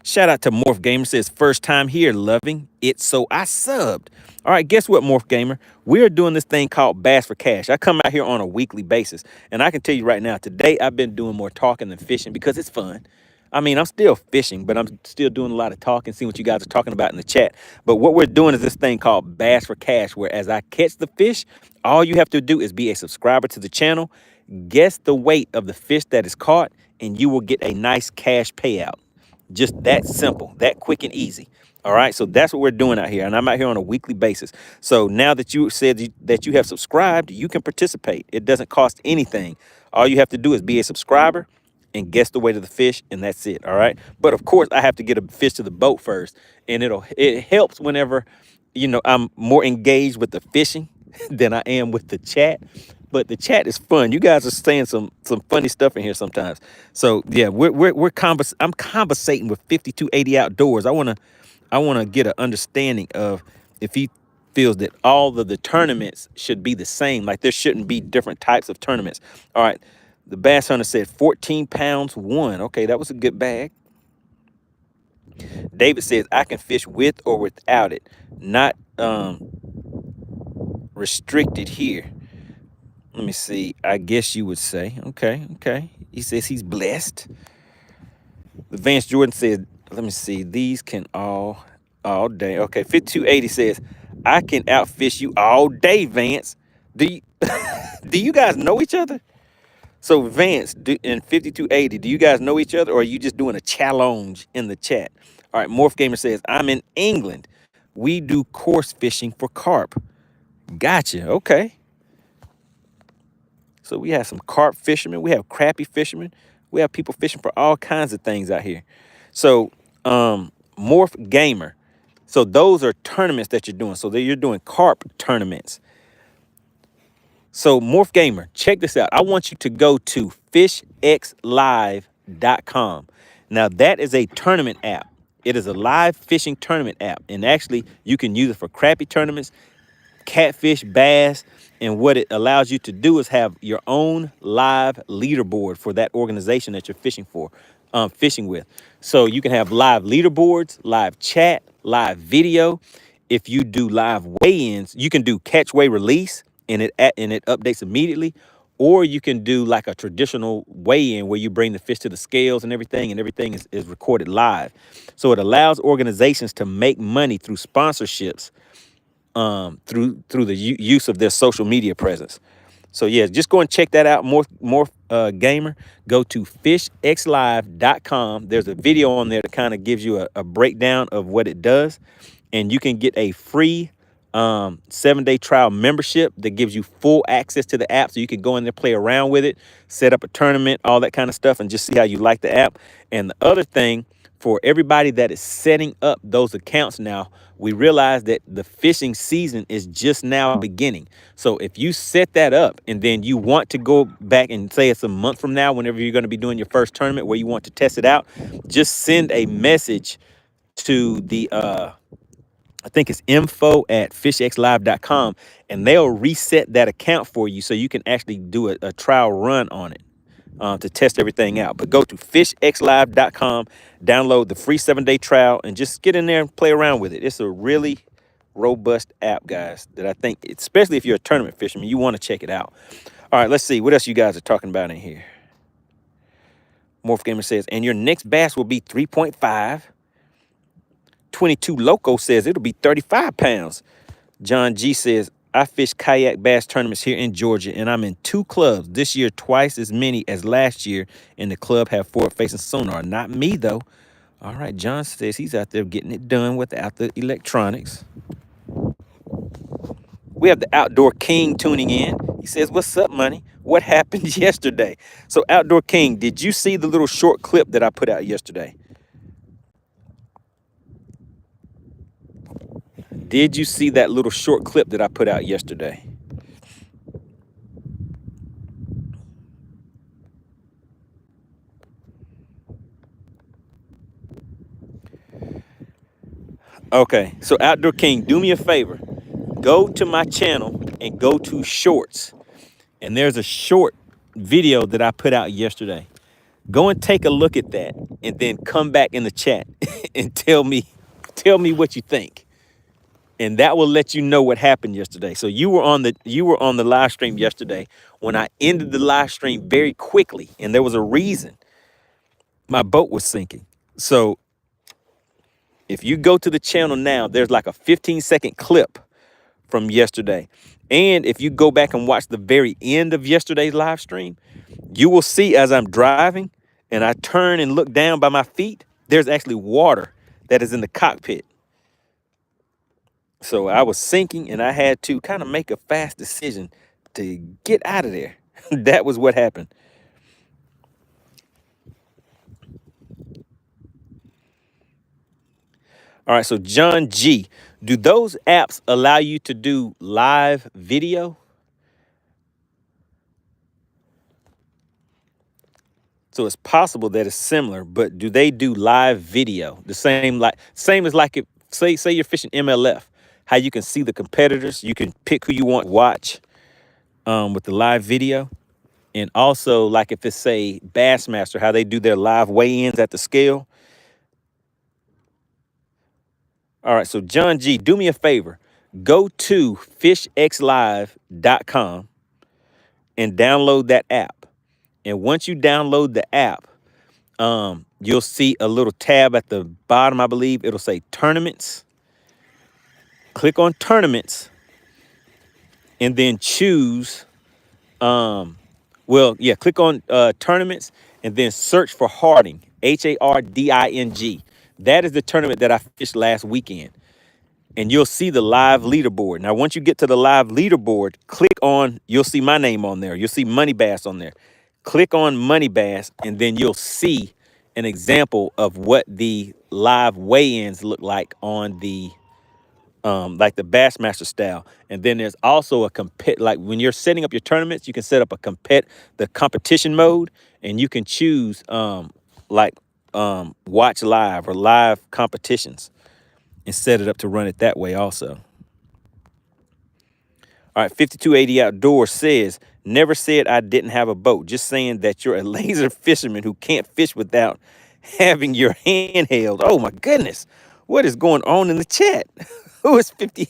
Shout out to Morph Gamer, says first time here, loving it, so I subbed. All right, guess what, Morph Gamer? We're doing this thing called Bass for Cash. I come out here on a weekly basis, and I can tell you right now, today I've been doing more talking than fishing because it's fun. I mean, I'm still fishing, but I'm still doing a lot of talking, seeing what you guys are talking about in the chat. But what we're doing is this thing called Bass for Cash, where as I catch the fish, all you have to do is be a subscriber to the channel, guess the weight of the fish that is caught, and you will get a nice cash payout. Just that simple, that quick and easy. All right, so that's what we're doing out here, and I'm out here on a weekly basis. So now that you said that you have subscribed, you can participate. It doesn't cost anything. All you have to do is be a subscriber and guess the weight of the fish, and that's it. All right, but of course I have to get a fish to the boat first, and it helps whenever I'm more engaged with the fishing than I am with the chat. But the chat is fun. You guys are saying some funny stuff in here sometimes. So yeah, I'm conversating with 5280 Outdoors. I wanna get an understanding of if he feels that all of the tournaments should be the same. Like there shouldn't be different types of tournaments. All right. The bass hunter said 14 pounds won. Okay, that was a good bag. David says I can fish with or without it, not restricted here. Let me see. I guess you would say. Okay. He says he's blessed. The Vance Jordan says, let me see. These can all day. Okay. 5280 says, I can outfish you all day, Vance. Do you guys know each other? So Vance and 5280, do you guys know each other, or are you just doing a challenge in the chat? All right. Morph Gamer says, I'm in England. We do course fishing for carp. Gotcha. Okay. So we have some carp fishermen. We have crappie fishermen. We have people fishing for all kinds of things out here. So Morph Gamer. So those are tournaments that you're doing. So you're doing carp tournaments. So Morph Gamer, check this out. I want you to go to fishxlive.com. Now that is a tournament app. It is a live fishing tournament app. And actually you can use it for crappie tournaments, catfish, bass, and what it allows you to do is have your own live leaderboard for that organization that you're fishing with. So you can have live leaderboards, live chat, live video. If you do live weigh-ins, you can do catch, weigh, release, and it updates immediately. Or you can do like a traditional weigh-in where you bring the fish to the scales and everything is recorded live. So it allows organizations to make money through sponsorships through the use of their social media presence. So yeah, just go and check that out. More Gamer. Go to fishxlive.com. There's a video on there that kind of gives you a breakdown of what it does, and you can get a free 7-day trial membership that gives you full access to the app, so you can go in there, play around with it, set up a tournament, all that kind of stuff, and just see how you like the app. And the other thing, for everybody that is setting up those accounts now, we realize that the fishing season is just now beginning. So if you set that up and then you want to go back and say it's a month from now, whenever you're going to be doing your first tournament where you want to test it out, just send a message to the I think it's info@fishxlive.com, and they'll reset that account for you so you can actually do a trial run on it to test everything out. But go to fishxlive.com, download the free 7-day trial, and just get in there and play around with it. It's a really robust app, guys, that I think, especially if you're a tournament fisherman, you want to check it out. All right, let's see. What else you guys are talking about in here? Morph Gamer says, and your next bass will be 3.5. 22 Loco says it'll be 35 pounds. John G says, I fish kayak bass tournaments here in Georgia, and I'm in 2 clubs. This year, twice as many as last year, and the club have forward-facing sonar. Not me, though. All right, John says he's out there getting it done without the electronics. We have the Outdoor King tuning in. He says, what's up, Money? What happened yesterday? So, Outdoor King, did you see the little short clip that I put out yesterday? Did you see that little short clip that I put out yesterday? Okay, so Outdoor King, do me a favor. Go to my channel and go to shorts. And there's a short video that I put out yesterday. Go and take a look at that and then come back in the chat and tell me what you think. And that will let you know what happened yesterday. So you were on the live stream yesterday when I ended the live stream very quickly, and there was a reason. My boat was sinking. So if you go to the channel now, there's like a 15-second clip from yesterday. And if you go back and watch the very end of yesterday's live stream, you will see as I'm driving and I turn and look down by my feet, there's actually water that is in the cockpit. So I was sinking and I had to kind of make a fast decision to get out of there. That was what happened. All right, so John G, do those apps allow you to do live video? So it's possible that it's similar, but do they do live video? The same as like if say you're fishing MLF, how you can see the competitors, you can pick who you want to watch with the live video. And also like if it's say Bassmaster, how they do their live weigh-ins at the scale. All right, so John G, do me a favor. Go to fishxlive.com and download that app. And once you download the app, you'll see a little tab at the bottom, I believe. It'll say tournaments. Click on tournaments and then choose, click on tournaments and then search for Harding, Harding. That is the tournament that I fished last weekend. And you'll see the live leaderboard. Now, once you get to the live leaderboard, you'll see my name on there. You'll see MoneyBass on there. Click on MoneyBass, and then you'll see an example of what the live weigh-ins look like on the, like the Bassmaster style. And then there's also like when you're setting up your tournaments, you can set up the competition mode, and you can choose watch live or live competitions and set it up to run it that way also. All right, 5280 Outdoors says, never said I didn't have a boat, just saying that you're a laser fisherman who can't fish without having your hand held. Oh my goodness, what is going on in the chat? Who is 50?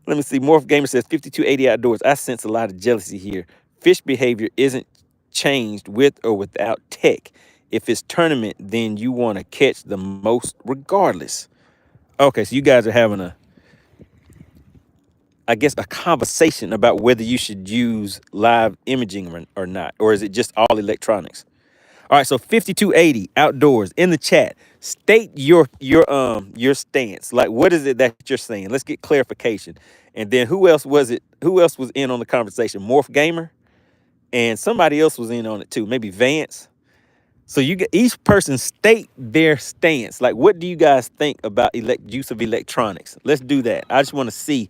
Let me see, Morph Gamer says, 5280 Outdoors, I sense a lot of jealousy here. Fish behavior isn't changed with or without tech. If it's tournament, then you want to catch the most regardless. Okay, so you guys are having a conversation about whether you should use live imaging or not, or is it just all electronics? All right, so 5280 Outdoors in the chat, state your stance. Like, what is it that you're saying? Let's get clarification. And then who else was in on the conversation? Morph Gamer, and somebody else was in on it too. Maybe Vance. So each person state their stance. Like, what do you guys think about use of electronics? Let's do that. I just want to see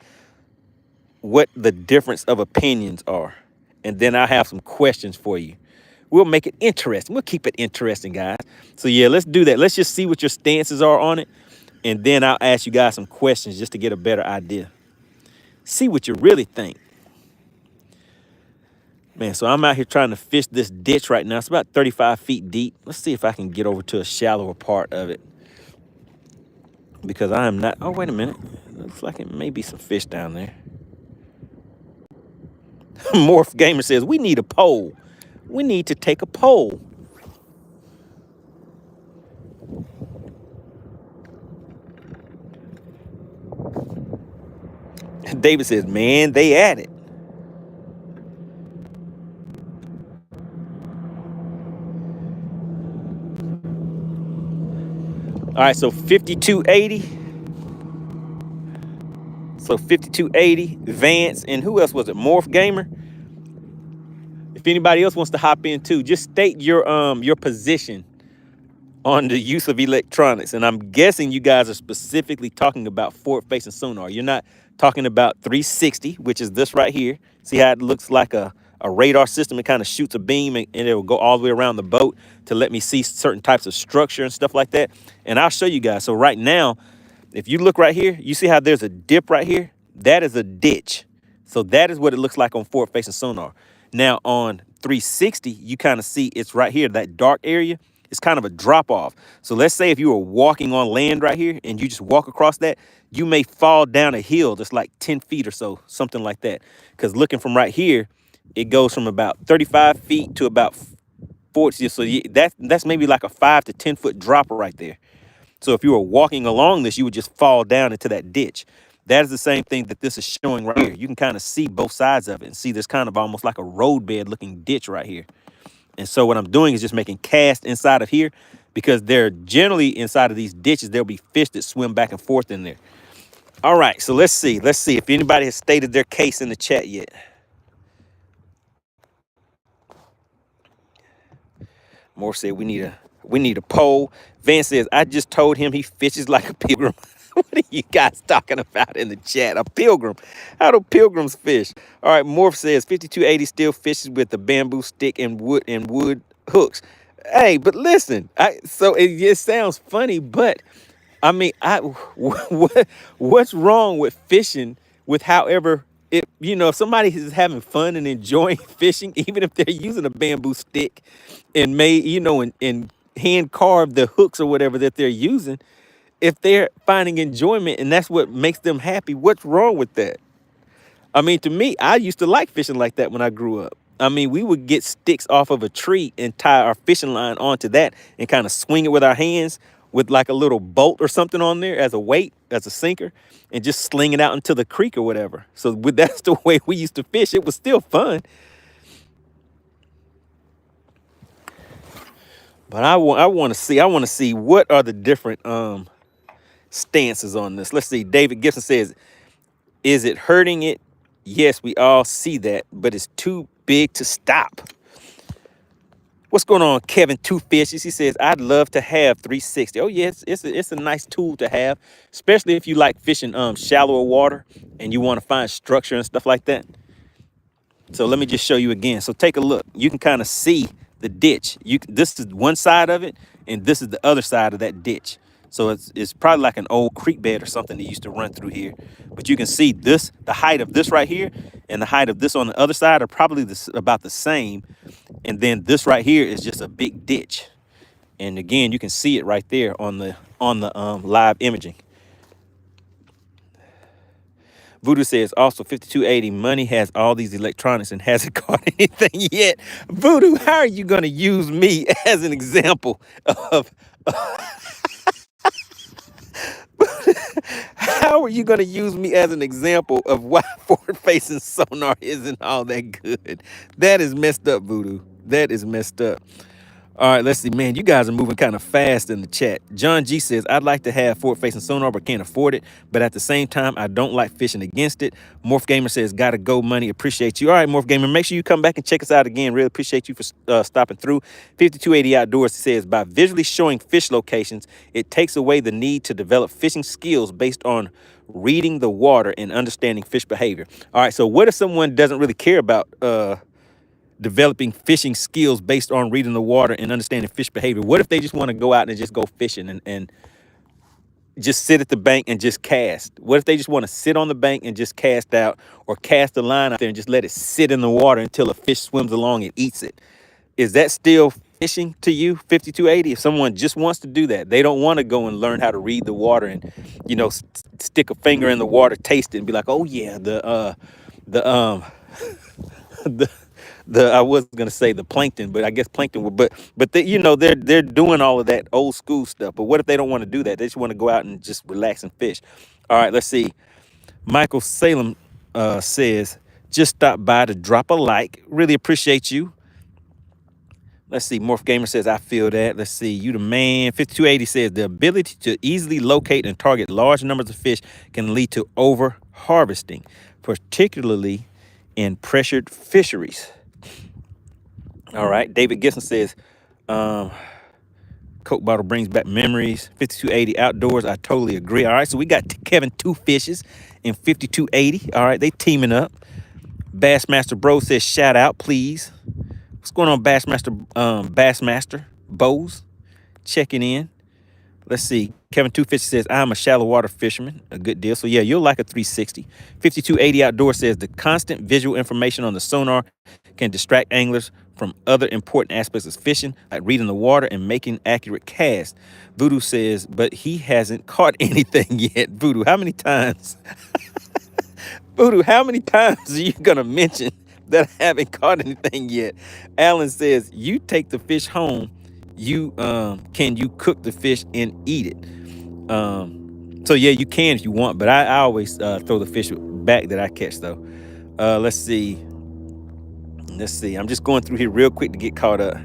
what the difference of opinions are. And then I have some questions for you. We'll make it interesting. We'll keep it interesting, guys. So yeah, let's do that. Let's just see what your stances are on it. And then I'll ask you guys some questions just to get a better idea. See what you really think. Man, so I'm out here trying to fish this ditch right now. It's about 35 feet deep. Let's see if I can get over to a shallower part of it. Because I am not... Oh, wait a minute. Looks like it may be some fish down there. Morph Gamer says, we need a pole. We need to take a pole. David says, man, they at it. All right, so 5280. So 5280, Vance, and who else was it? Morph Gamer. If anybody else wants to hop in too, just state your position on the use of electronics. And I'm guessing you guys are specifically talking about forward-facing sonar. You're not talking about 360, which is this right here. See how it looks like a radar system? It kind of shoots a beam and it will go all the way around the boat to let me see certain types of structure and stuff like that. And I'll show you guys. So right now, if you look right here, you see how there's a dip right here? That is a ditch. So that is what it looks like on forward-facing sonar. Now on 360, you kind of see it's right here, that dark area. It's kind of a drop off. So let's say if you were walking on land right here and you just walk across that, you may fall down a hill that's like 10 feet or so, something like that. Because looking from right here, it goes from about 35 feet to about 40. So that's maybe like a 5 to 10 foot drop right there. So if you were walking along this, you would just fall down into that ditch. That is the same thing that this is showing right here. You can kind of see both sides of it and see there's kind of almost like a roadbed looking ditch right here. And so what I'm doing is just making casts inside of here because they're generally inside of these ditches. There'll be fish that swim back and forth in there. All right, so let's see if anybody has stated their case in the chat yet. Moore said we need a poll. Van says, I just told him he fishes like a pilgrim. What are you guys talking about in the chat? A pilgrim? How do pilgrims fish? All right, Morph says 5280 still fishes with the bamboo stick and wood hooks. Hey, but listen, so it sounds funny, but I mean, what's wrong with fishing with however it, if somebody is having fun and enjoying fishing, even if they're using a bamboo stick and and hand carve the hooks or whatever that they're using, if they're finding enjoyment and that's what makes them happy, what's wrong with that? I mean, to me, I used to like fishing like that when I grew up. I mean, we would get sticks off of a tree and tie our fishing line onto that and kind of swing it with our hands with like a little bolt or something on there as a weight, as a sinker, and just sling it out into the creek or whatever. So that's the way we used to fish. It was still fun. But I want to see what are the different stances on this. Let's see. David Gibson says, is it hurting it? Yes, we all see that, but it's too big to stop. What's going on, Kevin Two Fishes? He says, I'd love to have 360. Oh, yes, it's a nice tool to have, especially if you like fishing shallower water and you want to find structure and stuff like that. So let me just show you again. So take a look. You can kind of see the ditch. This is one side of it, and this is the other side of that ditch. So it's probably like an old creek bed or something that used to run through here. But you can see this, the height of this right here and the height of this on the other side are probably about the same. And then this right here is just a big ditch. And again, you can see it right there on the live imaging. Voodoo says also 5280 Money has all these electronics and hasn't caught anything yet. Voodoo, how are you going to use me as an example of how are you going to use me as an example of why forward-facing sonar isn't all that good? That is messed up, Voodoo. That is messed up. All right, let's see. Man, you guys are moving kind of fast in the chat. John G says, I'd like to have forward-facing sonar, but can't afford it. But at the same time, I don't like fishing against it. Morph Gamer says, gotta go, Money. Appreciate you. All right, Morph Gamer, make sure you come back and check us out again. Really appreciate you for stopping through. 5280 Outdoors says, by visually showing fish locations, it takes away the need to develop fishing skills based on reading the water and understanding fish behavior. All right, so what if someone doesn't really care about developing fishing skills based on reading the water and understanding fish behavior? What if they just want to go out and just go fishing and just sit at the bank and just cast? What if they just want to sit on the bank and just cast out, or cast a line out there and just let it sit in the water until a fish swims along and eats it? Is that still fishing to you, 5280? If someone just wants to do that, they don't want to go and learn how to read the water and, stick a finger in the water, taste it, and be like, oh yeah, I was gonna say the plankton, but I guess plankton would. But they're doing all of that old school stuff. But what if they don't want to do that? They just want to go out and just relax and fish. All right, let's see. Michael Salem says, just stop by to drop a like. Really appreciate you. Let's see. Morph Gamer says, I feel that. Let's see. You the man. 5280 says, the ability to easily locate and target large numbers of fish can lead to over harvesting, particularly in pressured fisheries. All right. David Gibson says, Coke bottle brings back memories. 5280 outdoors. I totally agree. All right. So we got Kevin Two Fishes in 5280. All right. They teaming up. Bassmaster Bro says, shout out, please. What's going on, Bassmaster Bose? Checking in. Let's see. Kevin Two Fishes says, I'm a shallow water fisherman. A good deal. So, yeah, you'll like a 360. 5280 Outdoor says, the constant visual information on the sonar can distract anglers from other important aspects of fishing, like reading the water and making accurate casts. Voodoo says, but he hasn't caught anything yet. Voodoo, how many times? Voodoo, how many times are you going to mention that I haven't caught anything yet? Alan says, you take the fish home. You can you cook the fish and eat it? So yeah, you can if you want, but I always throw the fish back that I catch though. Let's see. I'm just going through here real quick to get caught up.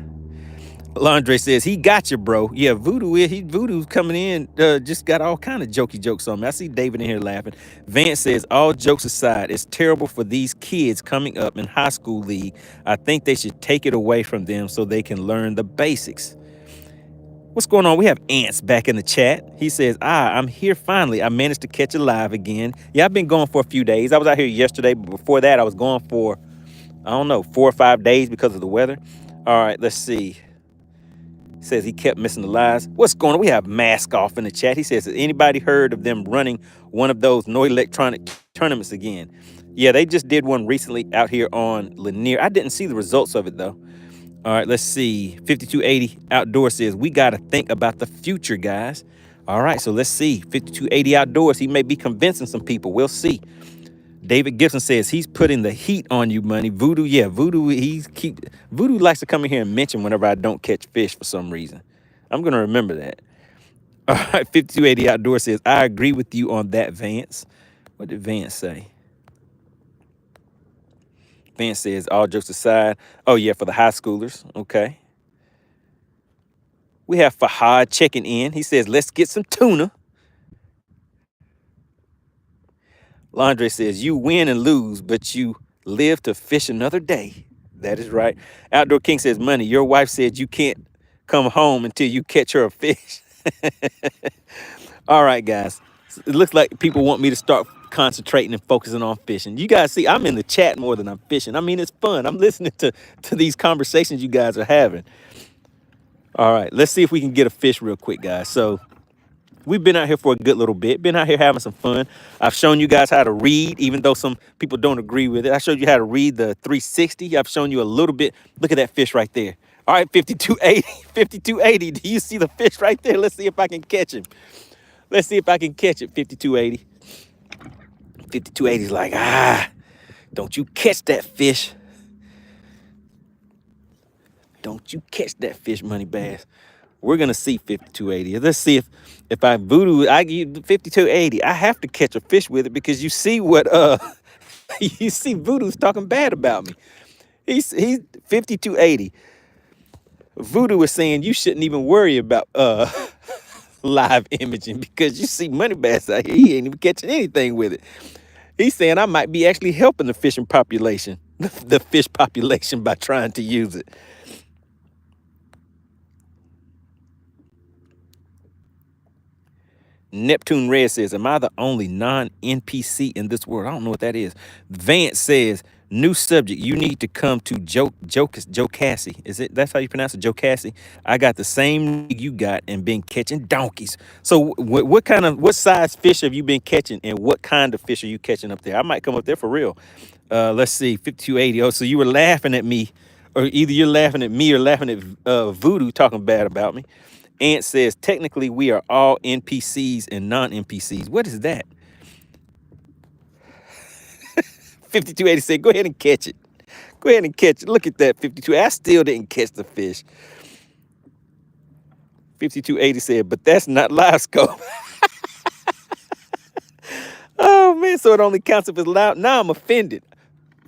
Landre says, he got you, bro. Yeah, Voodoo's coming in, just got all kind of jokey jokes on me. I see David in here laughing. Vance says, all jokes aside, it's terrible for these kids coming up in high school league. I think they should take it away from them so they can learn the basics. What's going on? We have Ants back in the chat. He says, I'm here finally. I managed to catch a live again. Yeah, I've been going for a few days. I was out here yesterday, but before that, I was going for, 4 or 5 days because of the weather. All right, let's see. Says he kept missing the lives. What's going on? We have Mask Off in the chat. He says, has anybody heard of them running one of those no electronic tournaments again? Yeah, they just did one recently out here on Lanier. I didn't see the results of it, though. All right, let's see. 5280 Outdoors says, we got to think about the future, guys. All right, so let's see. 5280 Outdoors, he may be convincing some people. We'll see. David Gibson says, he's putting the heat on you, Money. Voodoo, yeah, Voodoo likes to come in here and mention whenever I don't catch fish for some reason. I'm going to remember that. All right, 5280 Outdoors says, I agree with you on that, Vance. What did Vance say? Vance says, all jokes aside. Oh, yeah, for the high schoolers. Okay. We have Fahad checking in. He says, let's get some tuna. Landre says, you win and lose, but you live to fish another day. That is right. Outdoor King says, Money, your wife said you can't come home until you catch her a fish. All right, guys. It looks like people want me to start concentrating and focusing on fishing. You guys see, I'm in the chat more than I'm fishing. I mean, it's fun. I'm listening to these conversations you guys are having. All right, let's see if we can get a fish real quick, guys. So we've been out here for a good little bit, been out here having some fun. I've shown you guys how to read, even though some people don't agree with it. I showed you how to read the 360. I've shown you a little bit. Look at that fish right there. All right, 5280, 5280. Do you see the fish right there? Let's see if I can catch him. Let's see if I can catch it, 5280. 5280 is like, don't you catch that fish. Don't you catch that fish, Money Bass. We're going to see 5280. Let's see if I voodoo, I give 5280. I have to catch a fish with it because you see what, you see Voodoo's talking bad about me. He's 5280. Voodoo is saying you shouldn't even worry about live imaging because you see Money Bass out here. He ain't even catching anything with it. He's saying I might be actually helping the fishing population, the fish population by trying to use it. Neptune Red says, am I the only non-NPC in this world? I don't know what that is. Vance says, new subject. You need to come to Joe Cassie. That's how you pronounce it, Joe Cassie? I got the same you got and been catching donkeys. So what size fish have you been catching and what kind of fish are you catching up there? I might come up there for real. Let's see, 5280. Oh, so you were laughing at me, or either you're laughing at me or laughing at Voodoo talking bad about me. Ant says, technically, we are all NPCs and non-NPCs. What is that? 5280 said, go ahead and catch it. Go ahead and catch it. Look at that, 52. I still didn't catch the fish. 5280 said, but that's not live scope. Oh, man. man, so it only counts if it's loud. Now I'm offended.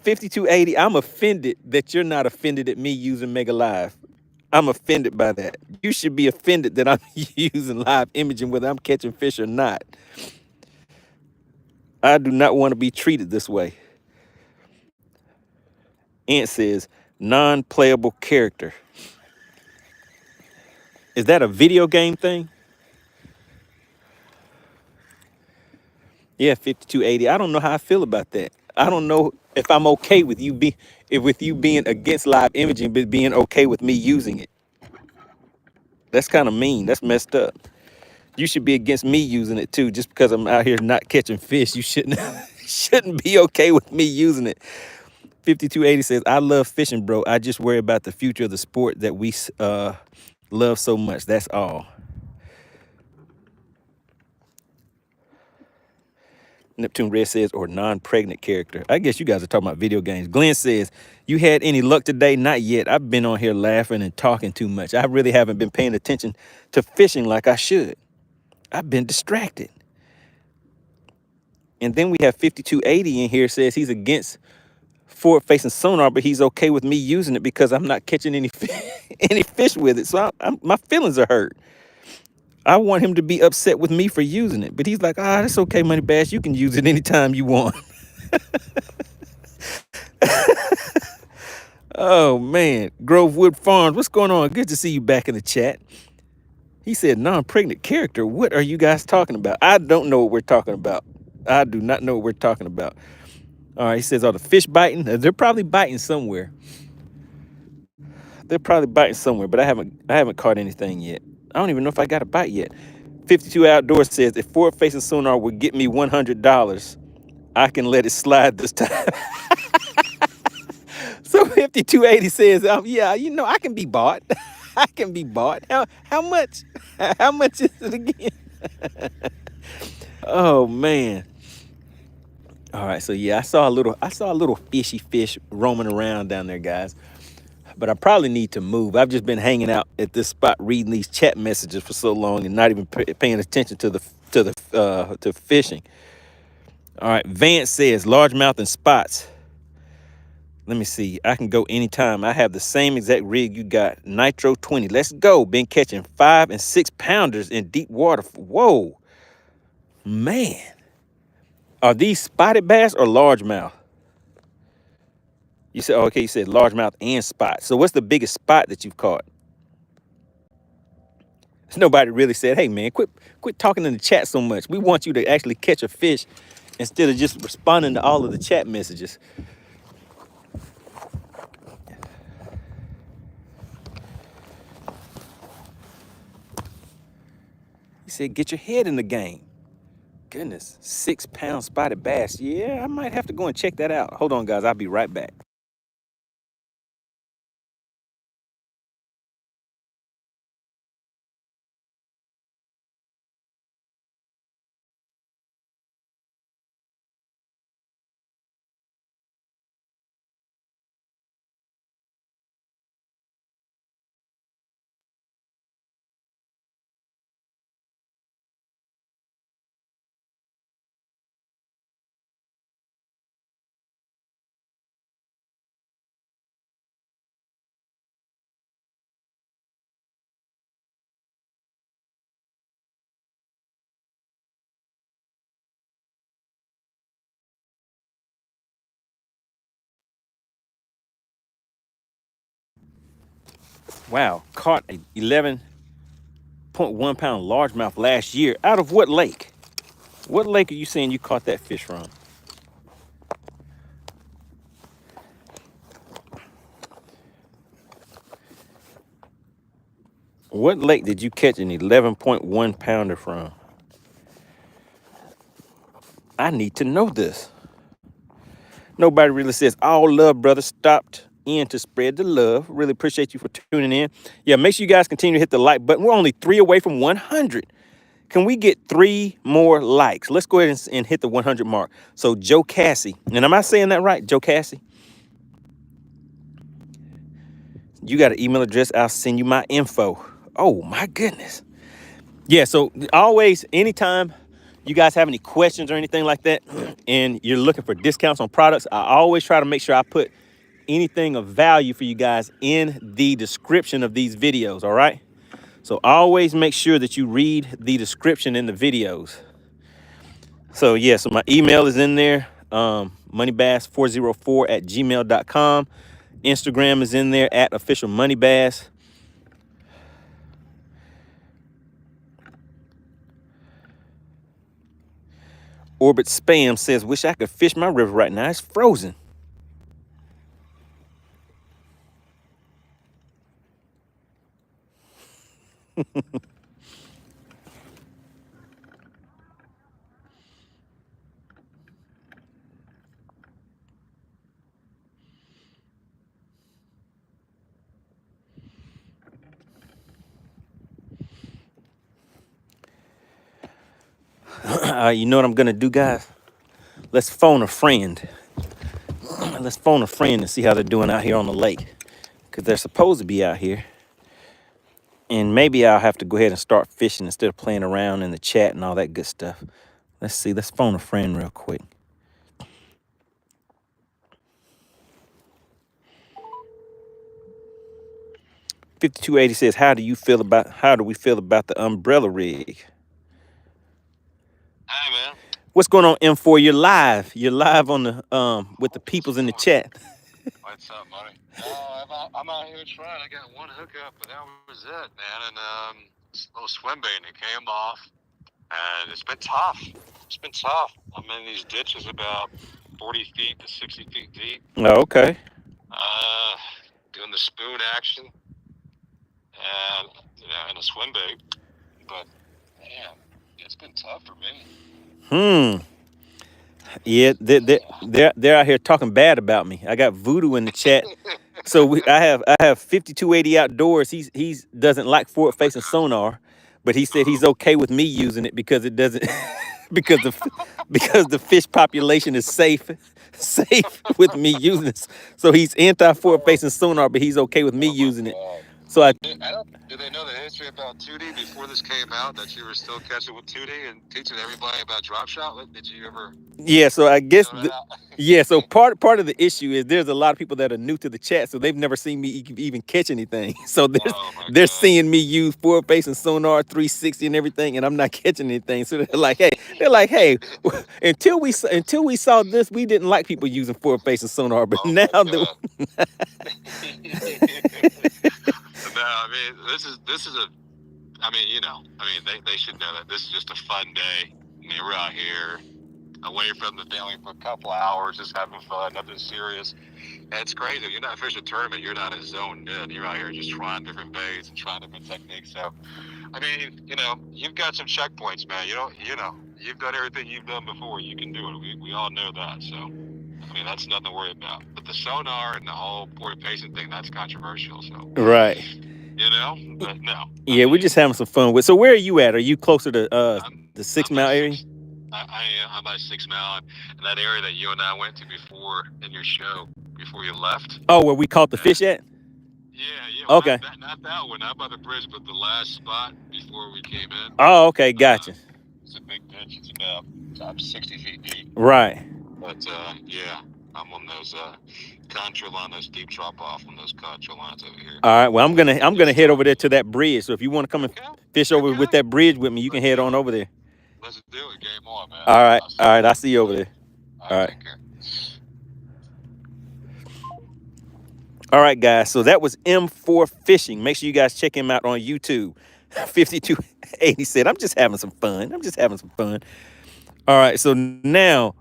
5280, I'm offended that you're not offended at me using Mega Live. I'm offended by that. You should be offended that I'm using live imaging whether I'm catching fish or not. I do not want to be treated this way. Ant says, non-playable character. Is that a video game thing? Yeah, 5280. I don't know how I feel about that. I don't know if I'm okay with you being against live imaging, but being okay with me using it. That's kind of mean. That's messed up. You should be against me using it too, just because I'm out here not catching fish. You shouldn't shouldn't be okay with me using it. 5280 says, I love fishing, bro. I just worry about the future of the sport that we love so much. That's all. Neptune Red says, or non-pregnant character. I guess you guys are talking about video games. Glenn says, you had any luck today? Not yet. I've been on here laughing and talking too much. I really haven't been paying attention to fishing like I should. I've been distracted. And then we have 5280 in here says he's against forward-facing sonar, but he's okay with me using it because I'm not catching any any fish with it. So my feelings are hurt. I want him to be upset with me for using it, but he's like, that's okay, MoneyBass. You can use it anytime you want. Oh, man. Grovewood Farms, what's going on? Good to see you back in the chat. He said, non-pregnant character. What are you guys talking about? I don't know what we're talking about. I do not know what we're talking about. All right, he says, are the fish biting? They're probably biting somewhere. They're probably biting somewhere, but I haven't caught anything yet. I don't even know if I got a bite yet. 52 Outdoors says, if forward-facing sonar would get me $100, I can let it slide this time. So 5280 says, yeah, I can be bought. I can be bought. How much? How much is it again? Oh, man. All right, so yeah, I saw a little fishy fish roaming around down there, guys. But I probably need to move. I've just been hanging out at this spot reading these chat messages for so long and not even paying attention to fishing. All right, Vance says largemouth and spots. Let me see. I can go anytime. I have the same exact rig you got. Nitro 20. Let's go. Been catching 5 and 6 pounders in deep water. Whoa, man. Are these spotted bass or largemouth? You said, okay, you said largemouth and spot. So what's the biggest spot that you've caught? Nobody really said, hey, man, quit talking in the chat so much. We want you to actually catch a fish instead of just responding to all of the chat messages. He said, get your head in the game. Goodness, 6-pound spotted bass. Yeah, I might have to go and check that out. Hold on, guys. I'll be right back. Wow, caught a 11.1-pound largemouth last year. Out of what lake? What lake are you saying you caught that fish from? What lake did you catch an 11.1-pounder from? I need to know this. Nobody really says, all love, brother. Stopped in to spread the love. Really appreciate you for tuning in. Yeah, make sure you guys continue to hit the like button. We're only 3 away from 100. Can we get 3 more likes? Let's go ahead and hit the 100 mark. So Joe Cassie, and am I saying that right, Joe Cassie? You got an email address. I'll send you my info. Oh, my goodness. Yeah, so always, anytime you guys have any questions or anything like that, and you're looking for discounts on products, I always try to make sure I put anything of value for you guys in the description of these videos, all right? So always make sure that you read the description in the videos. So yeah, so my email is in there, moneybass404@gmail.com. Instagram is in there at official MoneyBass. Orbit Spam says, wish I could fish my river right now. It's frozen. You know what I'm gonna do, guys? Let's phone a friend. Let's phone a friend and see how they're doing out here on the lake, because they're supposed to be out here. And maybe I'll have to go ahead and start fishing instead of playing around in the chat and all that good stuff. Let's see. Let's phone a friend real quick. 5280 says, how do we feel about the umbrella rig? Hey, man. What's going on, M4? You're live. You're live on the with the peoples in the chat. What's up, buddy? No, I'm out here trying. I got one hookup, but that was it, man. And a little swim bait, and it came off. And it's been tough. It's been tough. I'm in these ditches about 40 feet to 60 feet deep. Oh, okay. Doing the spoon action, and in a swim bait. But man, it's been tough for me. Yeah, they're out here talking bad about me. I got Voodoo in the chat. So I have 5280 outdoors. He doesn't like forward facing sonar, but he said he's okay with me using it because it doesn't because the fish population is safe with me using this. So he's anti forward facing sonar, but he's okay with me using it. So did they know the history about 2D before this came out, that you were still catching with 2D and teaching everybody about drop shot? Did you ever? Yeah, so I guess so part of the issue is there's a lot of people that are new to the chat, so they've never seen me even catch anything. So they're seeing me use forward facing sonar 360 and everything, and I'm not catching anything. So they're like, hey, until we saw this, we didn't like people using forward facing sonar, but now that no, I mean this is they should know that this is just a fun day. I mean, we're out here away from the family for a couple hours, just having fun, nothing serious. And it's crazy. You're not fishing a tournament. You're not as zoned in. You're out here just trying different baits and trying different techniques. So, I mean, you've got some checkpoints, man. You've done everything you've done before. You can do it. We all know that. So, I mean, that's nothing to worry about. But the sonar and the whole forward pacing thing, that's controversial. So, right. But no. Yeah, we're just having some fun with. So where are you at? Are you closer to the 6 Mile area? I'm by 6 Mile, in that area that you and I went to before in your show, before you left. Oh, where we caught the fish at? Yeah. Okay. Not that one, not by the bridge, but the last spot before we came in. Oh, okay, gotcha. It's a big ditch. It's about 60 feet deep. Right. But I'm on those contra line, those deep drop off on those contra lines over here. All right. Well, I'm gonna head over there to that bridge. So if you want to come and fish over with that bridge with me, you can head on over there. Let's do it. Game on, man. All right. I'll see you over there. All right. Take care. All right, guys. So that was M4 Fishing. Make sure you guys check him out on YouTube. 5280 said, I'm just having some fun. All right. So now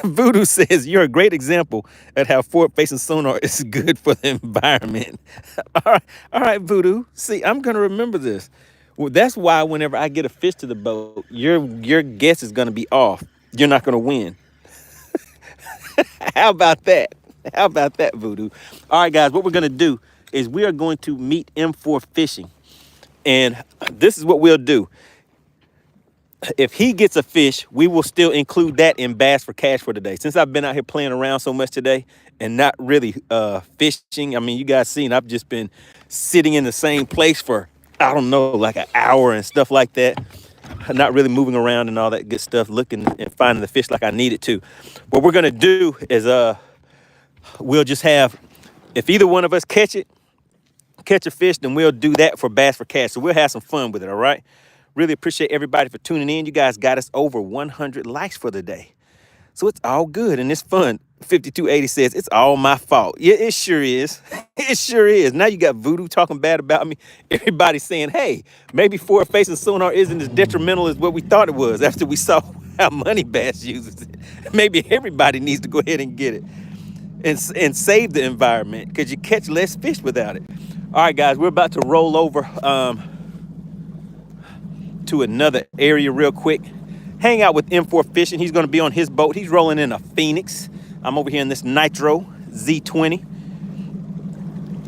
Voodoo says, you're a great example at how forward-facing sonar is good for the environment. All right, Voodoo. See, I'm going to remember this. Well, that's why whenever I get a fish to the boat, your guess is going to be off. You're not going to win. How about that? Voodoo? All right, guys, what we're going to do is we are going to meet M4 Fishing. And this is what we'll do. If he gets a fish, we will still include that in Bass for Cash for today. Since I've been out here playing around so much today and not really fishing, I mean, you guys seen I've just been sitting in the same place for, I don't know, like an hour and stuff like that. not really moving around and all that good stuff, looking and finding the fish like I needed to. What we're gonna do is we'll just have, if either one of us catch a fish, then we'll do that for Bass for Cash. So we'll have some fun with it, all right? Really appreciate everybody for tuning in. You guys got us over 100 likes for the day. So it's all good and it's fun. 5280 says, it's all my fault. Yeah, it sure is. It sure is. Now you got Voodoo talking bad about me. Everybody's saying, hey, maybe forward facing sonar isn't as detrimental as what we thought it was after we saw how MoneyBass uses it. Maybe everybody needs to go ahead and get it and save the environment because you catch less fish without it. All right, guys, we're about to roll over to another area real quick. Hang out with M4 Fishing. He's going to be on his boat. He's rolling in a Phoenix. I'm over here in this Nitro Z20.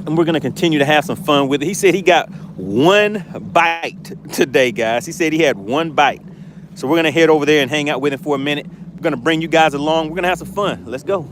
And we're going to continue to have some fun with it. He said he got one bite today, guys. He said he had one bite. So we're going to head over there and hang out with him for a minute. We're going to bring you guys along. We're going to have some fun. Let's go.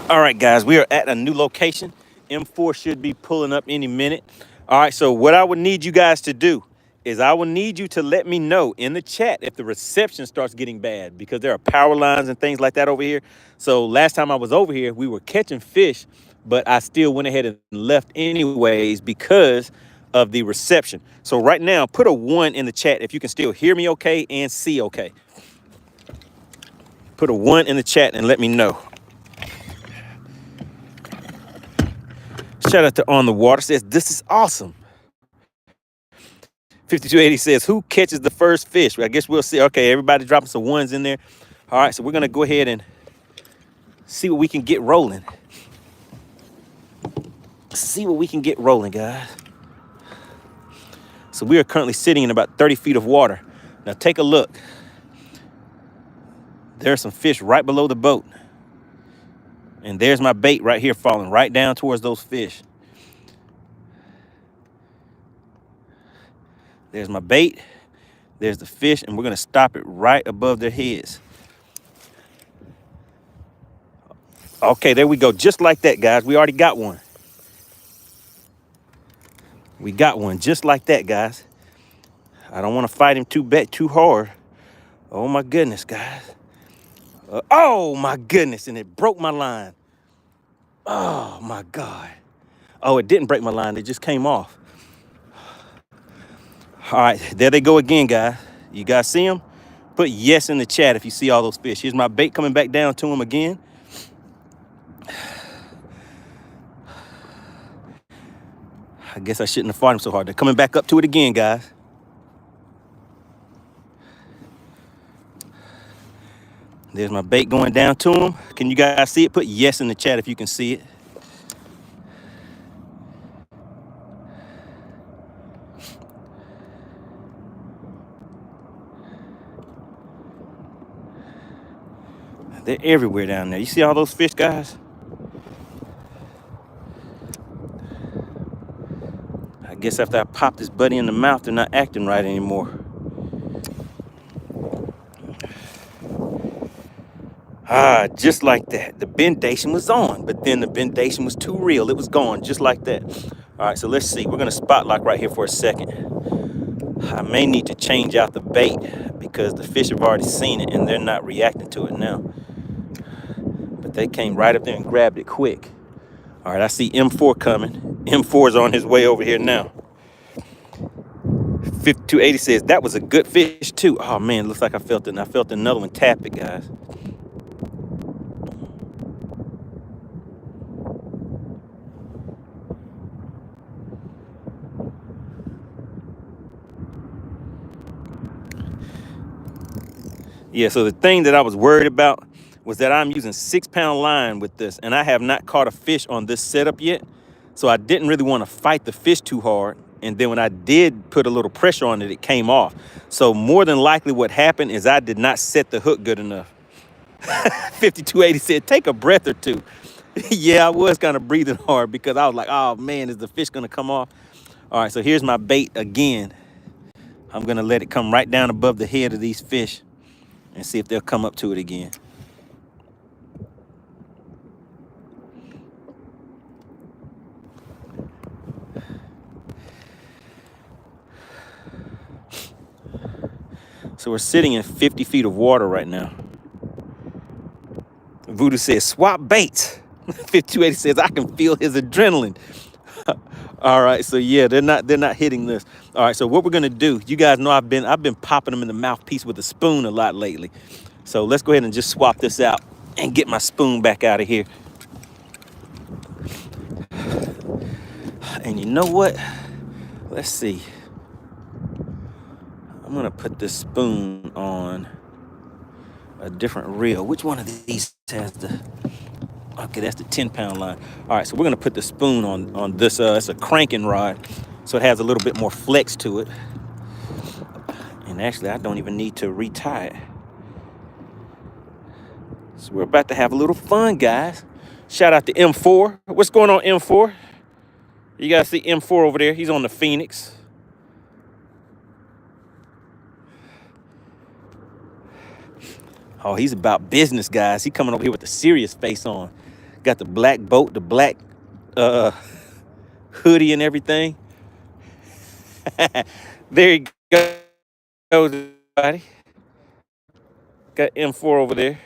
All right, guys, we are at a new location. M4 should be pulling up any minute. All right, so what I would need you guys to do is I will need you to let me know in the chat if the reception starts getting bad because there are power lines and things like that over here. So last time I was over here, we were catching fish, but I still went ahead and left anyways because of the reception. So right now, put a 1 in the chat if you can still hear me okay and see okay. Put a 1 in the chat and let me know. Shout out to On the Water says, this is awesome. 5280 says, who catches the first fish? I guess we'll see. Okay, everybody dropping some 1s in there. All right, so we're going to go ahead and See what we can get rolling. See what we can get rolling, guys. So we are currently sitting in about 30 feet of water. Now take a look. There are some fish right below the boat. And there's my bait right here falling right down towards those fish. There's my bait. There's the fish, and we're gonna stop it right above their heads. Okay, there we go. Just like that, guys. We already got one. We got one just like that, guys. I don't want to fight him too hard. Oh my goodness, guys. Oh my goodness, and it broke my line. Oh my God. Oh, it didn't break my line. It just came off. All right, there they go again, guys. You guys see them? Put yes in the chat if you see all those fish. Here's my bait coming back down to them again. I guess I shouldn't have fought him so hard. They're coming back up to it again, guys. There's my bait going down to him. Can you guys see it? Put yes in the chat if you can see it. They're everywhere down there. You see all those fish, guys? I guess after I pop this buddy in the mouth, they're not acting right anymore. Ah, just like that. The bendation was on, but then the bendation was too real. It was gone, just like that. All right, so let's see. We're gonna spot lock right here for a second. I may need to change out the bait because the fish have already seen it and they're not reacting to it now. But they came right up there and grabbed it quick. All right, I see M4 coming. M4 is on his way over here now. 5280 says, that was a good fish too. Oh man, looks like I felt it. And I felt another one tap it, guys. Yeah, so the thing that I was worried about was that I'm using 6-pound line with this, and I have not caught a fish on this setup yet. So I didn't really want to fight the fish too hard. And then when I did put a little pressure on it, it came off. So more than likely what happened is I did not set the hook good enough. 5280 said, take a breath or two. Yeah, I was kind of breathing hard because I was like, oh man, is the fish gonna come off? All right, so here's my bait again. I'm gonna let it come right down above the head of these fish and see if they'll come up to it again. So we're sitting in 50 feet of water right now. Voodoo says, swap baits. 5280 says, I can feel his adrenaline. All right, so yeah, they're not hitting this. All right, so what we're gonna do, you guys know I've been popping them in the mouthpiece with a spoon a lot lately. So let's go ahead and just swap this out and get my spoon back out of here. And you know what? Let's see. I'm gonna put this spoon on a different reel. Which one of these has the... Okay, that's the 10-pound line. All right, so we're gonna put the spoon on this. It's a cranking rod, so it has a little bit more flex to it. And actually, I don't even need to retie it. So we're about to have a little fun, guys. Shout out to M4. What's going on, M4? You guys see M4 over there? He's on the Phoenix. Oh, he's about business, guys. He coming over here with the serious face on. Got the black boat, the black hoodie and everything. There he goes, everybody. Got M4 over there.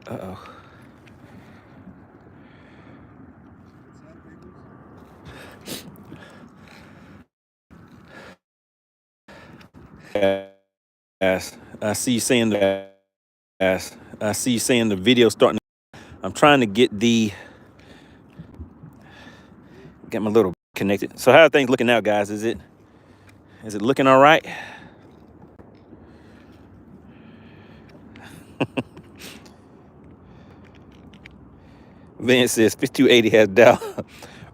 Uh-oh. Yes, I see you saying the video starting. I'm trying to get my little connected. So how are things looking now, guys? Is it Is it looking all right? Van says 5280 has doubt. All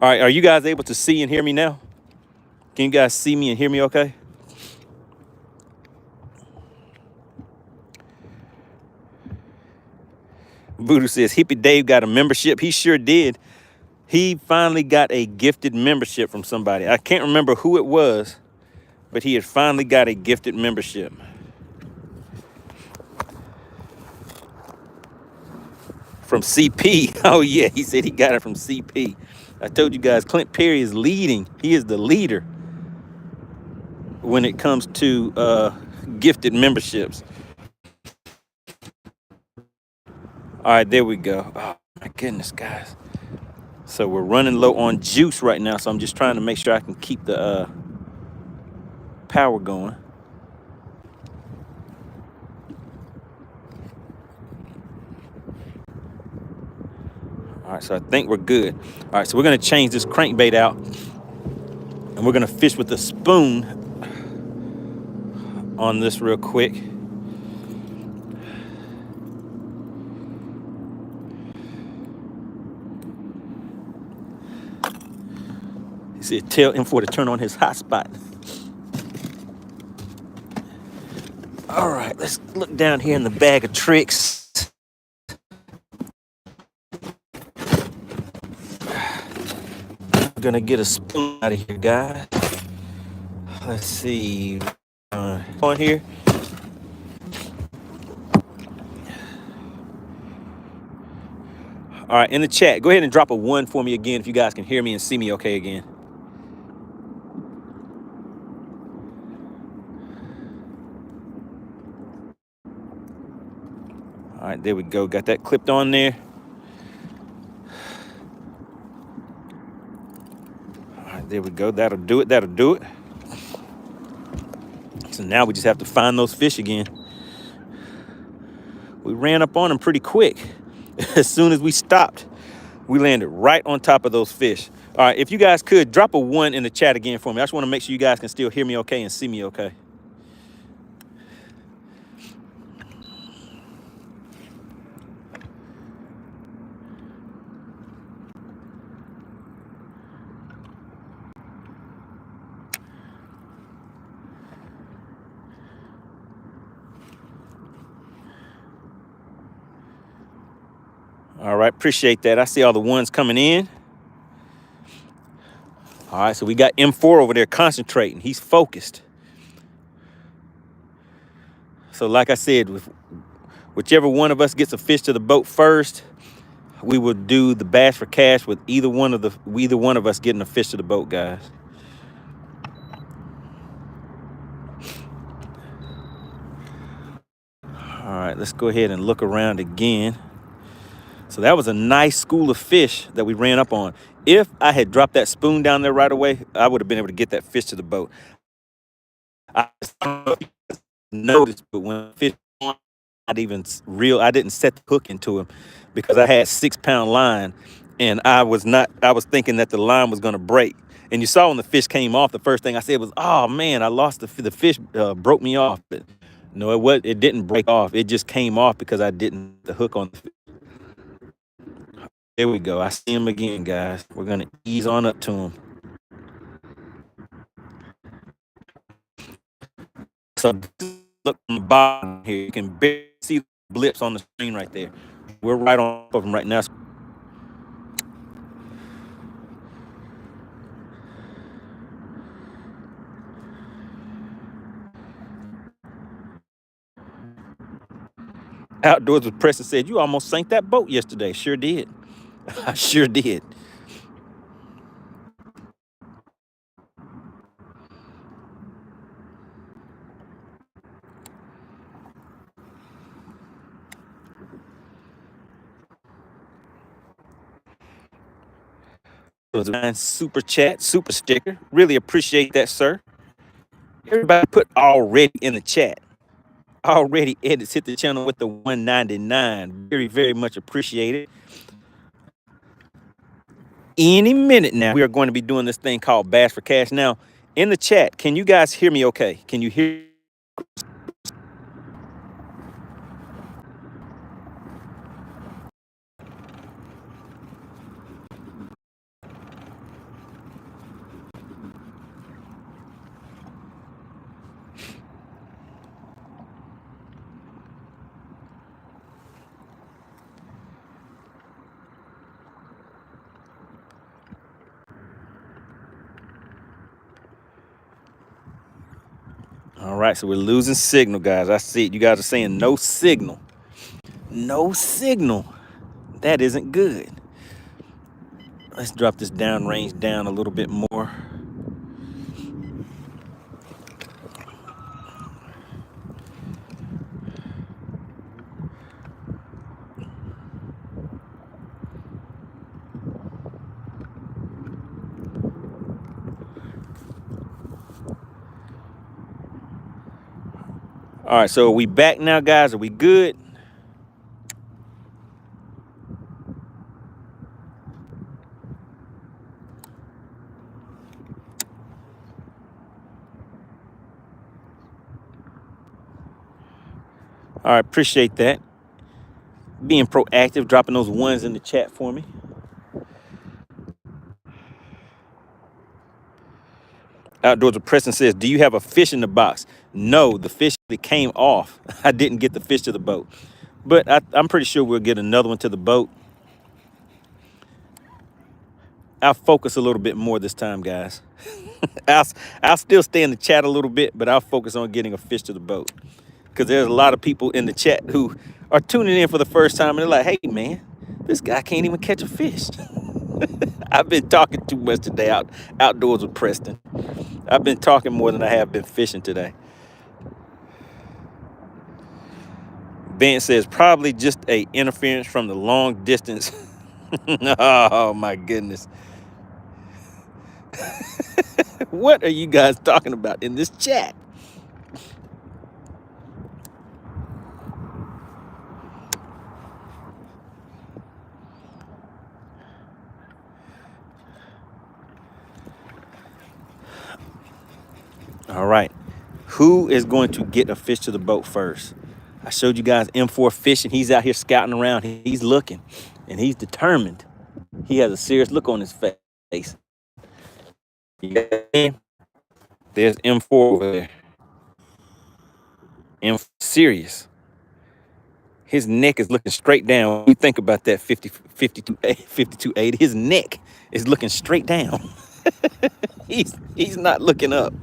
right, are you guys able to see and hear me now? Can you guys see me and hear me okay? Voodoo says Hippie Dave got a membership. He sure did. He finally got a gifted membership from somebody. I can't remember who it was, but he had finally got a gifted membership. From CP. Oh, yeah, he said he got it from CP. I told you guys, Clint Perry is leading. He is the leader when it comes to gifted memberships. All right, there we go. Oh, my goodness, guys. So we're running low on juice right now, so I'm just trying to make sure I can keep the power going. All right, so I think we're good. All right, so we're gonna change this crankbait out, and we're gonna fish with a spoon on this real quick. He said, tell M4 to turn on his hotspot. All right, let's look down here in the bag of tricks. I'm gonna get a spoon out of here, guys. Let's see. On here. All right, in the chat, go ahead and drop a 1 for me again if you guys can hear me and see me okay again. All right, there we go. Got that clipped on there. All right, there we go. That'll do it. That'll do it. So now we just have to find those fish again. We ran up on them pretty quick. As soon as we stopped, we landed right on top of those fish. All right, if you guys could, drop a 1 in the chat again for me. I just want to make sure you guys can still hear me okay and see me okay. All right, appreciate that. I see all the 1s coming in. All right, so we got M4 over there concentrating. He's focused. So like I said, whichever one of us gets a fish to the boat first, we will do the bass for cash with either one of us getting a fish to the boat, guys. All right, let's go ahead and look around again. So that was a nice school of fish that we ran up on. If I had dropped that spoon down there right away, I would have been able to get that fish to the boat. I don't know if you guys noticed, but when fish I didn't set the hook into him because I had 6-pound line, and I was thinking that the line was going to break. And you saw when the fish came off, the first thing I said was, "Oh man, I lost the fish broke me off." But no, it didn't break off. It just came off because I didn't the hook on the fish. There we go. I see him again, guys. We're gonna ease on up to him. So look on the bottom here. You can barely see the blips on the screen right there. We're right on top of them right now. Outdoors with Preston said, "You almost sank that boat yesterday." Sure did. I sure did. It was a nice super chat, super sticker. Really appreciate that, sir. Everybody put already in the chat. Already Edits hit the channel with the 199. Very, very much appreciated. Any minute now, we are going to be doing this thing called Bass for Cash. Now, In the chat, can you guys hear me okay? Can you hear? All right, so we're losing signal, guys. I see it. You guys are saying no signal. No signal. That isn't good. Let's drop this downrange down a little bit more. All right, so are we back now, guys? Are we good? All right, appreciate that. Being proactive, dropping those ones in the chat for me. Outdoors with Preston says, do you have a fish in the box? No, the fish came off. I didn't get the fish to the boat. But I'm pretty sure we'll get another one to the boat. I'll focus a little bit more this time, guys. I'll still stay in the chat a little bit, but I'll focus on getting a fish to the boat. Because there's a lot of people in the chat who are tuning in for the first time, and they're like, hey, man, this guy can't even catch a fish. I've been talking too much today outdoors with Preston. I've been talking more than I have been fishing today. Ben says, probably just a interference from the long distance. Oh, my goodness. What are you guys talking about in this chat? All right. Who is going to get a fish to the boat first? I showed you guys M4 fishing. He's out here scouting around. He's looking, and he's determined. He has a serious look on his face. Yeah. There's M4 over there. M4 serious. His neck is looking straight down. When you think about that 5280, his neck is looking straight down. He's not looking up.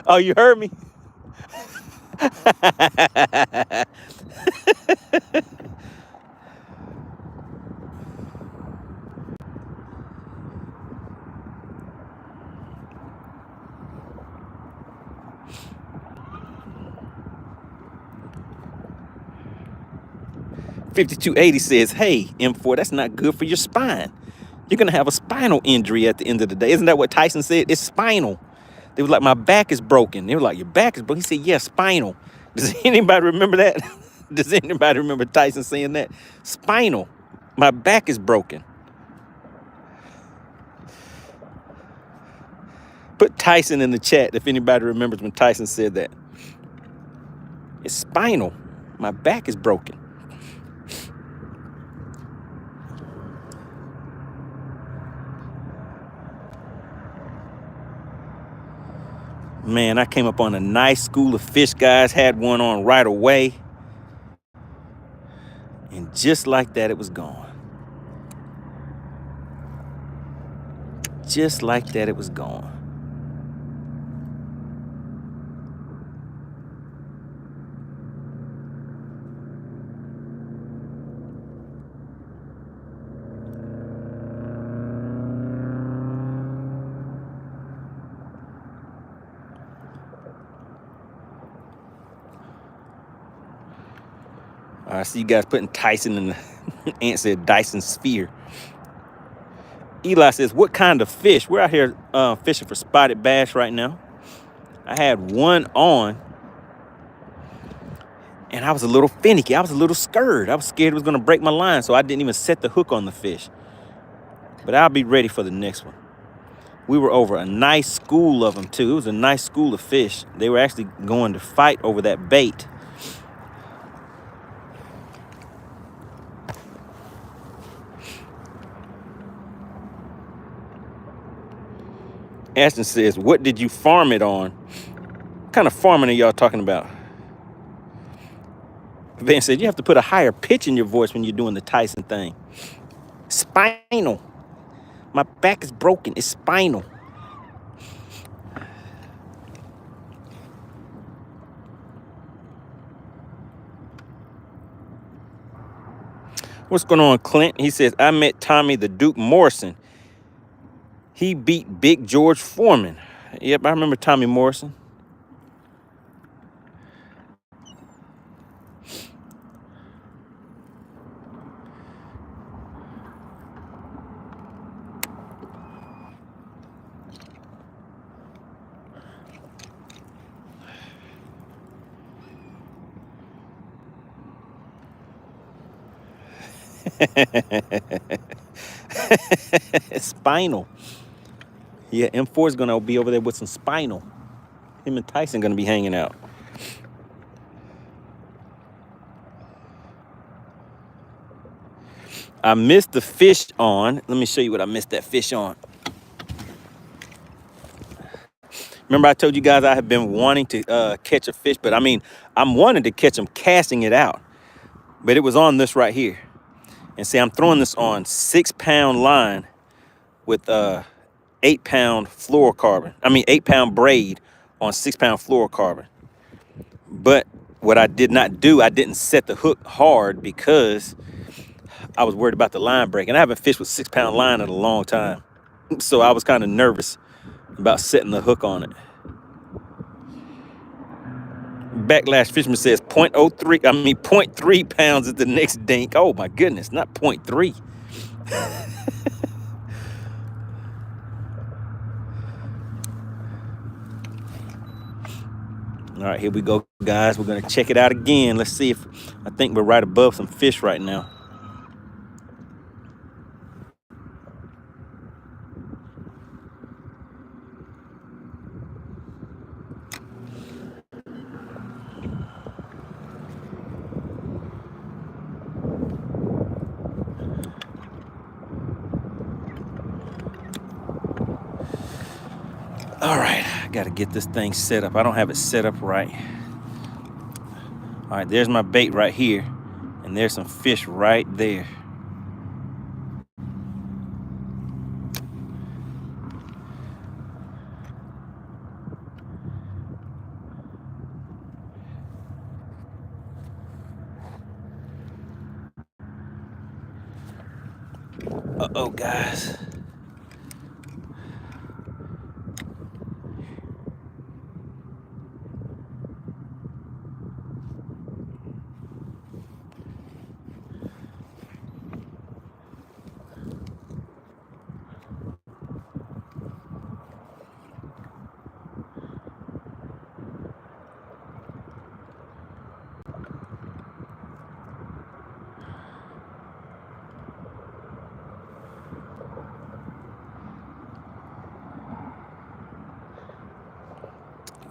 Oh, you heard me? $52.80 says, hey, M4, that's not good for your spine. You're going to have a spinal injury at the end of the day. Isn't that what Tyson said? It's spinal. They were like, my back is broken. They were like, your back is broken. He said, yeah, spinal. Does anybody remember that? Does anybody remember Tyson saying that? Spinal. My back is broken. Put Tyson in the chat if anybody remembers when Tyson said that. It's spinal. My back is broken. Man, I came up on a nice school of fish, guys. Had one on right away. And just like that, it was gone. Just like that, it was gone. I see you guys putting Tyson in the Ant said Dyson sphere. Eli says, what kind of fish? We're out here fishing for spotted bass right now. I had one on, And I was a little finicky. I was a little scared. I was scared it was going to break my line, so I didn't even set the hook on the fish. But I'll be ready for the next one. We were over a nice school of them, too. It was a nice school of fish. They were actually going to fight over that bait. Ashton says, what did you farm it on? What kind of farming are y'all talking about? Van said, you have to put a higher pitch in your voice when you're doing the Tyson thing. Spinal. My back is broken. It's spinal. What's going on, Clint? He says, I met Tommy the Duke Morrison. He beat Big George Foreman. Yep, I remember Tommy Morrison. Spinal. Yeah, M4 is going to be over there with some spinal. Him and Tyson going to be hanging out. I missed the fish on. Let me show you what I missed that fish on. Remember I told you guys I have been wanting to catch a fish, but I mean, I'm wanting to catch them casting it out. But it was on this right here. And see, I'm throwing this on 6-pound line with 8-pound fluorocarbon. I mean, 8-pound braid on 6-pound fluorocarbon. But what I did not do, I didn't set the hook hard because I was worried about the line breaking. I haven't fished with 6-pound line in a long time. So I was kind of nervous about setting the hook on it. Backlash Fisherman says 0.3 pounds is the next dink. Oh my goodness, not 0.3. All right, here we go, guys. We're gonna check it out again. Let's see if, I think we're right above some fish right now. All right, I gotta get this thing set up. I don't have it set up right. All right, there's my bait right here, and there's some fish right there. Uh-oh, guys.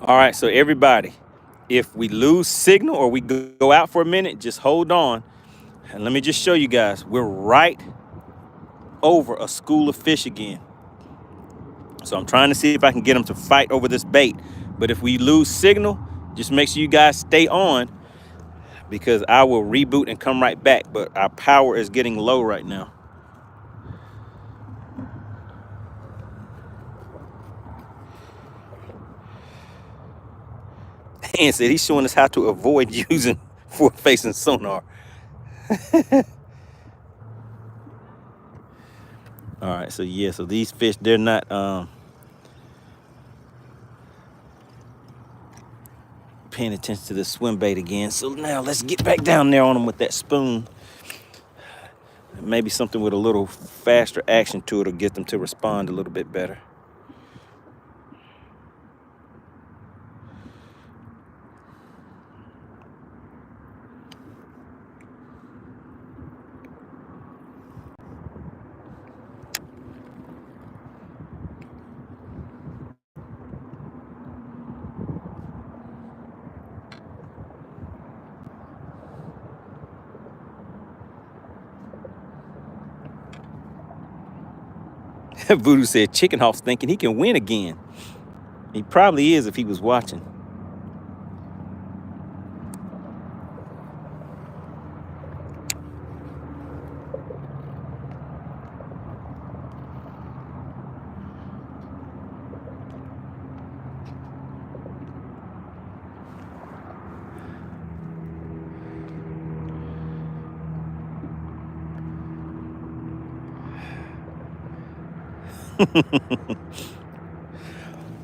All right, so everybody, if we lose signal or we go out for a minute, just hold on. And let me just show you guys, we're right over a school of fish again. So I'm trying to see if I can get them to fight over this bait. But if we lose signal, just make sure you guys stay on because I will reboot and come right back. But our power is getting low right now. And said he's showing us how to avoid using forward-facing sonar. All right, so yeah, so these fish, they're not paying attention to the swim bait again. So now let's get back down there on them with that spoon. Maybe something with a little faster action to it will get them to respond a little bit better. Voodoo said Chickenhawk's thinking he can win again. He probably is if he was watching.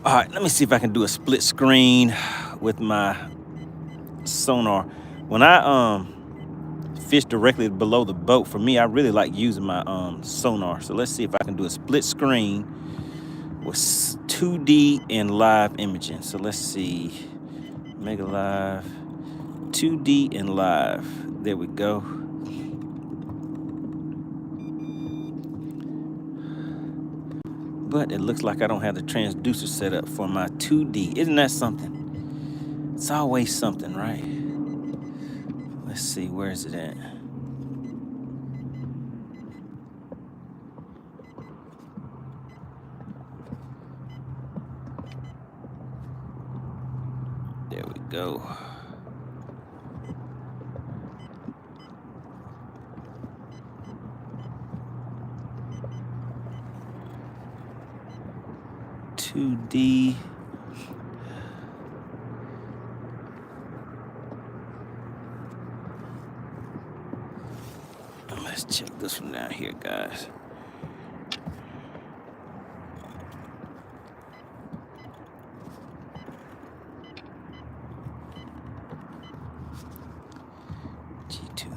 All right, let me see if I can do a split screen with my sonar. When I fish directly below the boat, for me, I really like using my sonar. So let's see if I can do a split screen with 2D and live imaging. So let's see, Mega Live, 2D and live. There we go. But it looks like I don't have the transducer set up for my 2D. Isn't that something? It's always something, right? Let's see, where is it at? There we go. $2D. Let's check this one out here, guys. G2N.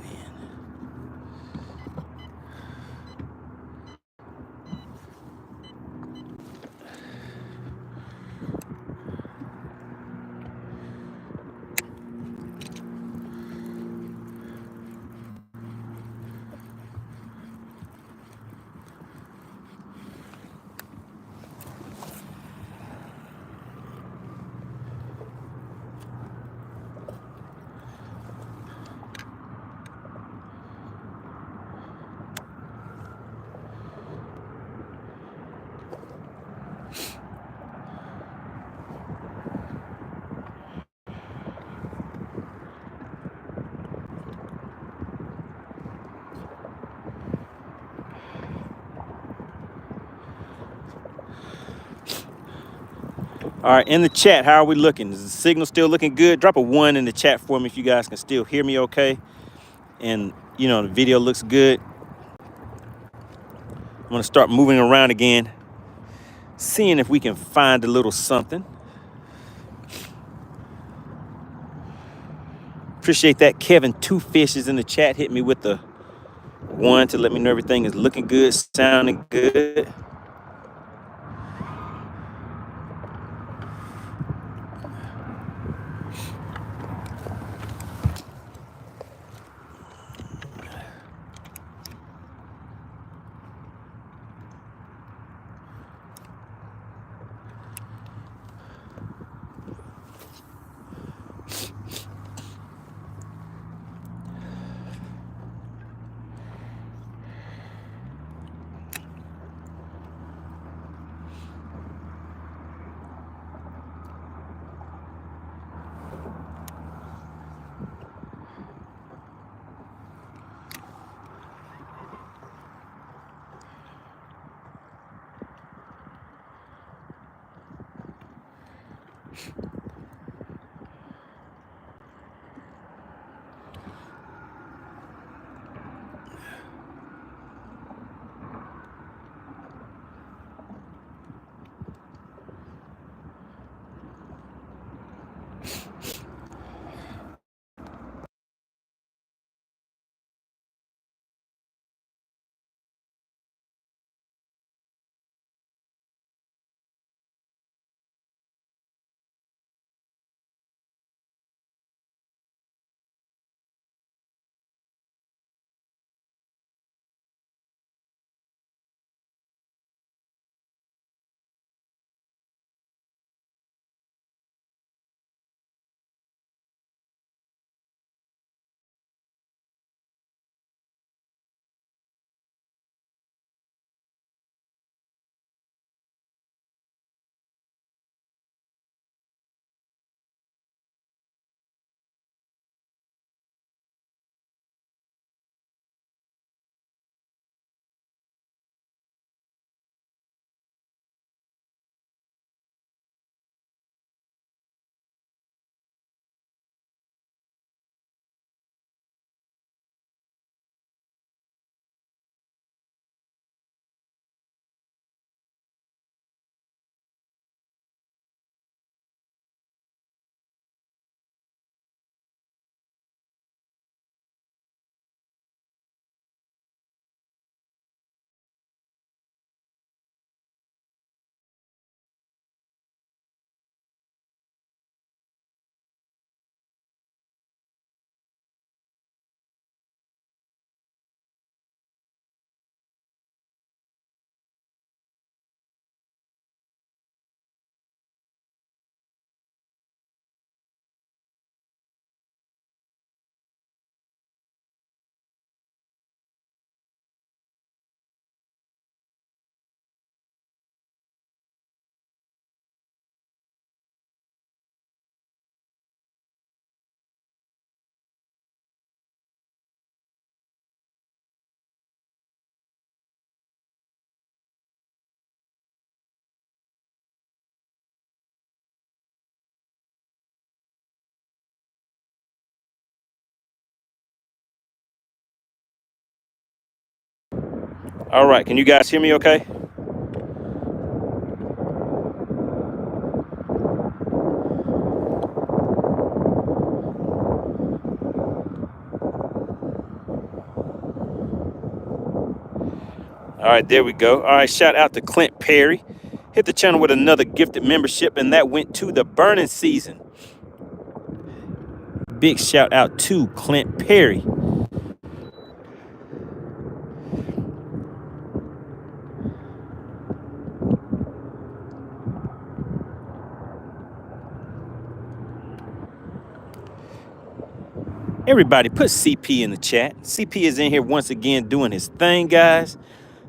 All right, in the chat, how are we looking? Is the signal still looking good? Drop a 1 in the chat for me if you guys can still hear me okay. And, you know, the video looks good. I'm gonna start moving around again, seeing if we can find a little something. Appreciate that. Kevin, 2 fishes in the chat. Hit me with the 1 to let me know everything is looking good, sounding good. All right, can you guys hear me okay? All right, there we go. All right, shout out to Clint Perry. Hit the channel with another gifted membership, and that went to the burning season. Big shout out to Clint Perry. Everybody put CP in the chat. CP is in here once again doing his thing, guys.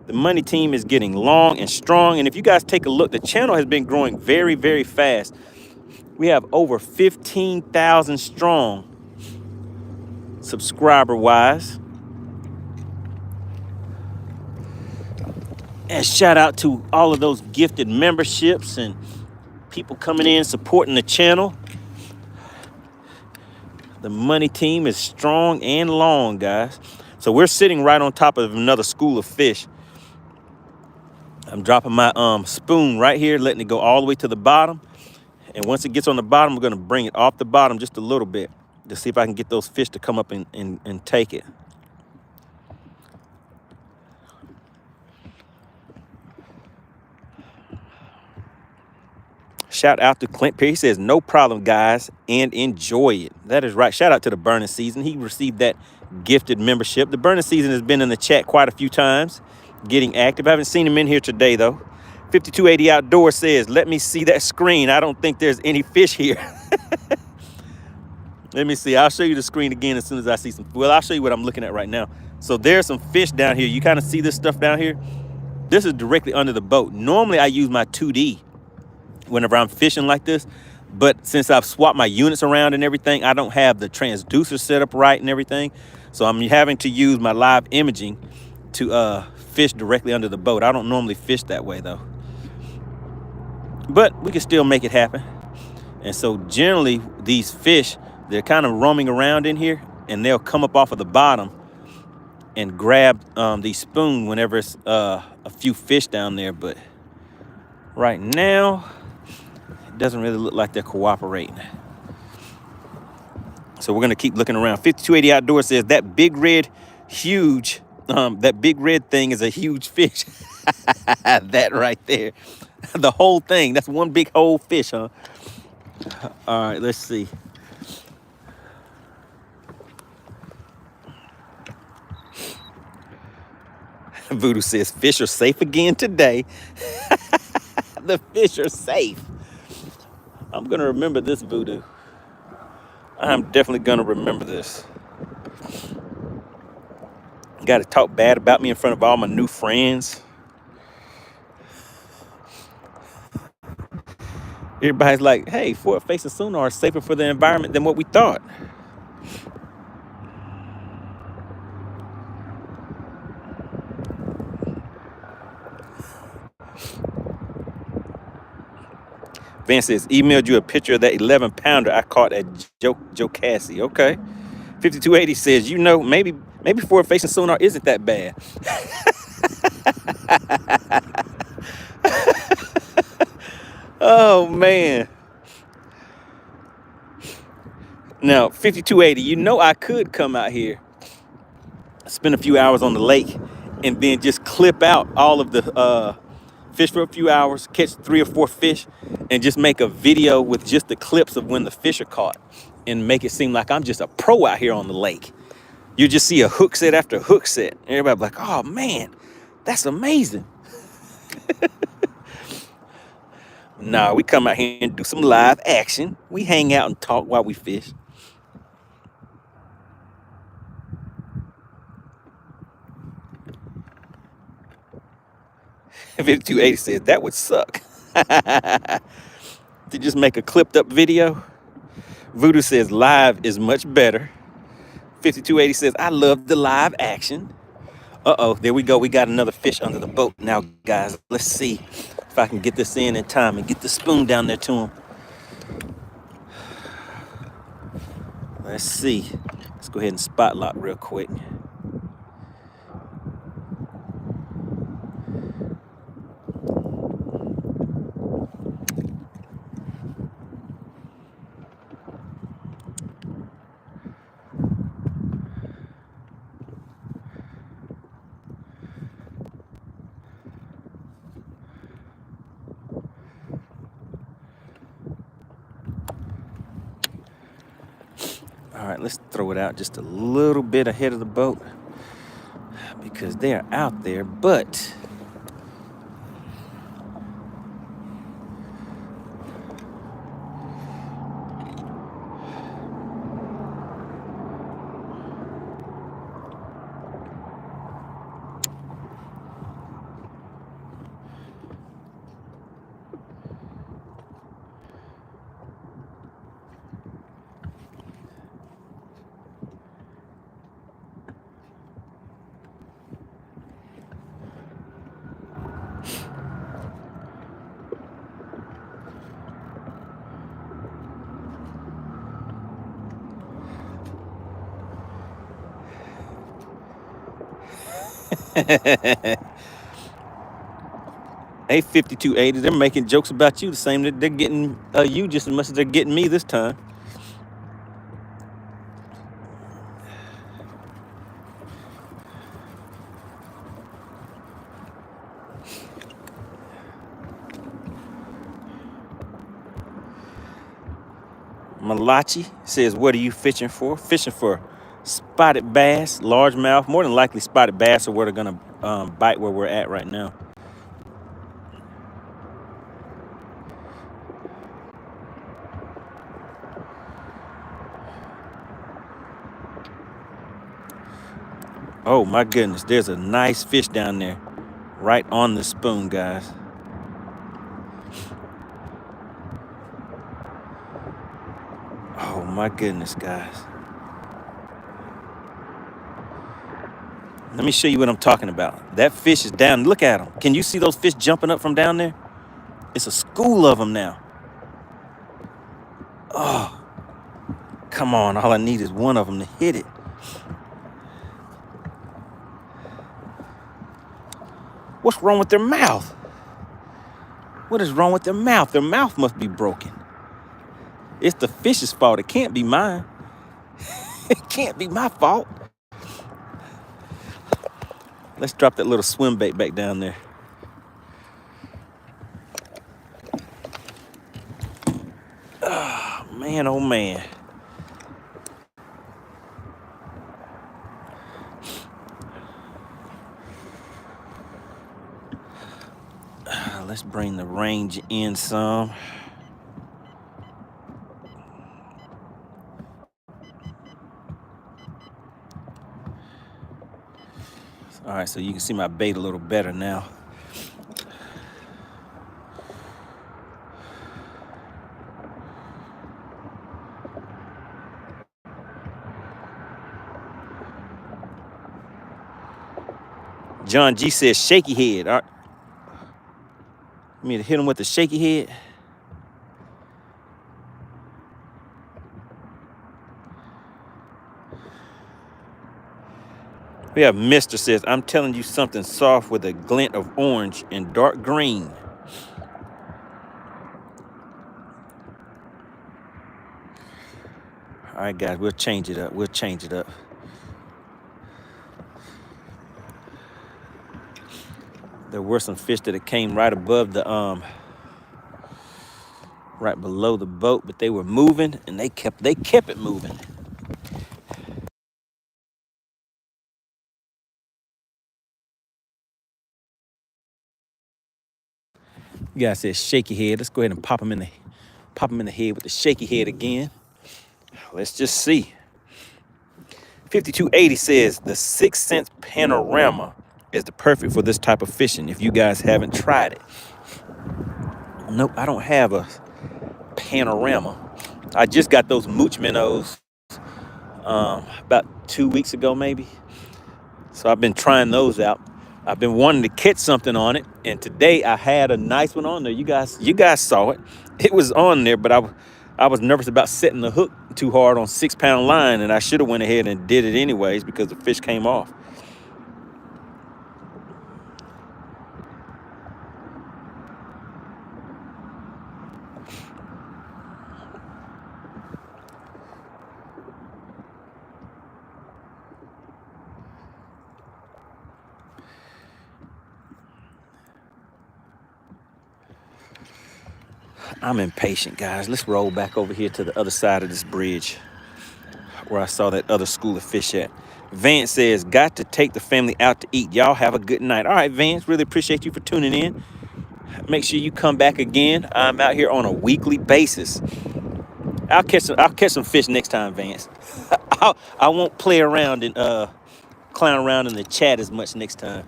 The money team is getting long and strong. And if you guys take a look, the channel has been growing very, very fast. We have over 15,000 strong subscriber-wise. And shout out to all of those gifted memberships and people coming in supporting the channel. The money team is strong and long, guys. So we're sitting right on top of another school of fish. I'm dropping my spoon right here, letting it go all the way to the bottom. And once it gets on the bottom, we're gonna bring it off the bottom just a little bit to see if I can get those fish to come up and take it. Shout out to Clint Perry. He says, no problem, guys, and enjoy it. That is right. Shout out to the burning season. He received that gifted membership. The burning season has been in the chat quite a few times, getting active. I haven't seen him in here today, though. 5280 Outdoors says, let me see that screen. I don't think there's any fish here. Let me see. I'll show you the screen again as soon as I see some. Well, I'll show you what I'm looking at right now. So there's some fish down here. You kind of see this stuff down here. This is directly under the boat. Normally, I use my 2D whenever I'm fishing like this. But since I've swapped my units around and everything, I don't have the transducer set up right and everything. So I'm having to use my live imaging to fish directly under the boat. I don't normally fish that way, though. But we can still make it happen. And so generally, these fish, they're kind of roaming around in here, and they'll come up off of the bottom and grab the spoon whenever it's a few fish down there. But right now, it doesn't really look like they're cooperating. So we're gonna keep looking around. 5280 Outdoors says that big red, huge, that big red thing is a huge fish. That right there. The whole thing, that's one big whole fish, huh? All right, let's see. Voodoo says fish are safe again today. The fish are safe. I'm gonna remember this, Voodoo. I'm definitely gonna remember this. Got to talk bad about me in front of all my new friends. Everybody's like, hey, forward-facing sonar is safer for the environment than what we thought. Van says, emailed you a picture of that 11-pounder I caught at Joe Cassie. Okay. 5280 says, you know, maybe forward-facing sonar isn't that bad. Oh, man. Now, 5280, you know I could come out here, spend a few hours on the lake, and then just clip out all of the fish for a few hours, catch 3 or 4 fish, and just make a video with just the clips of when the fish are caught and make it seem like I'm just a pro out here on the lake. You just see a hook set after hook set. Everybody be like, oh, man, that's amazing. Nah, we come out here and do some live action. We hang out and talk while we fish. If 5280 says that would suck. To just make a clipped up video. Voodoo says live is much better. 5280 says I love the live action. Uh-oh, there we go. We got another fish under the boat. Now, guys, let's see if I can get this in time and get the spoon down there to him. Let's see. Let's go ahead and spot lock real quick. throw it out just a little bit ahead of the boat because they're out there, but hey, 5280, they're making jokes about you the same that they're getting you just as much as they're getting me this time. Malachi says, what are you fishing for? Fishing for spotted bass, largemouth. More than likely spotted bass are where they're going to bite where we're at right now. Oh, my goodness. There's a nice fish down there right on the spoon, guys. Oh, my goodness, guys. Let me show you what I'm talking about. That fish is down. Look at them. Can you see those fish jumping up from down there? It's a school of them now. Oh, come on. All I need is one of them to hit it. What's wrong with their mouth? What is wrong with their mouth? Their mouth must be broken. It's the fish's fault. It can't be mine. It can't be my fault. Let's drop that little swim bait back down there. Oh, man, oh, man. Let's bring the range in some. All right, so you can see my bait a little better now. John G says shaky head. All right. You mean to hit him with the shaky head? We have Mr. says, I'm telling you something soft with a glint of orange and dark green. All right, guys, we'll change it up. We'll change it up. There were some fish that came right above the, right below the boat, but they were moving and they kept it moving. You guys said shaky head. Let's go ahead and pop him in the head with the shaky head again. Let's just see. 5280 says the 6 cents panorama is the perfect for this type of fishing if you guys haven't tried it. Nope, I don't have a panorama. I just got those mooch minnows about 2 weeks ago maybe. So I've been trying those out. I've been wanting to catch something on it, and today I had a nice one on there. You guys saw it. It was on there, but I was nervous about setting the hook too hard on 6-pound line, and I should have went ahead and did it anyways because the fish came off. I'm impatient, guys. Let's roll back over here to the other side of this bridge. where I saw that other school of fish at. Vance says, got to take the family out to eat. Y'all have a good night. All right, Vance, really appreciate you for tuning in. Make sure you come back again. I'm out here on a weekly basis. I'll catch some fish next time, Vance. I won't play around and clown around in the chat as much next time.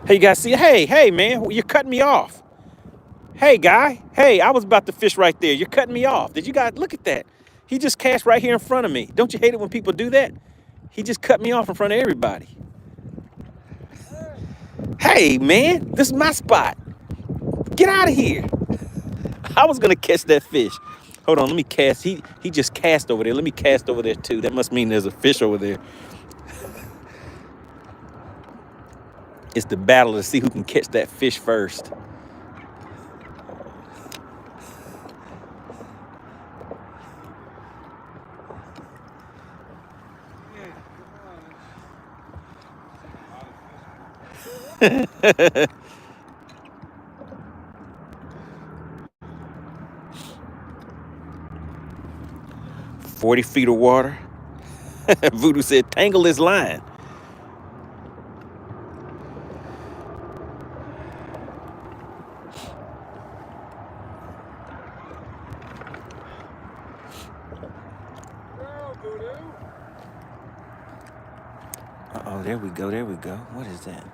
Hey, you guys see? Hey, man, you're cutting me off. Hey, guy. Hey, I was about to fish right there. You're cutting me off. Did you guys look at that? He just cast right here in front of me. Don't you hate it when people do that? He just cut me off in front of everybody. Hey, man, this is my spot. Get out of here. I was gonna catch that fish. Hold on, let me cast. He just cast over there. Let me cast over there too. That must mean there's a fish over there. It's the battle to see who can catch that fish first. Yeah, 40 feet of water. Voodoo said, tangle this line. Uh-oh, there we go, there we go. What is that?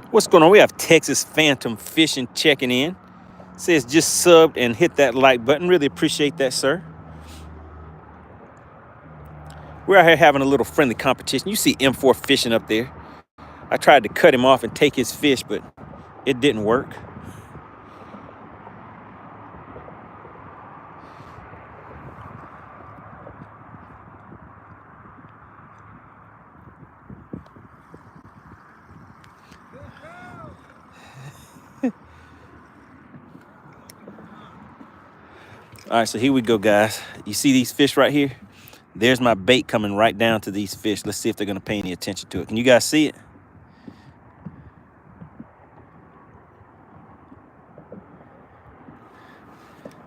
What's going on? We have Texas Phantom Fishing checking in. Says just subbed and hit that like button. Really appreciate that, sir. We're out here having a little friendly competition. You see M4 fishing up there. I tried to cut him off and take his fish, but it didn't work. All right, so here we go, guys. You see these fish right here? There's my bait coming right down to these fish. Let's see if they're going to pay any attention to it. Can you guys see it?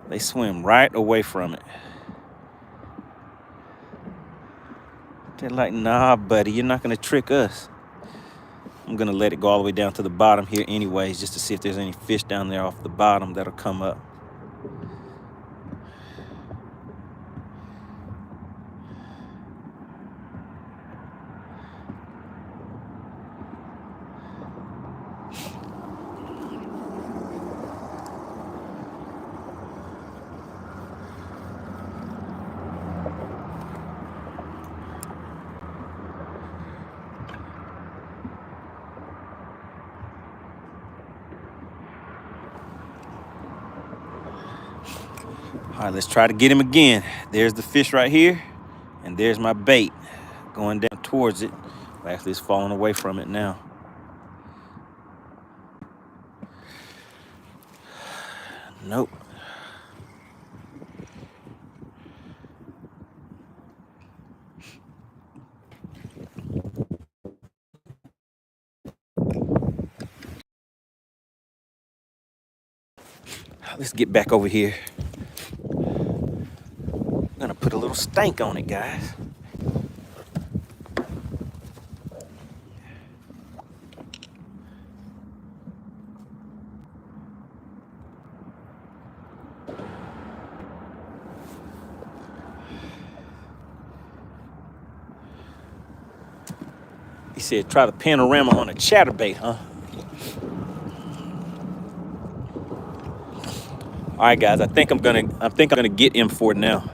They swim right away from it. They're like, nah, buddy, you're not going to trick us. I'm going to let it go all the way down to the bottom here anyways, just to see if there's any fish down there off the bottom that'll come up. All right, let's try to get him again. There's the fish right here, and there's my bait going down towards it. Actually, it's falling away from it now. Nope. Let's get back over here. I'm gonna put a little stank on it, guys. He said, try the panorama on a chatterbait, huh? All right, guys, I think I'm gonna get M4 now.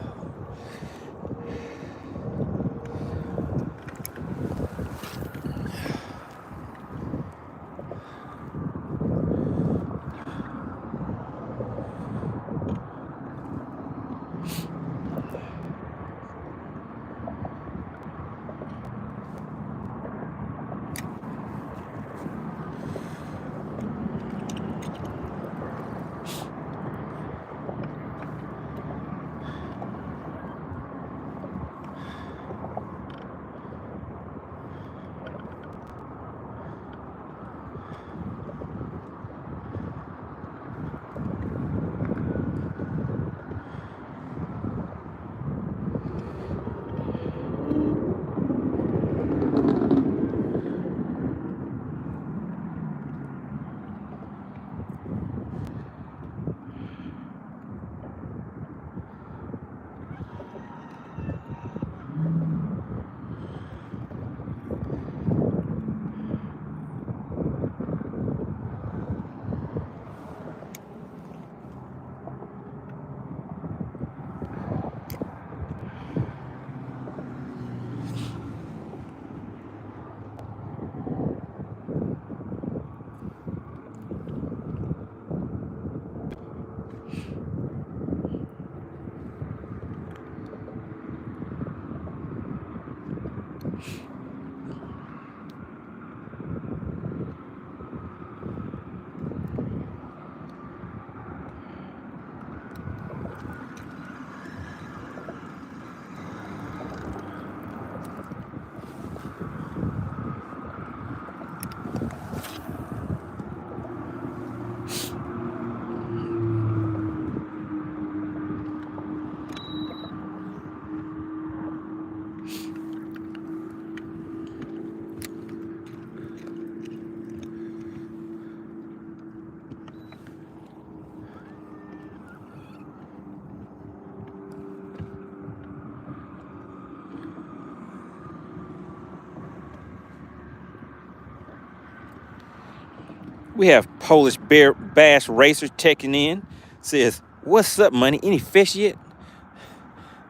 We have Polish Bear Bass Racer checking in. Says, what's up, Money? Any fish yet?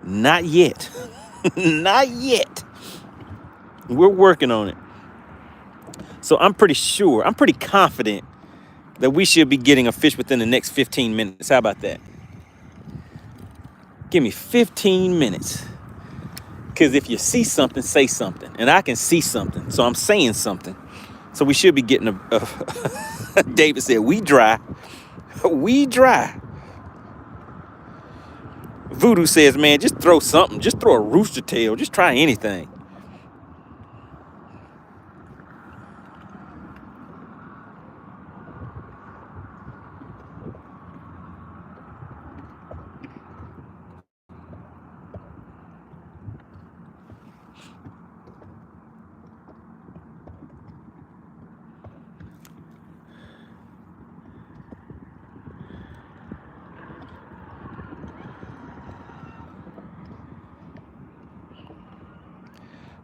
Not yet. Not yet. We're working on it. So I'm pretty confident that we should be getting a fish within the next 15 minutes. How about that? Give me 15 minutes. Because if you see something, say something. And I can see something, so I'm saying something. So we should be getting a David said, we dry. We dry. Voodoo says, man, just throw something. Just throw a rooster tail. Just try anything.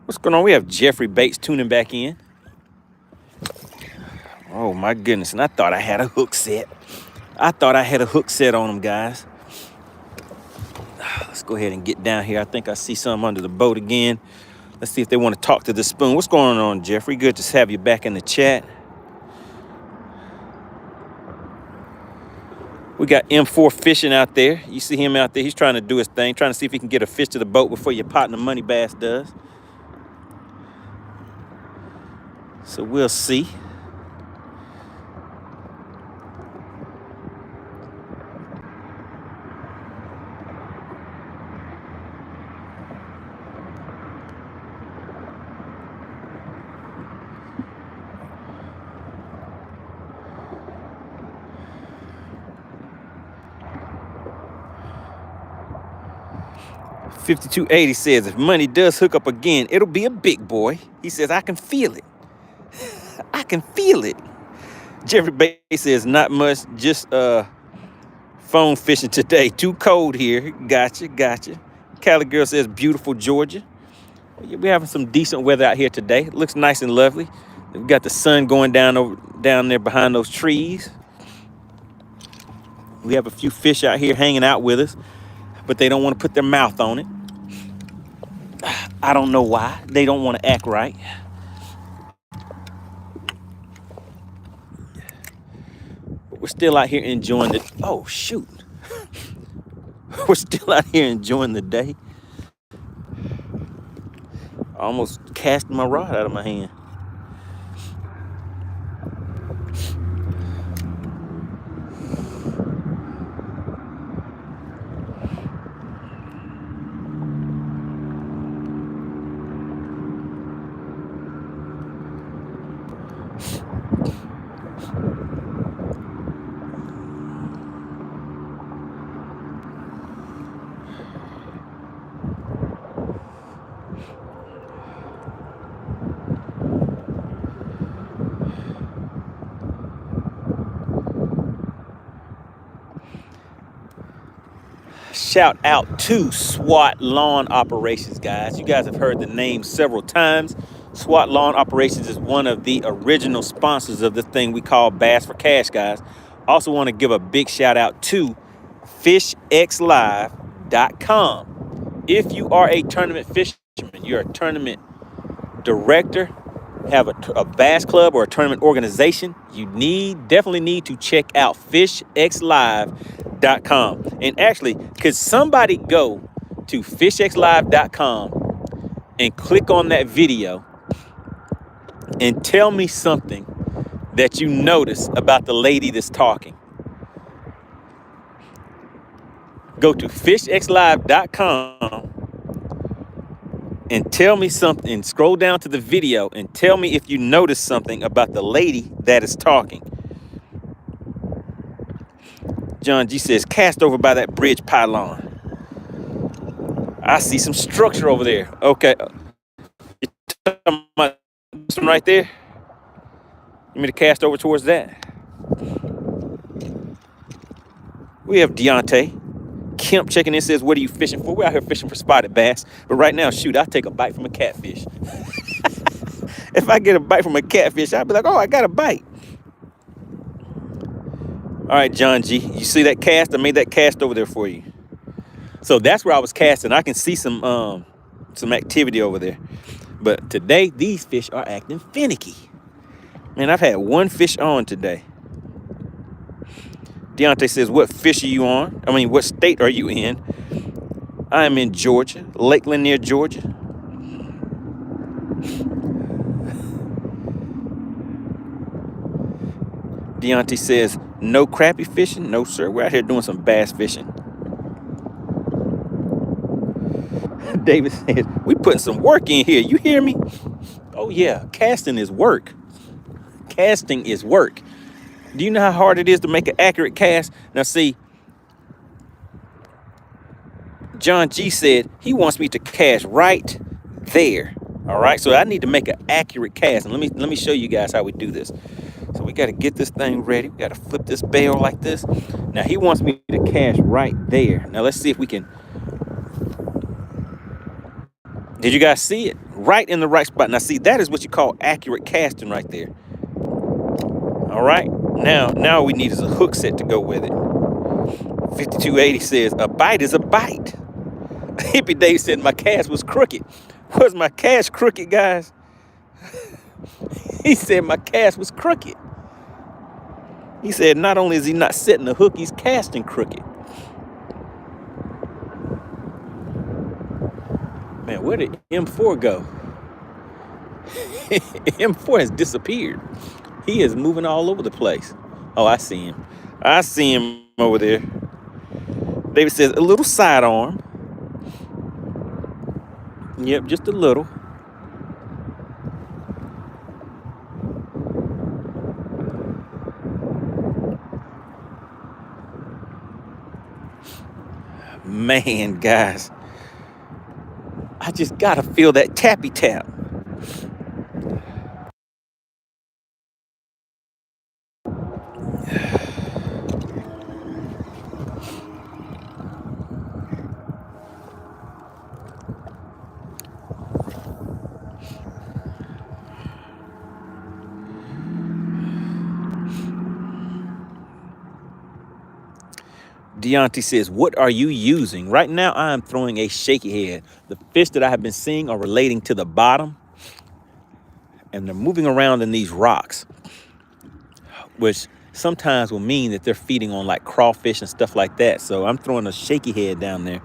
What's going on? We have Jeffrey Bates tuning back in. Oh, my goodness. And I thought I had a hook set. On them, guys. Let's go ahead and get down here. I think I see something under the boat again. Let's see if they want to talk to the spoon. What's going on, Jeffrey? Good to have you back in the chat. We got M4 fishing out there. You see him out there. He's trying to do his thing, trying to see if he can get a fish to the boat before your partner MoneyBass does. So we'll see. $52.80 says, if Money does hook up again, it'll be a big boy. He says, I can feel it. I can feel it. Jeffrey Bates says, not much, just phone fishing today. Too cold here. Gotcha. Cali Girl says, beautiful Georgia. We're having some decent weather out here today. It looks nice and lovely. We've got the sun going down there behind those trees. We have a few fish out here hanging out with us, but they don't want to put their mouth on it. I don't know why. They don't want to act right. But we're still out here enjoying the, oh shoot. We're still out here enjoying the day. I almost cast my rod out of my hand. Shout out to SWAT Lawn Operations, guys. You guys have heard the name several times. SWAT Lawn Operations is one of the original sponsors of this thing we call Bass for Cash, guys. Also want to give a big shout out to fishxlive.com. If you are a tournament fisherman, you're a tournament director, have a bass club or a tournament organization, you definitely need to check out fishxlive.com. And actually, could somebody go to fishxlive.com and click on that video and tell me something that you notice about the lady that's talking? Go to fishxlive.com and tell me something. Scroll down to the video and tell me if you notice something about the lady that is talking. John G says, cast over by that bridge pylon. I see some structure over there. Okay. You're talking about this one right there? You mean to cast over towards that? We have Deontay. Kemp checking in, says, what are you fishing for? We're out here fishing for spotted bass. But right now, shoot, I'll take a bite from a catfish. If I get a bite from a catfish, I'll be like, oh, I got a bite. All right, John G, you see that cast? I made that cast over there for you. So that's where I was casting. I can see some activity over there. But today, these fish are acting finicky. Man, I've had one fish on today. Deontay says, what fish are you on? I mean, what state are you in? I am in Georgia, Lakeland near Georgia. Deontay says, no crappie fishing? No, sir. We're out here doing some bass fishing. David says, we putting some work in here. You hear me? Oh, yeah. Casting is work. Casting is work. Do you know how hard it is to make an accurate cast? Now, see, John G said he wants me to cast right there. All right, so I need to make an accurate cast. And let me show you guys how we do this. So we got to get this thing ready. We got to flip this bail like this. Now, he wants me to cast right there. Now, let's see if we can. Did you guys see it? Right in the right spot. Now, see, that is what you call accurate casting right there. All right. Now we need is a hook set to go with it. 5280 says, a bite is a bite. Hippie Dave said my cast was crooked. Was my cast crooked, guys? He said my cast was crooked. He said not only is he not setting the hook, he's casting crooked. Man, where did M4 go? M4 has disappeared. He is moving all over the place. Oh, I see him. I see him over there. David says, a little sidearm. Yep, just a little. Man, guys. I just gotta feel that tappy tap. Deontay says, what are you using? Right now, I am throwing a shaky head. The fish that I have been seeing are relating to the bottom, and they're moving around in these rocks, which sometimes will mean that they're feeding on like crawfish and stuff like that. So I'm throwing a shaky head down there.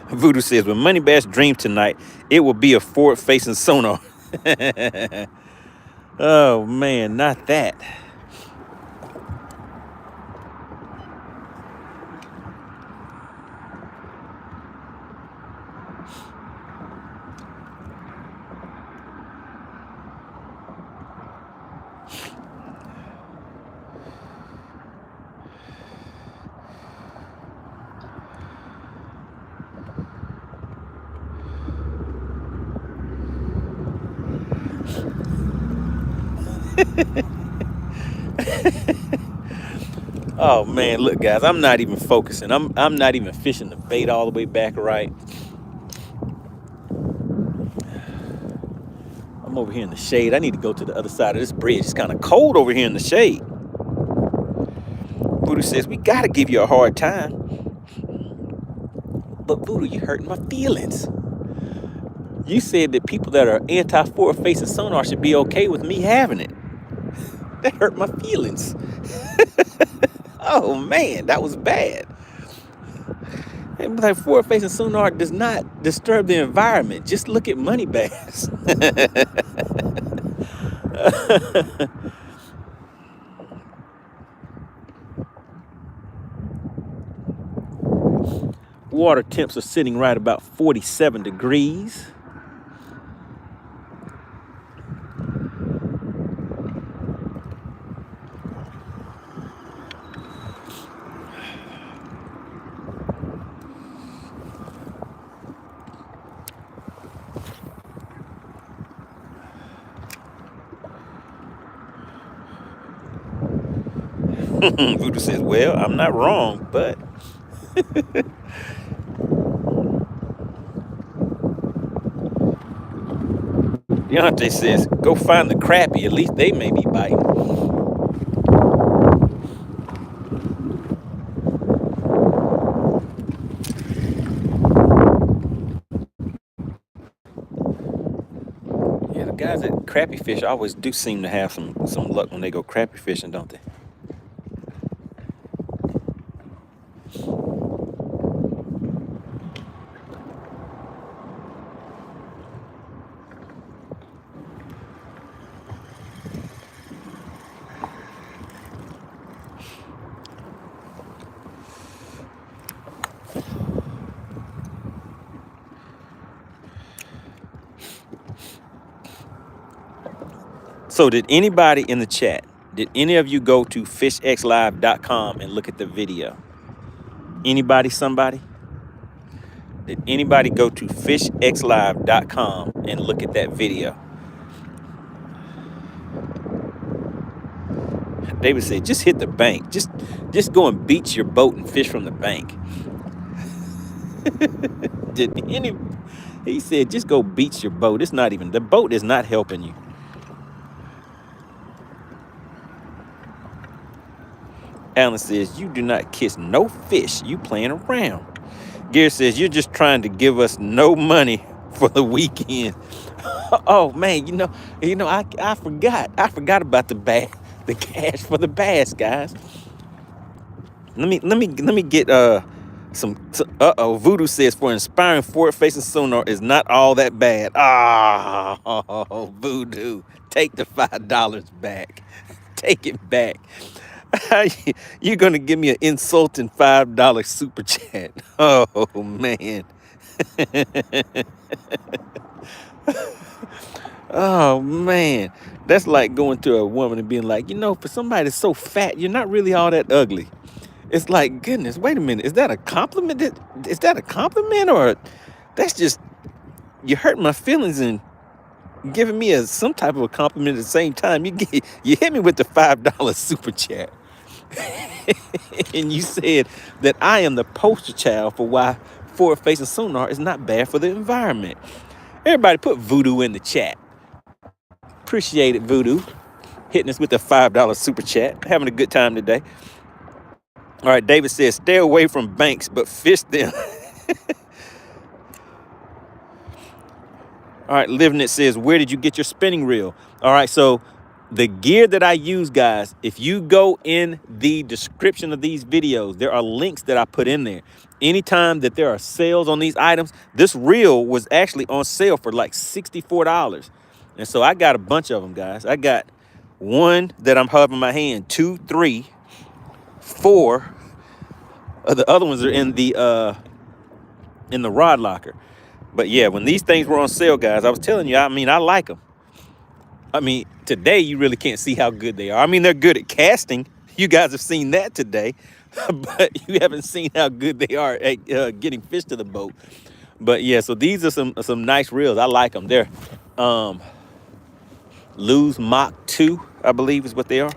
Voodoo says, when MoneyBass dreams tonight, it will be a forward-facing sonar. Oh, man, not that. Oh man, look guys, I'm not even focusing. I'm not even fishing the bait all the way back right. I'm over here in the shade. I need to go to the other side of this bridge. It's kind of cold over here in the shade. Voodoo says, we gotta give you a hard time. But Voodoo, you hurting my feelings. You said that people that are anti-forward-facing sonar should be okay with me having it. That hurt my feelings. Oh man, that was bad. And like forward-facing sonar does not disturb the environment. Just look at MoneyBass. Water temps are sitting right about 47 degrees. Voodoo says, well, I'm not wrong, but Deontay says, go find the crappie. At least they may be biting. Yeah, the guys at crappie fish always do seem to have some luck when they go crappie fishing, don't they? So did anybody in the chat, did any of you go to fishxlive.com and look at the video? Anybody, somebody? Did anybody go to fishxlive.com and look at that video? David said, just hit the bank. Just go and beach your boat and fish from the bank. He said, just go beach your boat. It's not even, the boat is not helping you. Alan says, you do not kiss no fish. You playing around. Gary says, you're just trying to give us no money for the weekend. Oh man, I forgot about the cash for the bass, guys. Let me get Voodoo says, for inspiring forward-facing sonar is not all that bad. Oh, Voodoo, take the $5 back. Take it back. You're gonna give me an insulting $5 super chat. Oh man. Oh man, that's like going to a woman and being like, for somebody that's so fat, you're not really all that ugly. It's like, goodness, wait a minute, is that a compliment? Is that a compliment, or that's just you hurt my feelings and giving me some type of a compliment at the same time? You hit me with the $5 super chat. And you said that I am the poster child for why forward-facing sonar is not bad for the environment. Everybody put Voodoo in the chat. Appreciate it, Voodoo. Hitting us with the $5 super chat. Having a good time today. All right, David says, stay away from banks, but fish them. All right, Living It says, where did you get your spinning reel? All right, so the gear that I use, guys, if you go in the description of these videos, there are links that I put in there. Anytime that there are sales on these items, this reel was actually on sale for like $64. And so I got a bunch of them, guys. I got one that I'm having in my hand, 2, 3, 4. The other ones are in the rod locker. But yeah, when these things were on sale, guys, I was telling you, I mean, I like them. I mean, today you really can't see how good they are. I mean, they're good at casting. You guys have seen that today, but you haven't seen how good they are at getting fish to the boat. But yeah, so these are some nice reels. I like them. They're Lose Mach 2, I believe is what they are.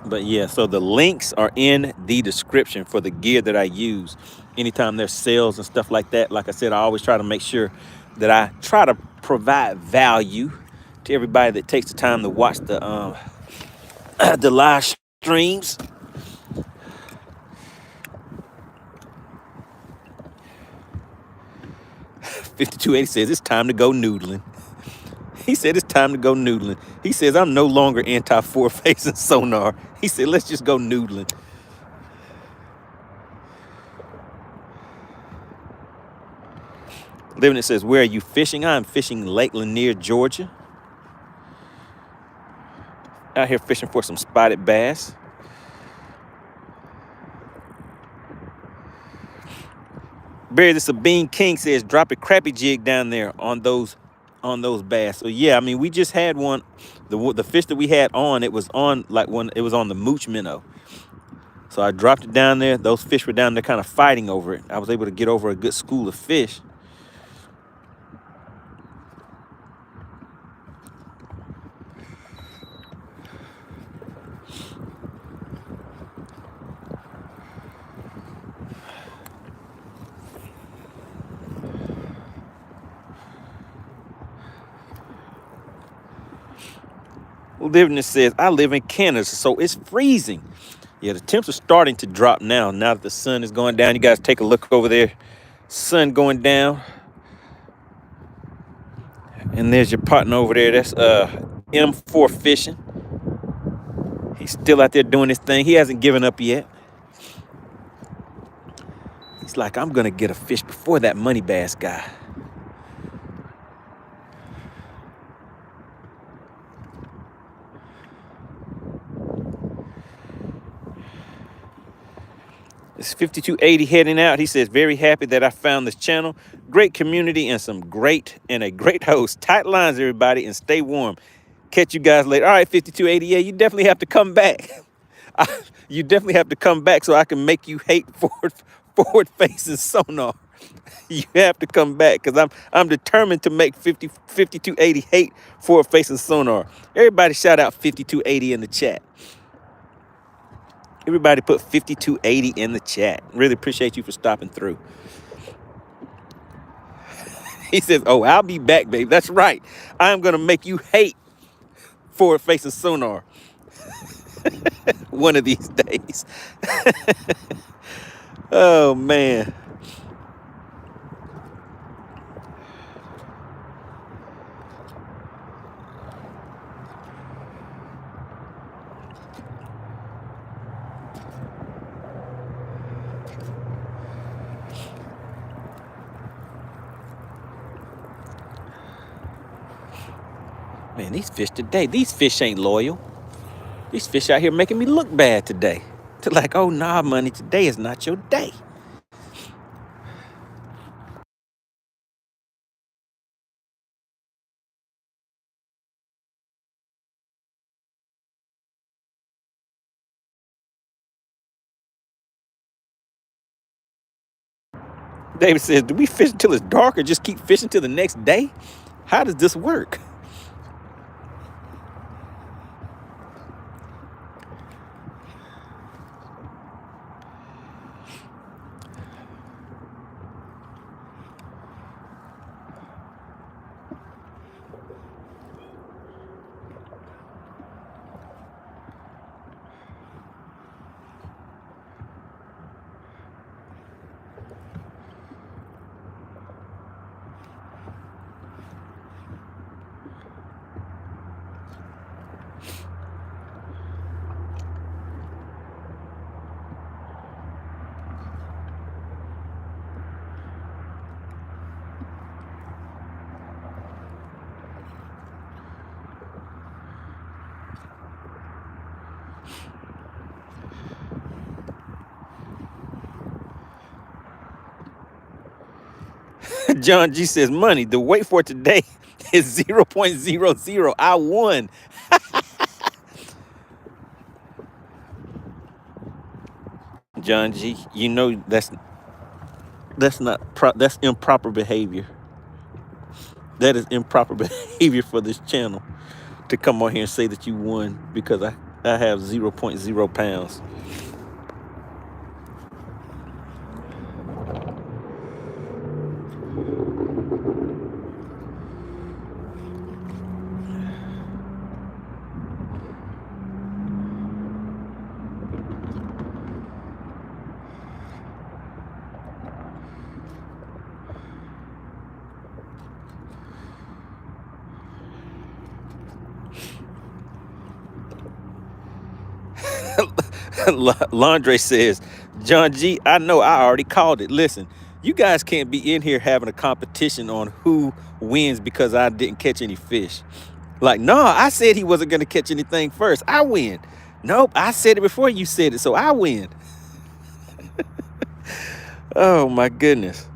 But yeah, so the links are in the description for the gear that I use. Anytime there's sales and stuff like that, like I said, I always try to make sure that I try to provide value to everybody that takes the time to watch the the live streams. 5280 says it's time to go noodling. He said it's time to go noodling. He says I'm no longer anti-forward-facing sonar. He said let's just go noodling. Living It says, where are you fishing? I'm fishing Lake Lanier, Georgia. Out here fishing for some spotted bass. Barry the Sabine King says, drop a crappie jig down there on those bass. So yeah, I mean, we just had one. The fish that we had on, it was on it was on the mooch minnow. So I dropped it down there. Those fish were down there kind of fighting over it. I was able to get over a good school of fish. Living It says, I live in Canada, so it's freezing. Yeah, the temps are starting to drop now that the sun is going down. You guys take a look over there. Sun going down. And there's your partner over there. That's M4 Fishing. He's still out there doing his thing. He hasn't given up yet. He's like, I'm going to get a fish before that MoneyBass guy. It's 5280 heading out. He says, very happy that I found this channel. Great community and a great host. Tight lines, everybody, and stay warm. Catch you guys later. All right, 5280. Yeah, you definitely have to come back. You definitely have to come back so I can make you hate forward-facing sonar. You have to come back because I'm determined to make 5280 hate forward-facing sonar. Everybody shout out 5280 in the chat. Everybody put 5280 in the chat. Really appreciate you for stopping through. He says, oh, I'll be back, babe. That's right. I'm going to make you hate forward-facing sonar one of these days. Oh, man. Man, these fish today, these fish ain't loyal. These fish out here making me look bad today. To like, oh, nah, money, today is not your day. David says, do we fish until it's dark or just keep fishing till the next day? How does this work? John G says, money, the wait for today is 0.00. I won. John G, you know that's that's improper behavior. That is improper behavior for this channel to come on here and say that you won because I have 0.0 pounds. Landre says, John G, I know I already called it. Listen, you guys can't be in here having a competition on who wins because I didn't catch any fish. Like, no, I said he wasn't going to catch anything first. I win. Nope, I said it before you said it, so I win. Oh, my goodness.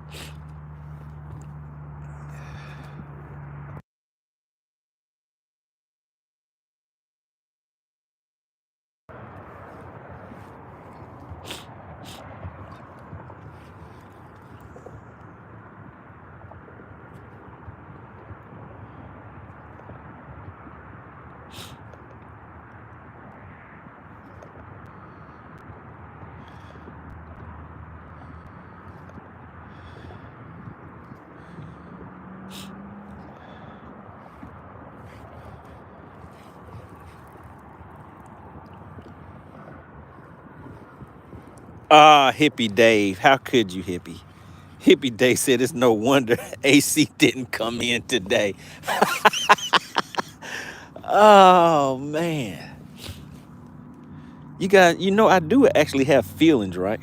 Ah, Hippie Dave. How could you, Hippie? Hippie Dave said it's no wonder AC didn't come in today. Oh, man. You guys, you know I do actually have feelings, right?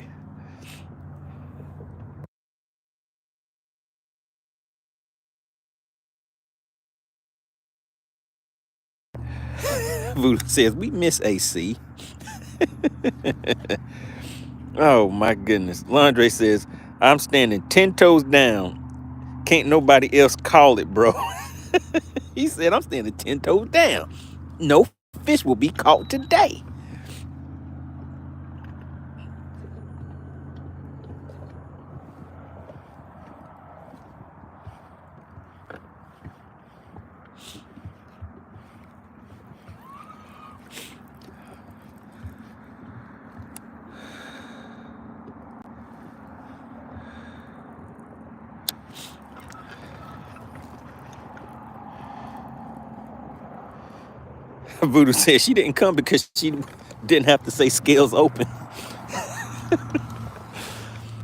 Voodoo says, we miss AC. Oh, my goodness. Landre says, I'm standing 10 toes down. Can't nobody else call it, bro. He said, I'm standing 10 toes down. No fish will be caught today. Voodoo said she didn't come because she didn't have to say scales open.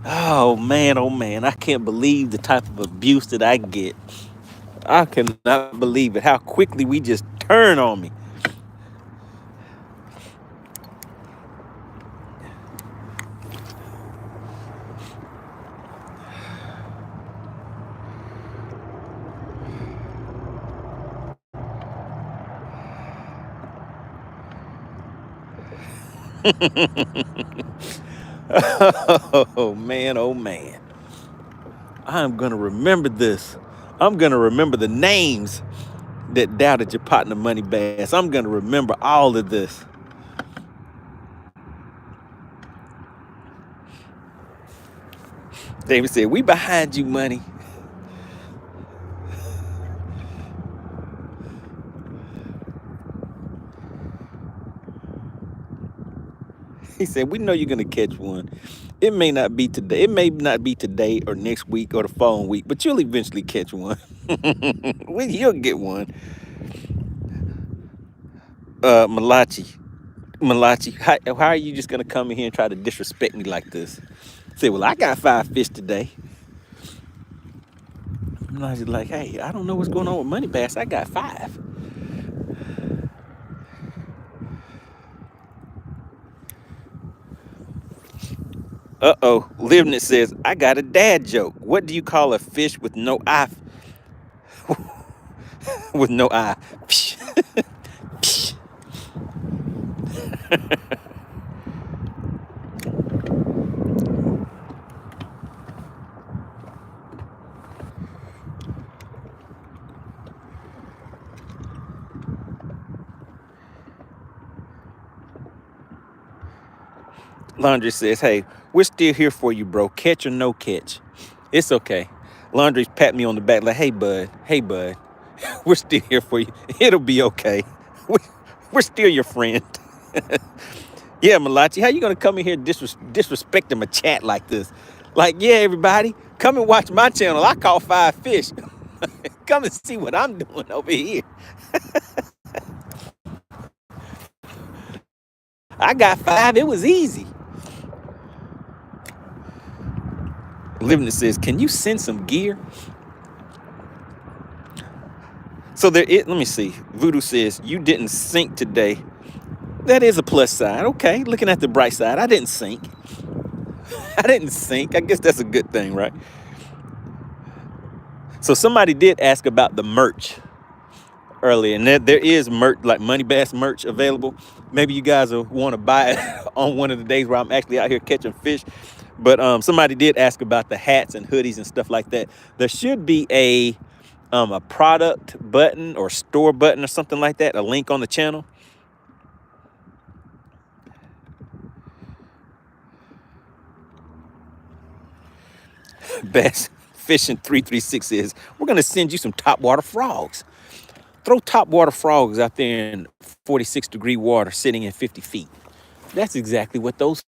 Oh, man, I can't believe the type of abuse that I get. I cannot believe it, how quickly we just turn on me. Oh, man. I'm going to remember this. I'm going to remember the names that doubted your partner, MoneyBass. I'm going to remember all of this. David said, we behind you, Money. He said, we know you're going to catch one. It may not be today. It may not be today or next week or the following week, but you'll eventually catch one. You'll get one. Malachi, how are you just going to come in here and try to disrespect me like this? Say, well, I got 5 fish today. And I was like, hey, I don't know what's going on with MoneyBass. I got 5. Uh-oh. Livnit says, I got a dad joke. What do you call a fish with no eye? With no eye. Laundry says, hey, we're still here for you, bro. Catch or no catch. It's okay. Laundry's pat me on the back like, hey, bud. Hey, bud. We're still here for you. It'll be okay. We're still your friend. Yeah, Malachi, how you going to come in here disrespecting my chat like this? Like, yeah, everybody, come and watch my channel. I caught 5 fish. Come and see what I'm doing over here. I got 5. It was easy. Living says, can you send some gear? So let me see. Voodoo says, you didn't sink today. That is a plus side. Okay, looking at the bright side, I didn't sink. I didn't sink. I guess that's a good thing, right? So somebody did ask about the merch earlier, and there is merch, like MoneyBass merch available. Maybe you guys will want to buy it on one of the days where I'm actually out here catching fish. But somebody did ask about the hats and hoodies and stuff like that. There should be a product button or store button or something like that, a link on the channel. Bass Fishing 336 is, we're going to send you some topwater frogs. Throw topwater frogs out there in 46-degree water sitting in 50 feet. That's exactly what those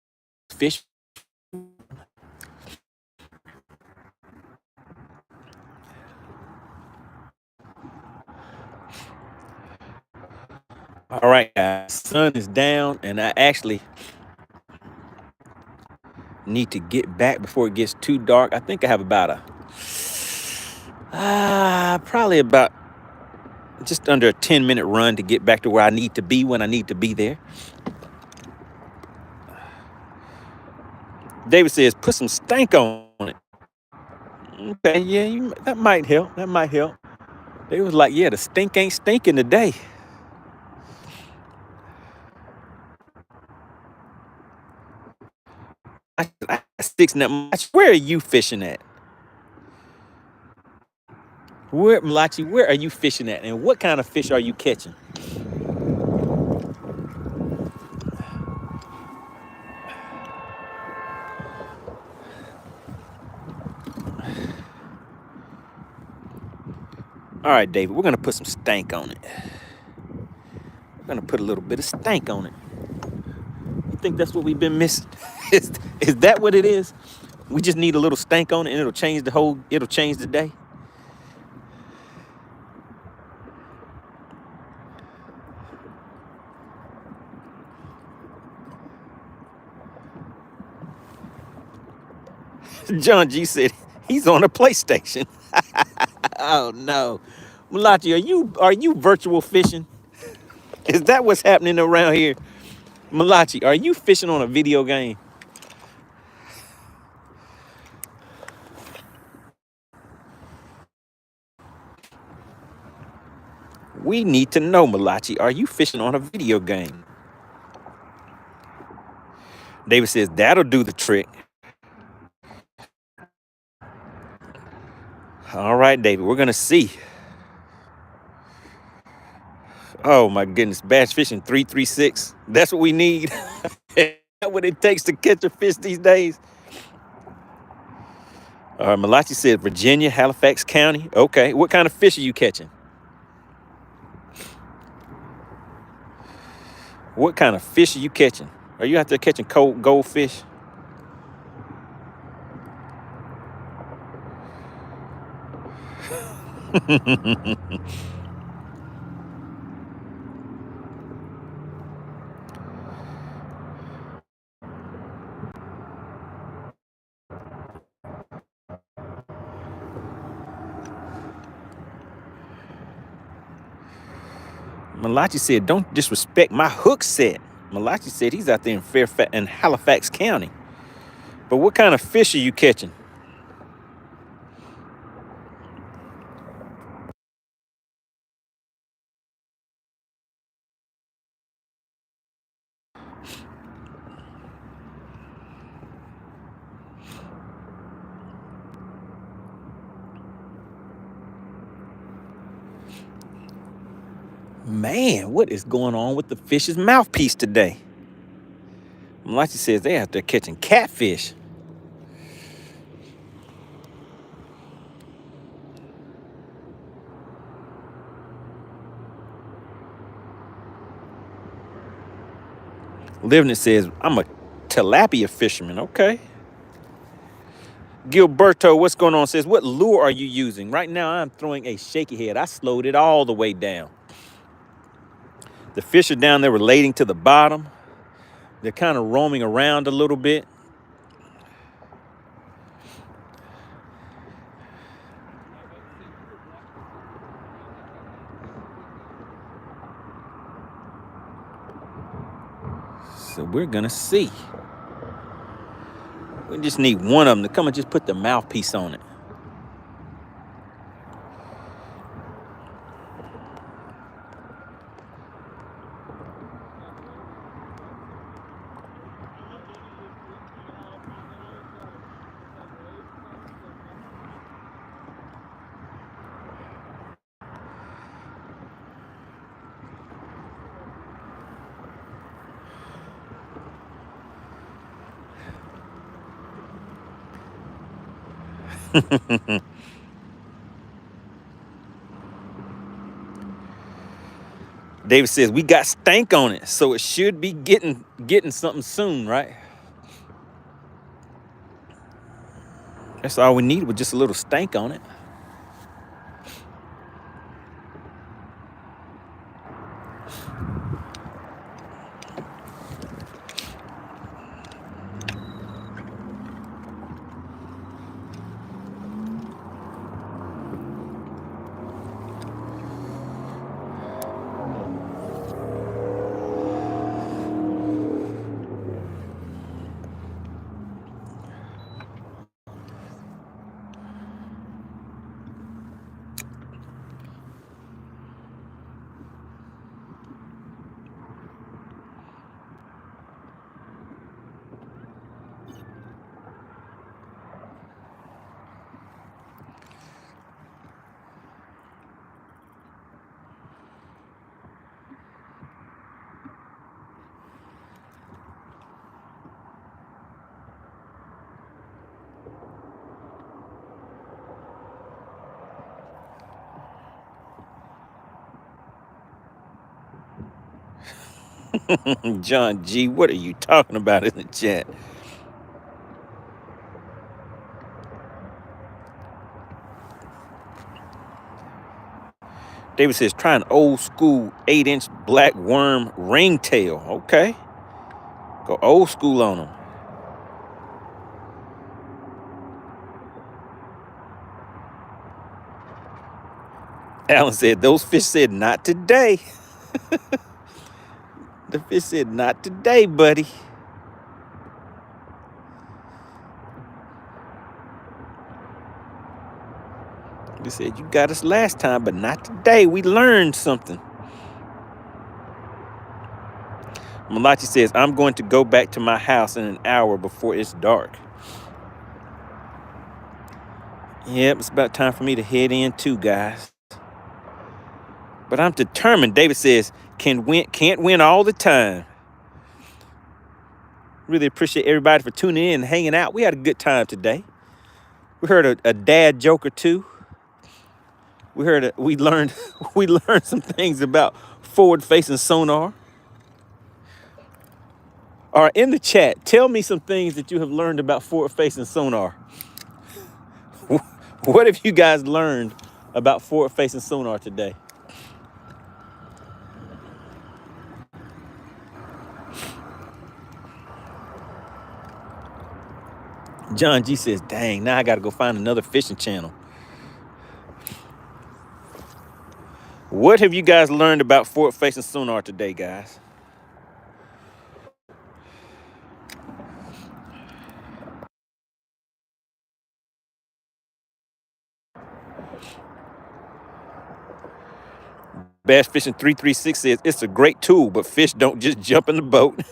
fish. All right, guys, sun is down, and I actually need to get back before it gets too dark. I think I have about probably about just under a 10-minute run to get back to where I need to be when I need to be there. David says, put some stank on it. Okay, yeah, that might help. That might help. They was like, yeah, the stink ain't stinking today. I 6 now. Where are you fishing at? Malachi, where are you fishing at? And what kind of fish are you catching? All right, David, we're going to put some stank on it. We're going to put a little bit of stank on it. You think that's what we've been missing? Is that what it is? We just need a little stank on it and it'll change the day. John G said he's on a PlayStation. Oh no. Malachi, are you virtual fishing? Is that what's happening around here? Malachi, are you fishing on a video game? We need to know, Malachi, are you fishing on a video game? David says that'll do the trick. All right, David, we're gonna see. Oh my goodness, Bass Fishing 336. That's what we need. That's what it takes to catch a fish these days. All right, Malachi said Virginia, Halifax County. Okay, what kind of fish are you catching? What kind of fish are you catching? Are you out there catching goldfish? Malachi said, don't disrespect my hook set. Malachi said he's out there in Fairfax and Halifax County. But what kind of fish are you catching? Man, what is going on with the fish's mouthpiece today? Malachi says they out there catching catfish. Living says, I'm a tilapia fisherman. Okay. Gilberto, what's going on? Says, what lure are you using? Right now, I'm throwing a shaky head. I slowed it all the way down. The fish are down there relating to the bottom. They're kind of roaming around a little bit. So we're going to see. We just need one of them to come and just put the mouthpiece on it. David says, we got stank on it, so it should be getting something soon, right? That's all we need, with just a little stank on it. John G, what are you talking about in the chat? David says, try an old school 8-inch black worm ringtail. Okay. Go old school on them. Alan said, those fish said, not today. The fish said, not today, buddy. He said, you got us last time, but not today. We learned something. Malachi says, I'm going to go back to my house in an hour before it's dark. Yep, it's about time for me to head in too, guys. But I'm determined. David says, can't win all the time. Really appreciate everybody for tuning in and hanging out. We had a good time today. We heard a dad joke or two. We learned some things about forward-facing sonar. All right, in the chat, tell me some things that you have learned about forward-facing sonar. What have you guys learned about forward-facing sonar today? John G says, dang, now I got to go find another fishing channel. What have you guys learned about forward-facing sonar today, guys? Bass Fishing 336 says, it's a great tool, but fish don't just jump in the boat.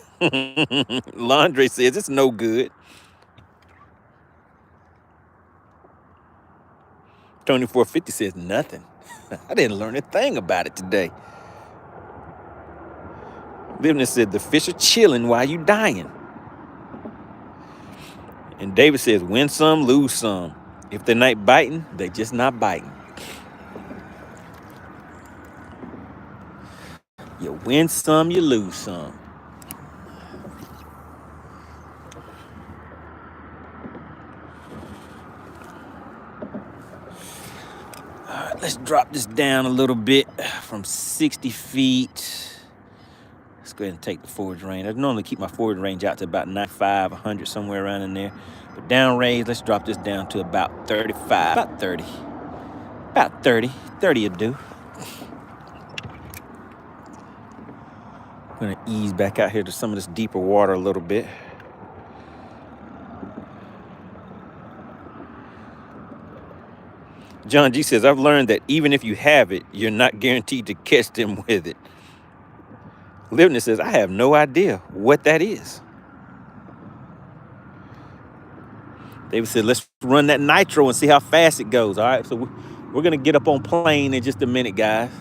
Laundry says, it's no good. Tony 450 says, nothing. I didn't learn a thing about it today. Living said, the fish are chilling while you dying. And David says, win some, lose some. If they're not biting, they're just not biting. You win some, you lose some. All right, let's drop this down a little bit from 60 feet. Let's go ahead and take the forward range. I normally keep my forward range out to about 95, 100, somewhere around in there. But down range, let's drop this down to about 35, about 30. About 30. 30 will do. I'm going to ease back out here to some of this deeper water a little bit. John G says, I've learned that even if you have it, you're not guaranteed to catch them with it. Livness says, I have no idea what that is. David said, let's run that nitro and see how fast it goes. All right, so we're going to get up on plane in just a minute, guys.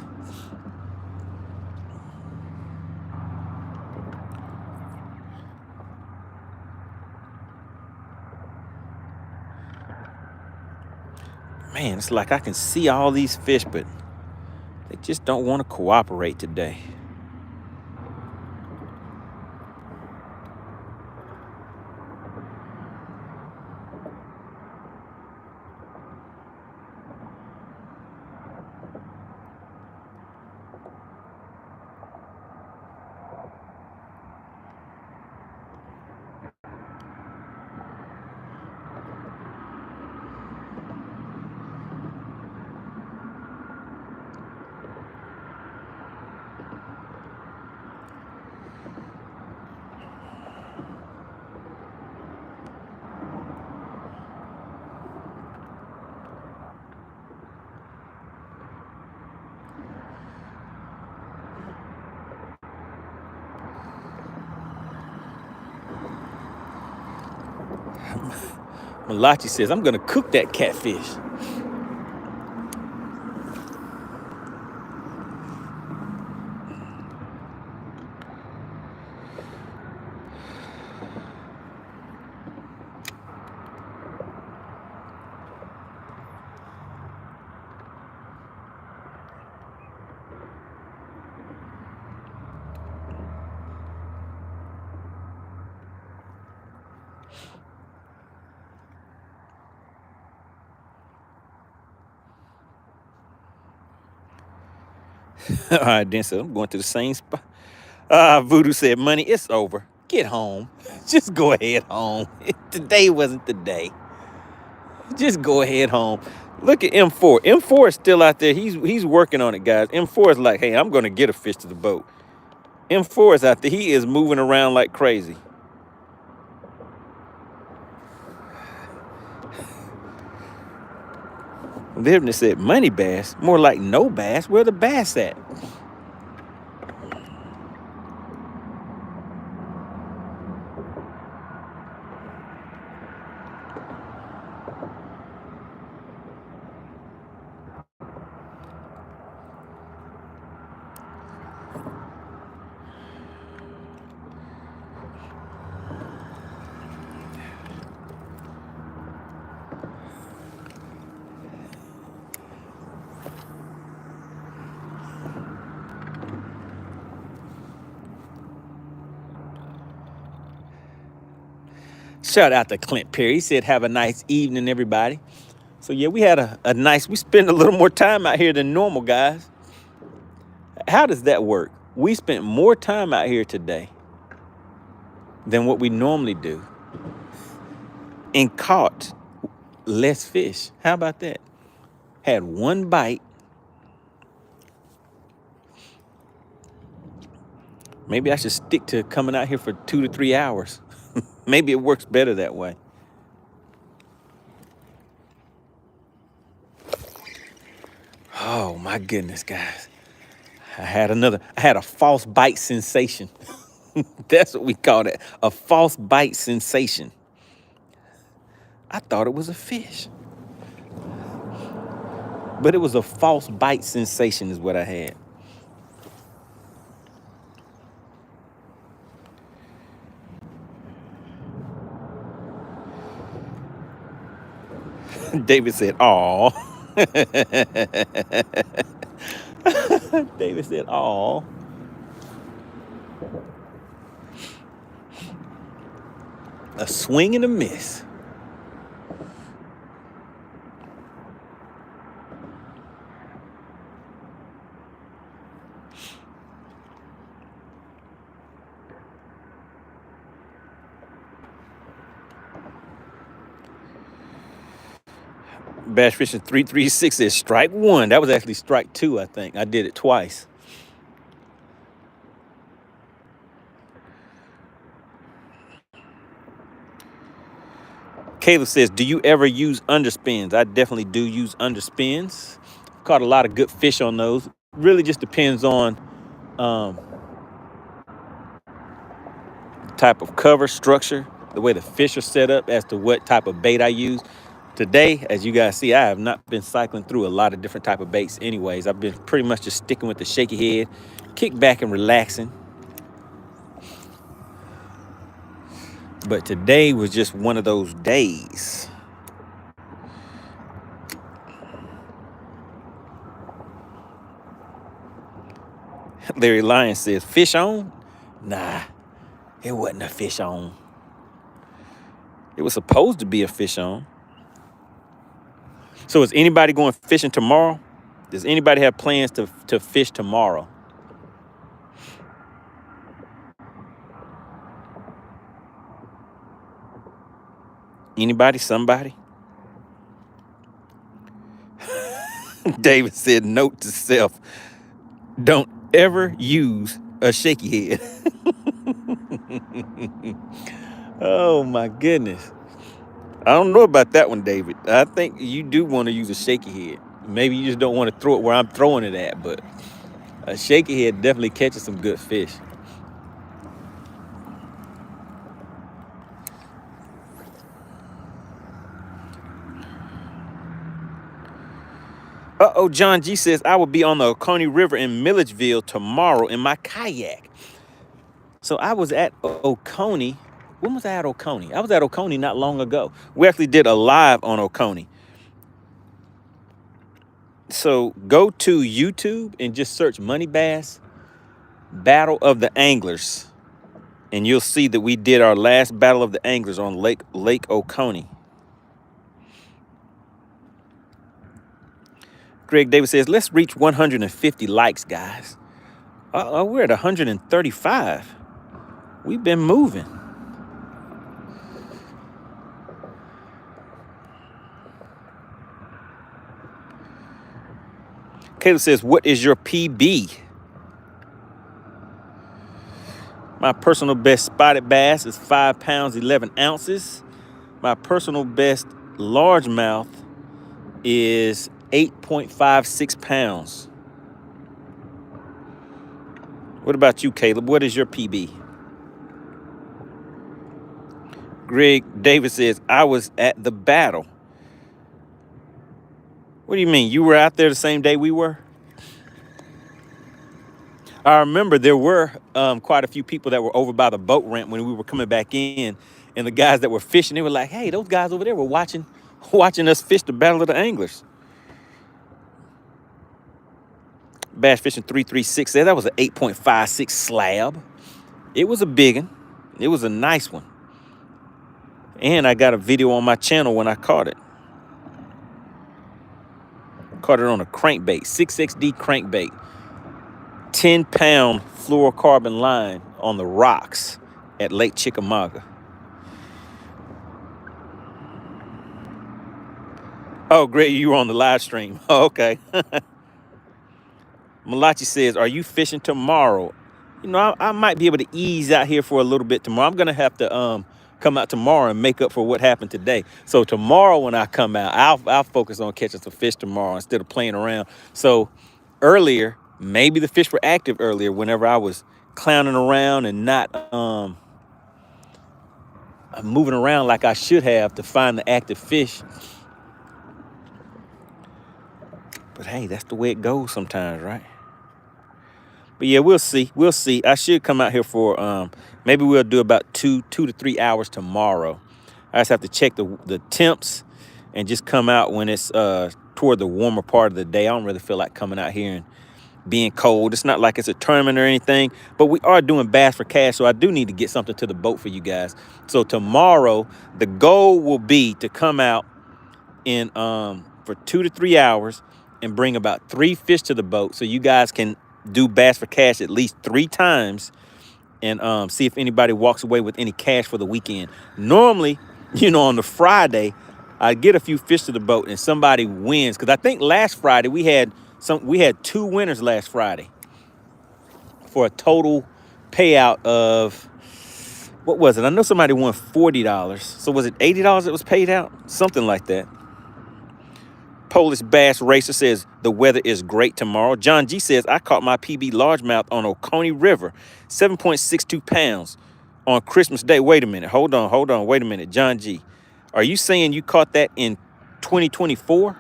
Man, it's like I can see all these fish, but they just don't want to cooperate today. Malachi says, I'm going to cook that catfish. All right, then, so I'm going to the same spot. Voodoo said, money, it's over. Get home. Just go ahead home. Today wasn't the day. Just go ahead home. Look at M4. M4 is still out there. He's working on it, guys. M4 is like, hey, I'm going to get a fish to the boat. M4 is out there. He is moving around like crazy. Livness said, money bass? More like no bass. Where the bass at? Shout out to Clint Perry. He said, have a nice evening, everybody. So, yeah, we had we spent a little more time out here than normal, guys. How does that work? We spent more time out here today than what we normally do and caught less fish. How about that? Had one bite. Maybe I should stick to coming out here for 2 to 3 hours. Maybe it works better that way. Oh, my goodness, guys. I had a false bite sensation. That's what we call it, a false bite sensation. I thought it was a fish. But it was a false bite sensation is what I had. David said, "Aw." David said, "Aw." A swing and a miss. Bass Fishing 336 says strike one. That was actually strike two, I think. I did it twice. Caleb says, do you ever use underspins? I definitely do use underspins. Caught a lot of good fish on those. Really just depends on type of cover structure, the way the fish are set up as to what type of bait I use. Today, as you guys see, I have not been cycling through a lot of different type of baits anyways. I've been pretty much just sticking with the shaky head, kick back and relaxing. But today was just one of those days. Larry Lyon says, fish on? Nah, it wasn't a fish on. It was supposed to be a fish on. So is anybody going fishing tomorrow? Does anybody have plans to fish tomorrow? Anybody? Somebody? David said, note to self, don't ever use a shaky head. Oh my goodness. I don't know about that one, David. I think you do want to use a shaky head. Maybe you just don't want to throw it where I'm throwing it at, but a shaky head definitely catches some good fish. Uh-oh, John G says, I will be on the Oconee River in Milledgeville tomorrow in my kayak. So I was at Oconee. When was I at Oconee? I was at Oconee not long ago. We actually did a live on Oconee. So go to YouTube and just search MoneyBass Battle of the Anglers. And you'll see that we did our last Battle of the Anglers on Lake Oconee. Greg Davis says, let's reach 150 likes, guys. We're at 135. We've been moving. Caleb says, what is your PB? My personal best spotted bass is 5 pounds, 11 ounces. My personal best largemouth is 8.56 pounds. What about you, Caleb? What is your PB? Greg Davis says, I was at the battle. What do you mean? You were out there the same day we were? I remember there were quite a few people that were over by the boat ramp when we were coming back in. And the guys that were fishing, they were like, hey, those guys over there were watching us fish the Battle of the Anglers. Bass Fishing 336 said that was an 8.56 slab. It was a big one. It was a nice one. And I got a video on my channel when I caught it. Caught it on a crankbait, 6XD crankbait. 10-pound fluorocarbon line on the rocks at Lake Chickamauga. Oh, great, you were on the live stream. Oh, okay. Malachi says, are you fishing tomorrow? You know, I might be able to ease out here for a little bit tomorrow. I'm going to have to come out tomorrow and make up for what happened today. So tomorrow when I come out, I'll focus on catching some fish tomorrow instead of playing around. So earlier, maybe the fish were active earlier whenever I was clowning around and not moving around like I should have to find the active fish. But hey, that's the way it goes sometimes, right? But yeah, we'll see. We'll see. I should come out here for maybe we'll do about 2 to 3 hours tomorrow. I just have to check the temps and just come out when it's toward the warmer part of the day. I don't really feel like coming out here and being cold. It's not like it's a tournament or anything, but we are doing Bass for Cash, so I do need to get something to the boat for you guys. So tomorrow, the goal will be to come out in for 2 to 3 hours and bring about 3 fish to the boat, so you guys can do Bass for Cash at least 3 times and see if anybody walks away with any cash for the weekend. Normally, on the Friday, I get a few fish to the boat and somebody wins, because I think last Friday we had 2 winners last Friday for a total payout of, what was it? I know somebody won $40. So was it $80 that was paid out? Something like that. Polish Bass Racer says the weather is great tomorrow. John G says, I caught my PB largemouth on Oconee River, 7.62 pounds on Christmas Day. Wait a minute. Hold on. Wait a minute. John G, are you saying you caught that in 2024?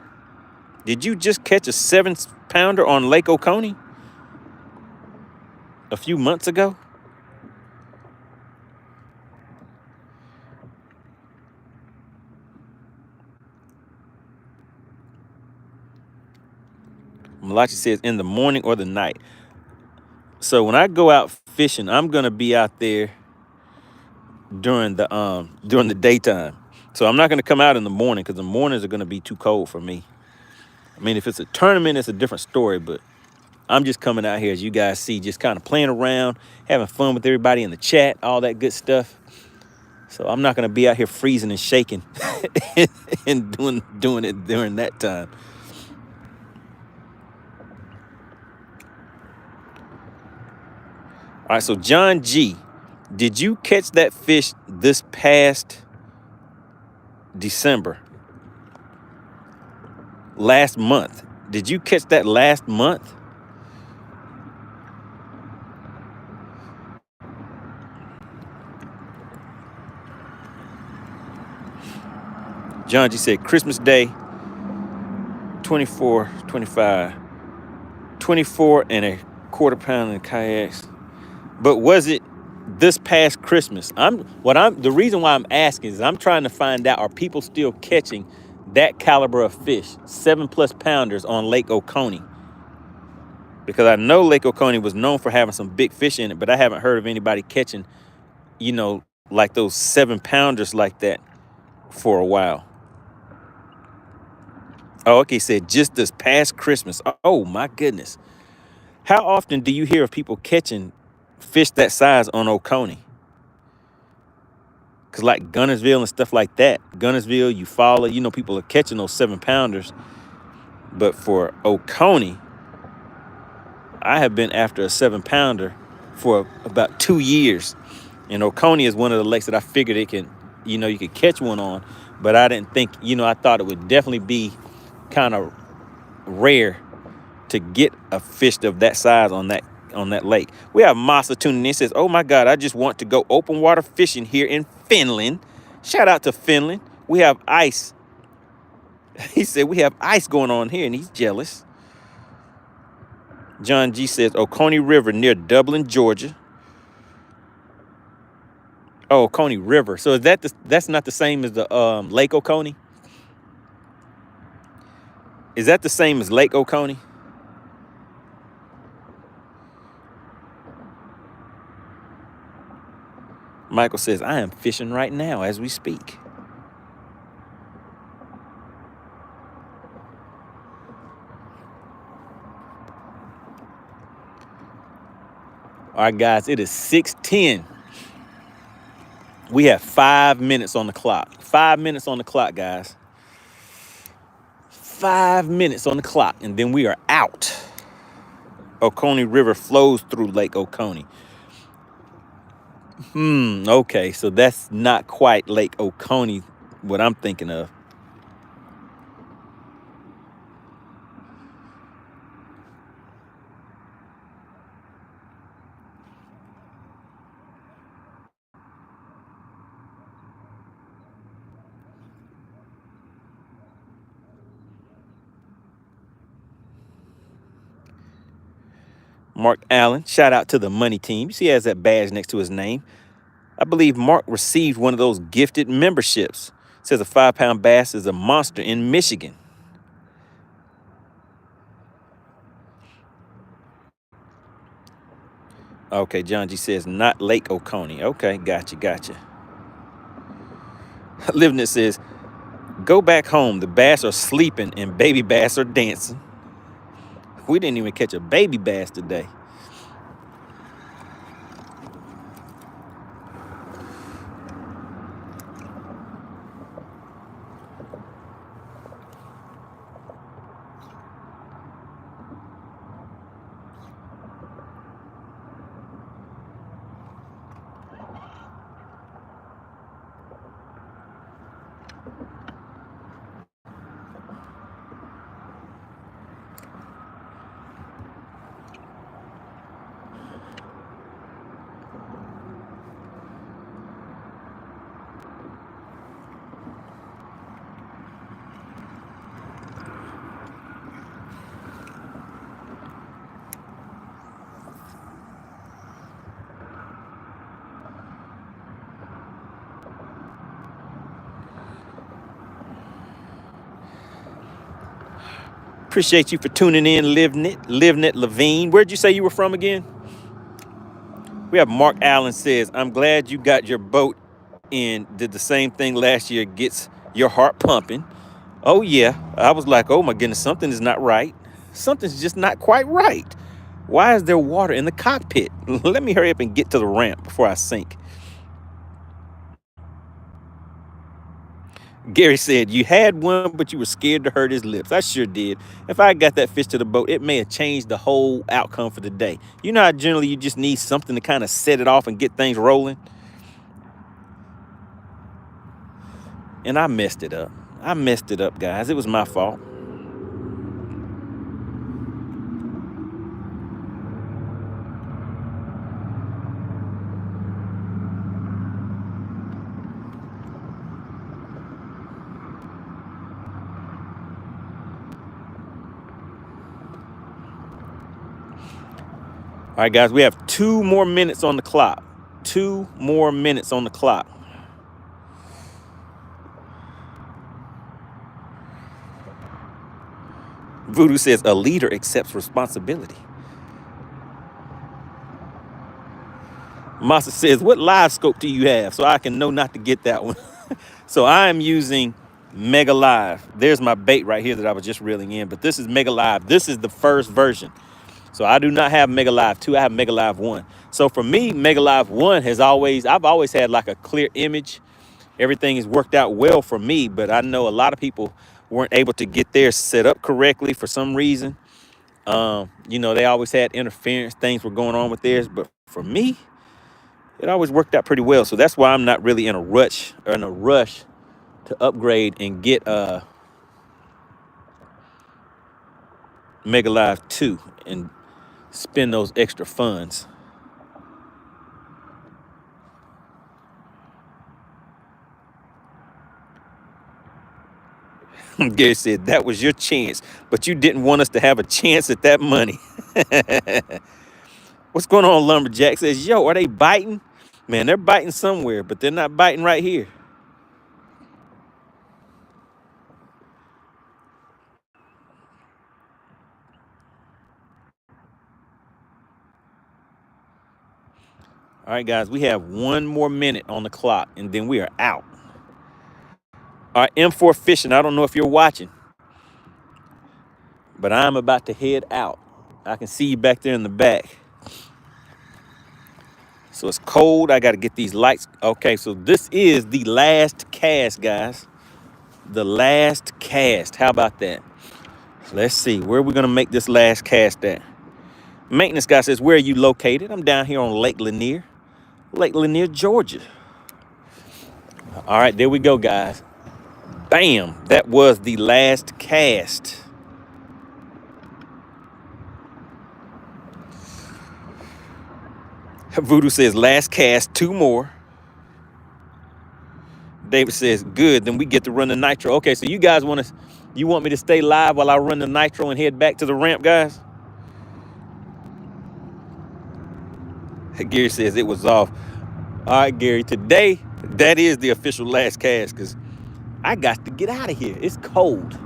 Did you just catch a 7-pounder on Lake Oconee a few months ago? Malachi says in the morning or the night. So when I go out fishing, I'm gonna be out there during the daytime. So I'm not gonna come out in the morning, because the mornings are gonna be too cold for me. I mean, if it's a tournament, it's a different story, but I'm just coming out here, as you guys see, just kind of playing around, having fun with everybody in the chat, all that good stuff. So I'm not gonna be out here freezing and shaking and doing it during that time. All right, so John G, did you catch that fish this past December? Last month? Did you catch that last month? John G said Christmas Day, 24, 25, 24 and a quarter pound in kayaks. But was it this past Christmas? The reason why I'm asking is I'm trying to find out, are people still catching that caliber of fish, 7+ pounders on Lake Oconee? Because I know Lake Oconee was known for having some big fish in it, but I haven't heard of anybody catching, like those 7-pounders like that for a while. Oh, okay, said just this past Christmas. Oh my goodness. How often do you hear of people catching fish that size on Oconee? Because like Gunnersville and stuff like that, Gunnersville, Eufaula, people are catching those 7-pounders. But for Oconee, I have been after a 7-pounder for about 2 years. And Oconee is one of the lakes that I figured it can, you could catch one on. But I didn't think, I thought it would definitely be kind of rare to get a fish of that size on that lake. We have Masa tuning in, says, oh my God, I just want to go open water fishing here in Finland. Shout out to Finland. We have ice. He said we have ice going on here, and he's jealous. John G says Oconee River near Dublin, Georgia. Oh, Oconee River. So is that's not the same as the Lake Oconee? Is that the same as Lake Oconee? Michael says, I am fishing right now as we speak. All right, guys, it is 6:10. We have 5 minutes on the clock. 5 minutes on the clock, guys. 5 minutes on the clock, and then we are out. Oconee River flows through Lake Oconee. Okay, so that's not quite Lake Oconee, what I'm thinking of. Mark Allen, shout out to the Money Team. You see he has that badge next to his name. I believe Mark received one of those gifted memberships. Says a 5-pound bass is a monster in Michigan. Okay, John G says not Lake Oconee. Okay, gotcha. Living it says, go back home. The bass are sleeping and baby bass are dancing. We didn't even catch a baby bass today. Appreciate you for tuning in, Living It Levine. Where'd you say you were from again? We have Mark Allen says, I'm glad you got your boat in. Did the same thing last year. Gets your heart pumping. Oh, yeah. I was like, oh, my goodness, something is not right. Something's just not quite right. Why is there water in the cockpit? Let me hurry up and get to the ramp before I sink. Gary said, you had one, but you were scared to hurt his lips. I sure did. If I got that fish to the boat, it may have changed the whole outcome for the day. You know how generally you just need something to kind of set it off and get things rolling? And I messed it up. Guys. It was my fault. All right, guys, we have 2 more minutes on the clock. 2 more minutes on the clock. Voodoo says a leader accepts responsibility. Masa says, what live scope do you have so I can know not to get that one? So I am using Mega Live. There's my bait right here that I was just reeling in, but this is Mega Live. This is the first version. So I do not have Mega Live 2, I have Mega Live 1. So for me, Mega Live 1 has I've always had like a clear image. Everything has worked out well for me, but I know a lot of people weren't able to get theirs set up correctly for some reason. You know, they always had interference, things were going on with theirs, but for me, it always worked out pretty well. So that's why I'm not really in a rush to upgrade and get Mega Live 2 and spend those extra funds. Gary said, that was your chance, but you didn't want us to have a chance at that money. What's going on, Lumberjack? Says, yo, are they biting? Man, they're biting somewhere, but they're not biting right here. All right, guys, we have 1 more minute on the clock, and then we are out. All right, M4 Fishing, I don't know if you're watching, but I'm about to head out. I can see you back there in the back. So it's cold. I got to get these lights. Okay, so this is the last cast, guys. The last cast. How about that? Let's see. Where are we going to make this last cast at? Maintenance guy says, where are you located? I'm down here on Lake Lanier, Georgia. All right, there we go, guys. Bam. That was the last cast. Voodoo says, last cast, 2 more. David says, good, then we get to run the nitro. Okay, so you guys want me to stay live while I run the nitro and head back to the ramp, guys? Gary says it was off. All right, Gary, today, that is the official last cast because I got to get out of here. It's cold.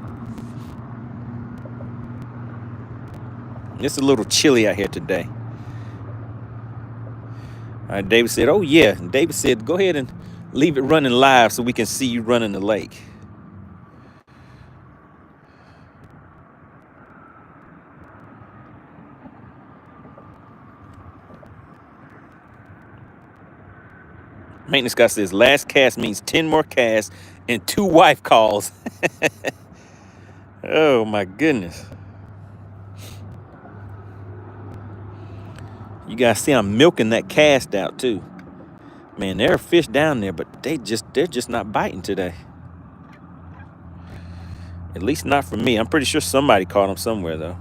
It's a little chilly out here today. All right, David said, oh, yeah. And David said, go ahead and leave it running live so we can see you running the lake. Maintenance guy says, last cast means 10 more casts and 2 wife calls. Oh, my goodness. You guys see I'm milking that cast out, too. Man, there are fish down there, but they're just not biting today. At least not for me. I'm pretty sure somebody caught them somewhere, though.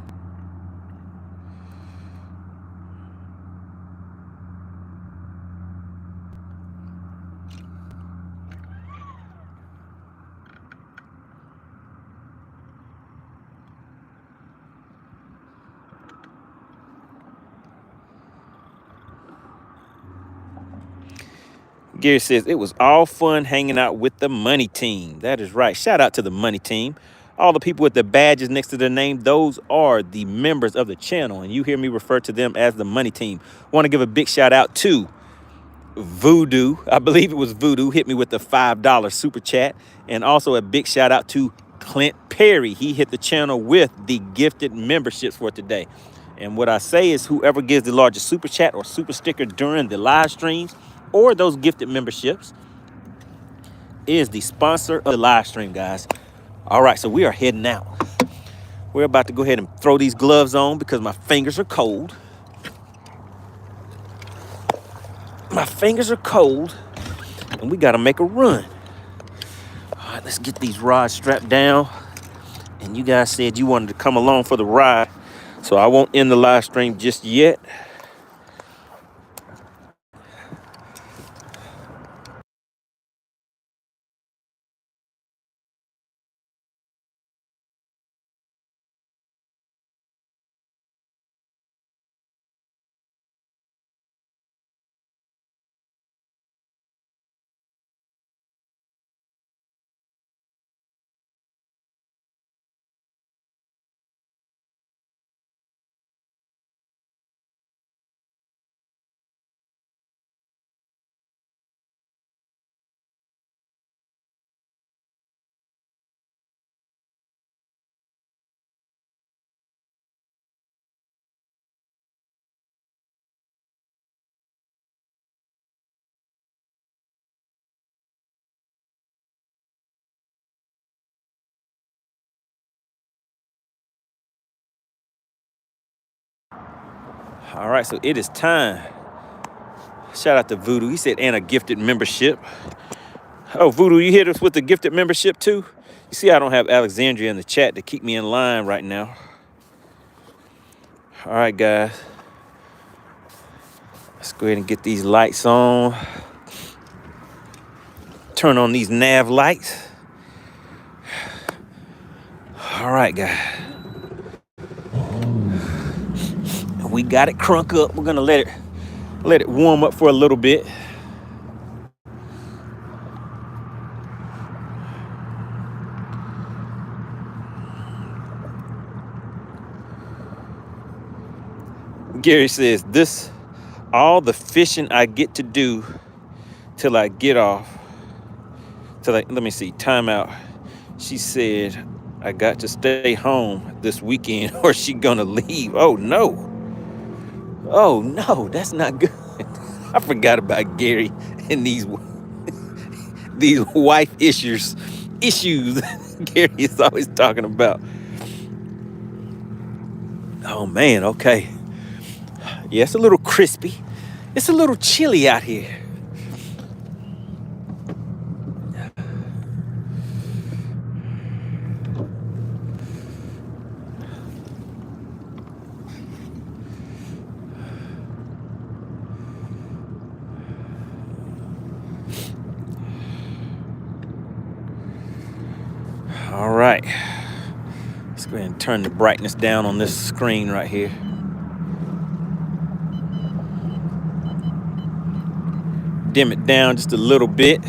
Gary says, it was all fun hanging out with the Money Team. That is right. Shout out to the Money Team. All the people with the badges next to their name, those are the members of the channel. And you hear me refer to them as the Money Team. Want to give a big shout out to Voodoo. I believe it was Voodoo. Hit me with the $5 super chat. And also a big shout out to Clint Perry. He hit the channel with the gifted memberships for today. And what I say is whoever gives the largest super chat or super sticker during the live streams or those gifted memberships is the sponsor of the live stream, guys. All right, so we are heading out. We're about to go ahead and throw these gloves on because my fingers are cold. My fingers are cold, and we got to make a run. All right, let's get these rods strapped down. And you guys said you wanted to come along for the ride, so I won't end the live stream just yet. All right, so it is time. Shout out to Voodoo. He said, and a gifted membership. Oh, Voodoo, you hit us with the gifted membership too? You see, I don't have Alexandria in the chat to keep me in line right now. All right, guys. Let's go ahead and get these lights on. Turn on these nav lights. All right, guys. We got it crunk up. We're gonna let it warm up for a little bit. Gary says, this all the fishing I get to do till I get off. Let me see, timeout. She said, I got to stay home this weekend or she gonna leave. Oh no. Oh no, that's not good. I forgot about Gary and these wife issues Gary is always talking about. Oh man, okay. Yeah, it's a little crispy. It's a little chilly out here. All right. Let's go ahead and turn the brightness down on this screen right here. Dim it down just a little bit.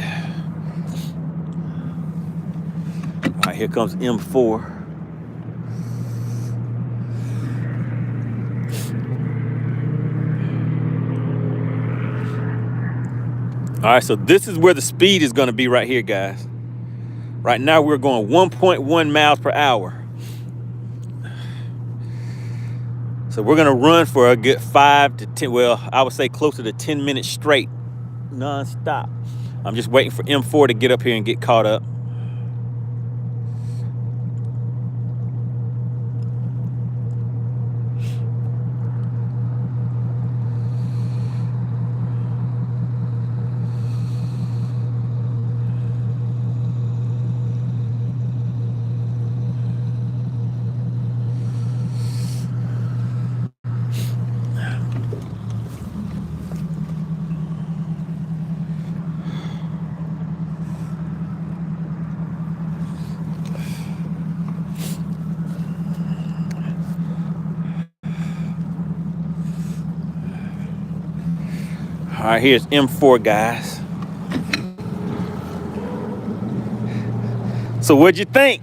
here comes M4. All right, so this is where the speed is going to be right here, guys. Right now, we're going 1.1 miles per hour. So we're going to run for a good 5 to 10, well, I would say closer to 10 minutes straight, non-stop. I'm just waiting for M4 to get up here and get caught up. All right, here's M4, guys. So what'd you think?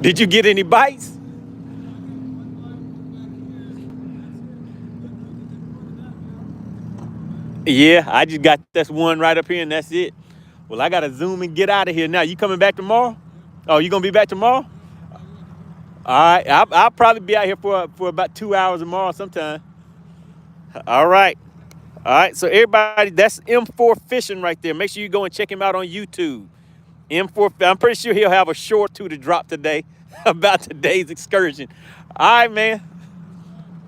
Did you get any bites? Yeah, I just got this one right up here and that's it. Well, I gotta zoom and get out of here now. You coming back tomorrow? Oh, you gonna be back tomorrow? All right, I'll probably be out here for about 2 hours tomorrow sometime. All right. All right, so everybody, that's M4 Fishing right there. Make sure you go and check him out on YouTube. M4, I'm pretty sure he'll have a short two to drop today about today's excursion. All right, man.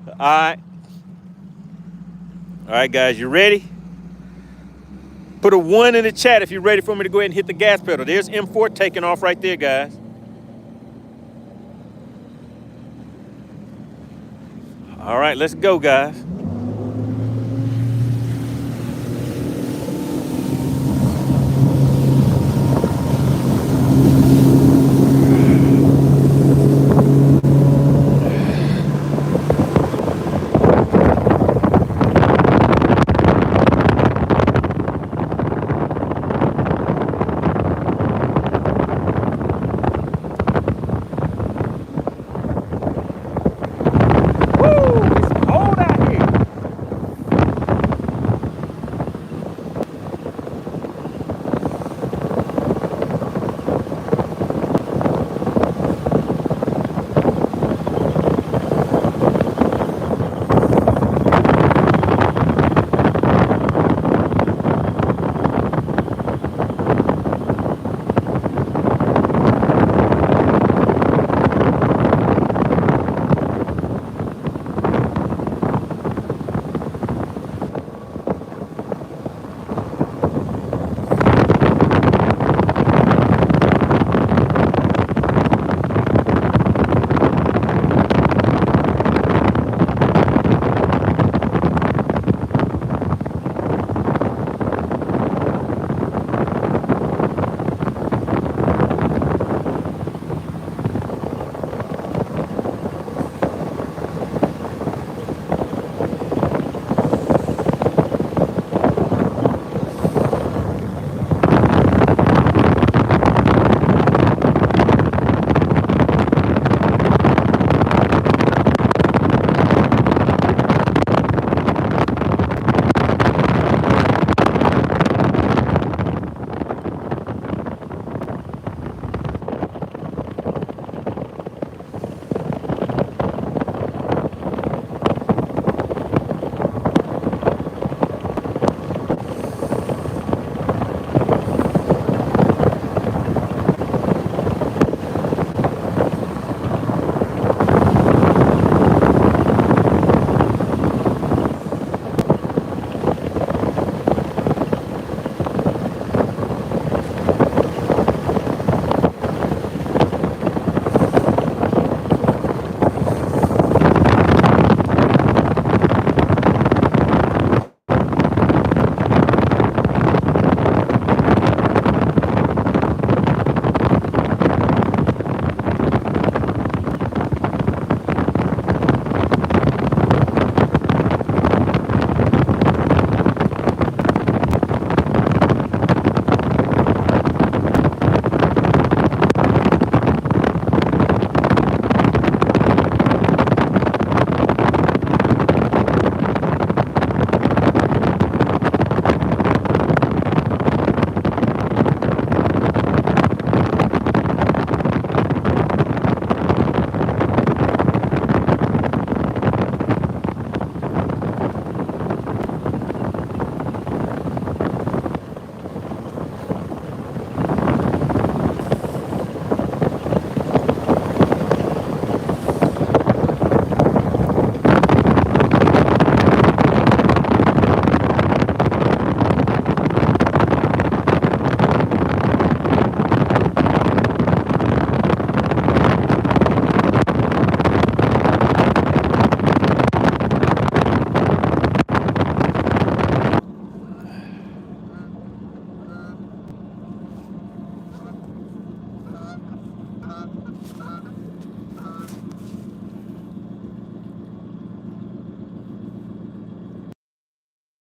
All right. All right, guys, you ready? Put a 1 in the chat if you're ready for me to go ahead and hit the gas pedal. There's M4 taking off right there, guys. All right, let's go, guys.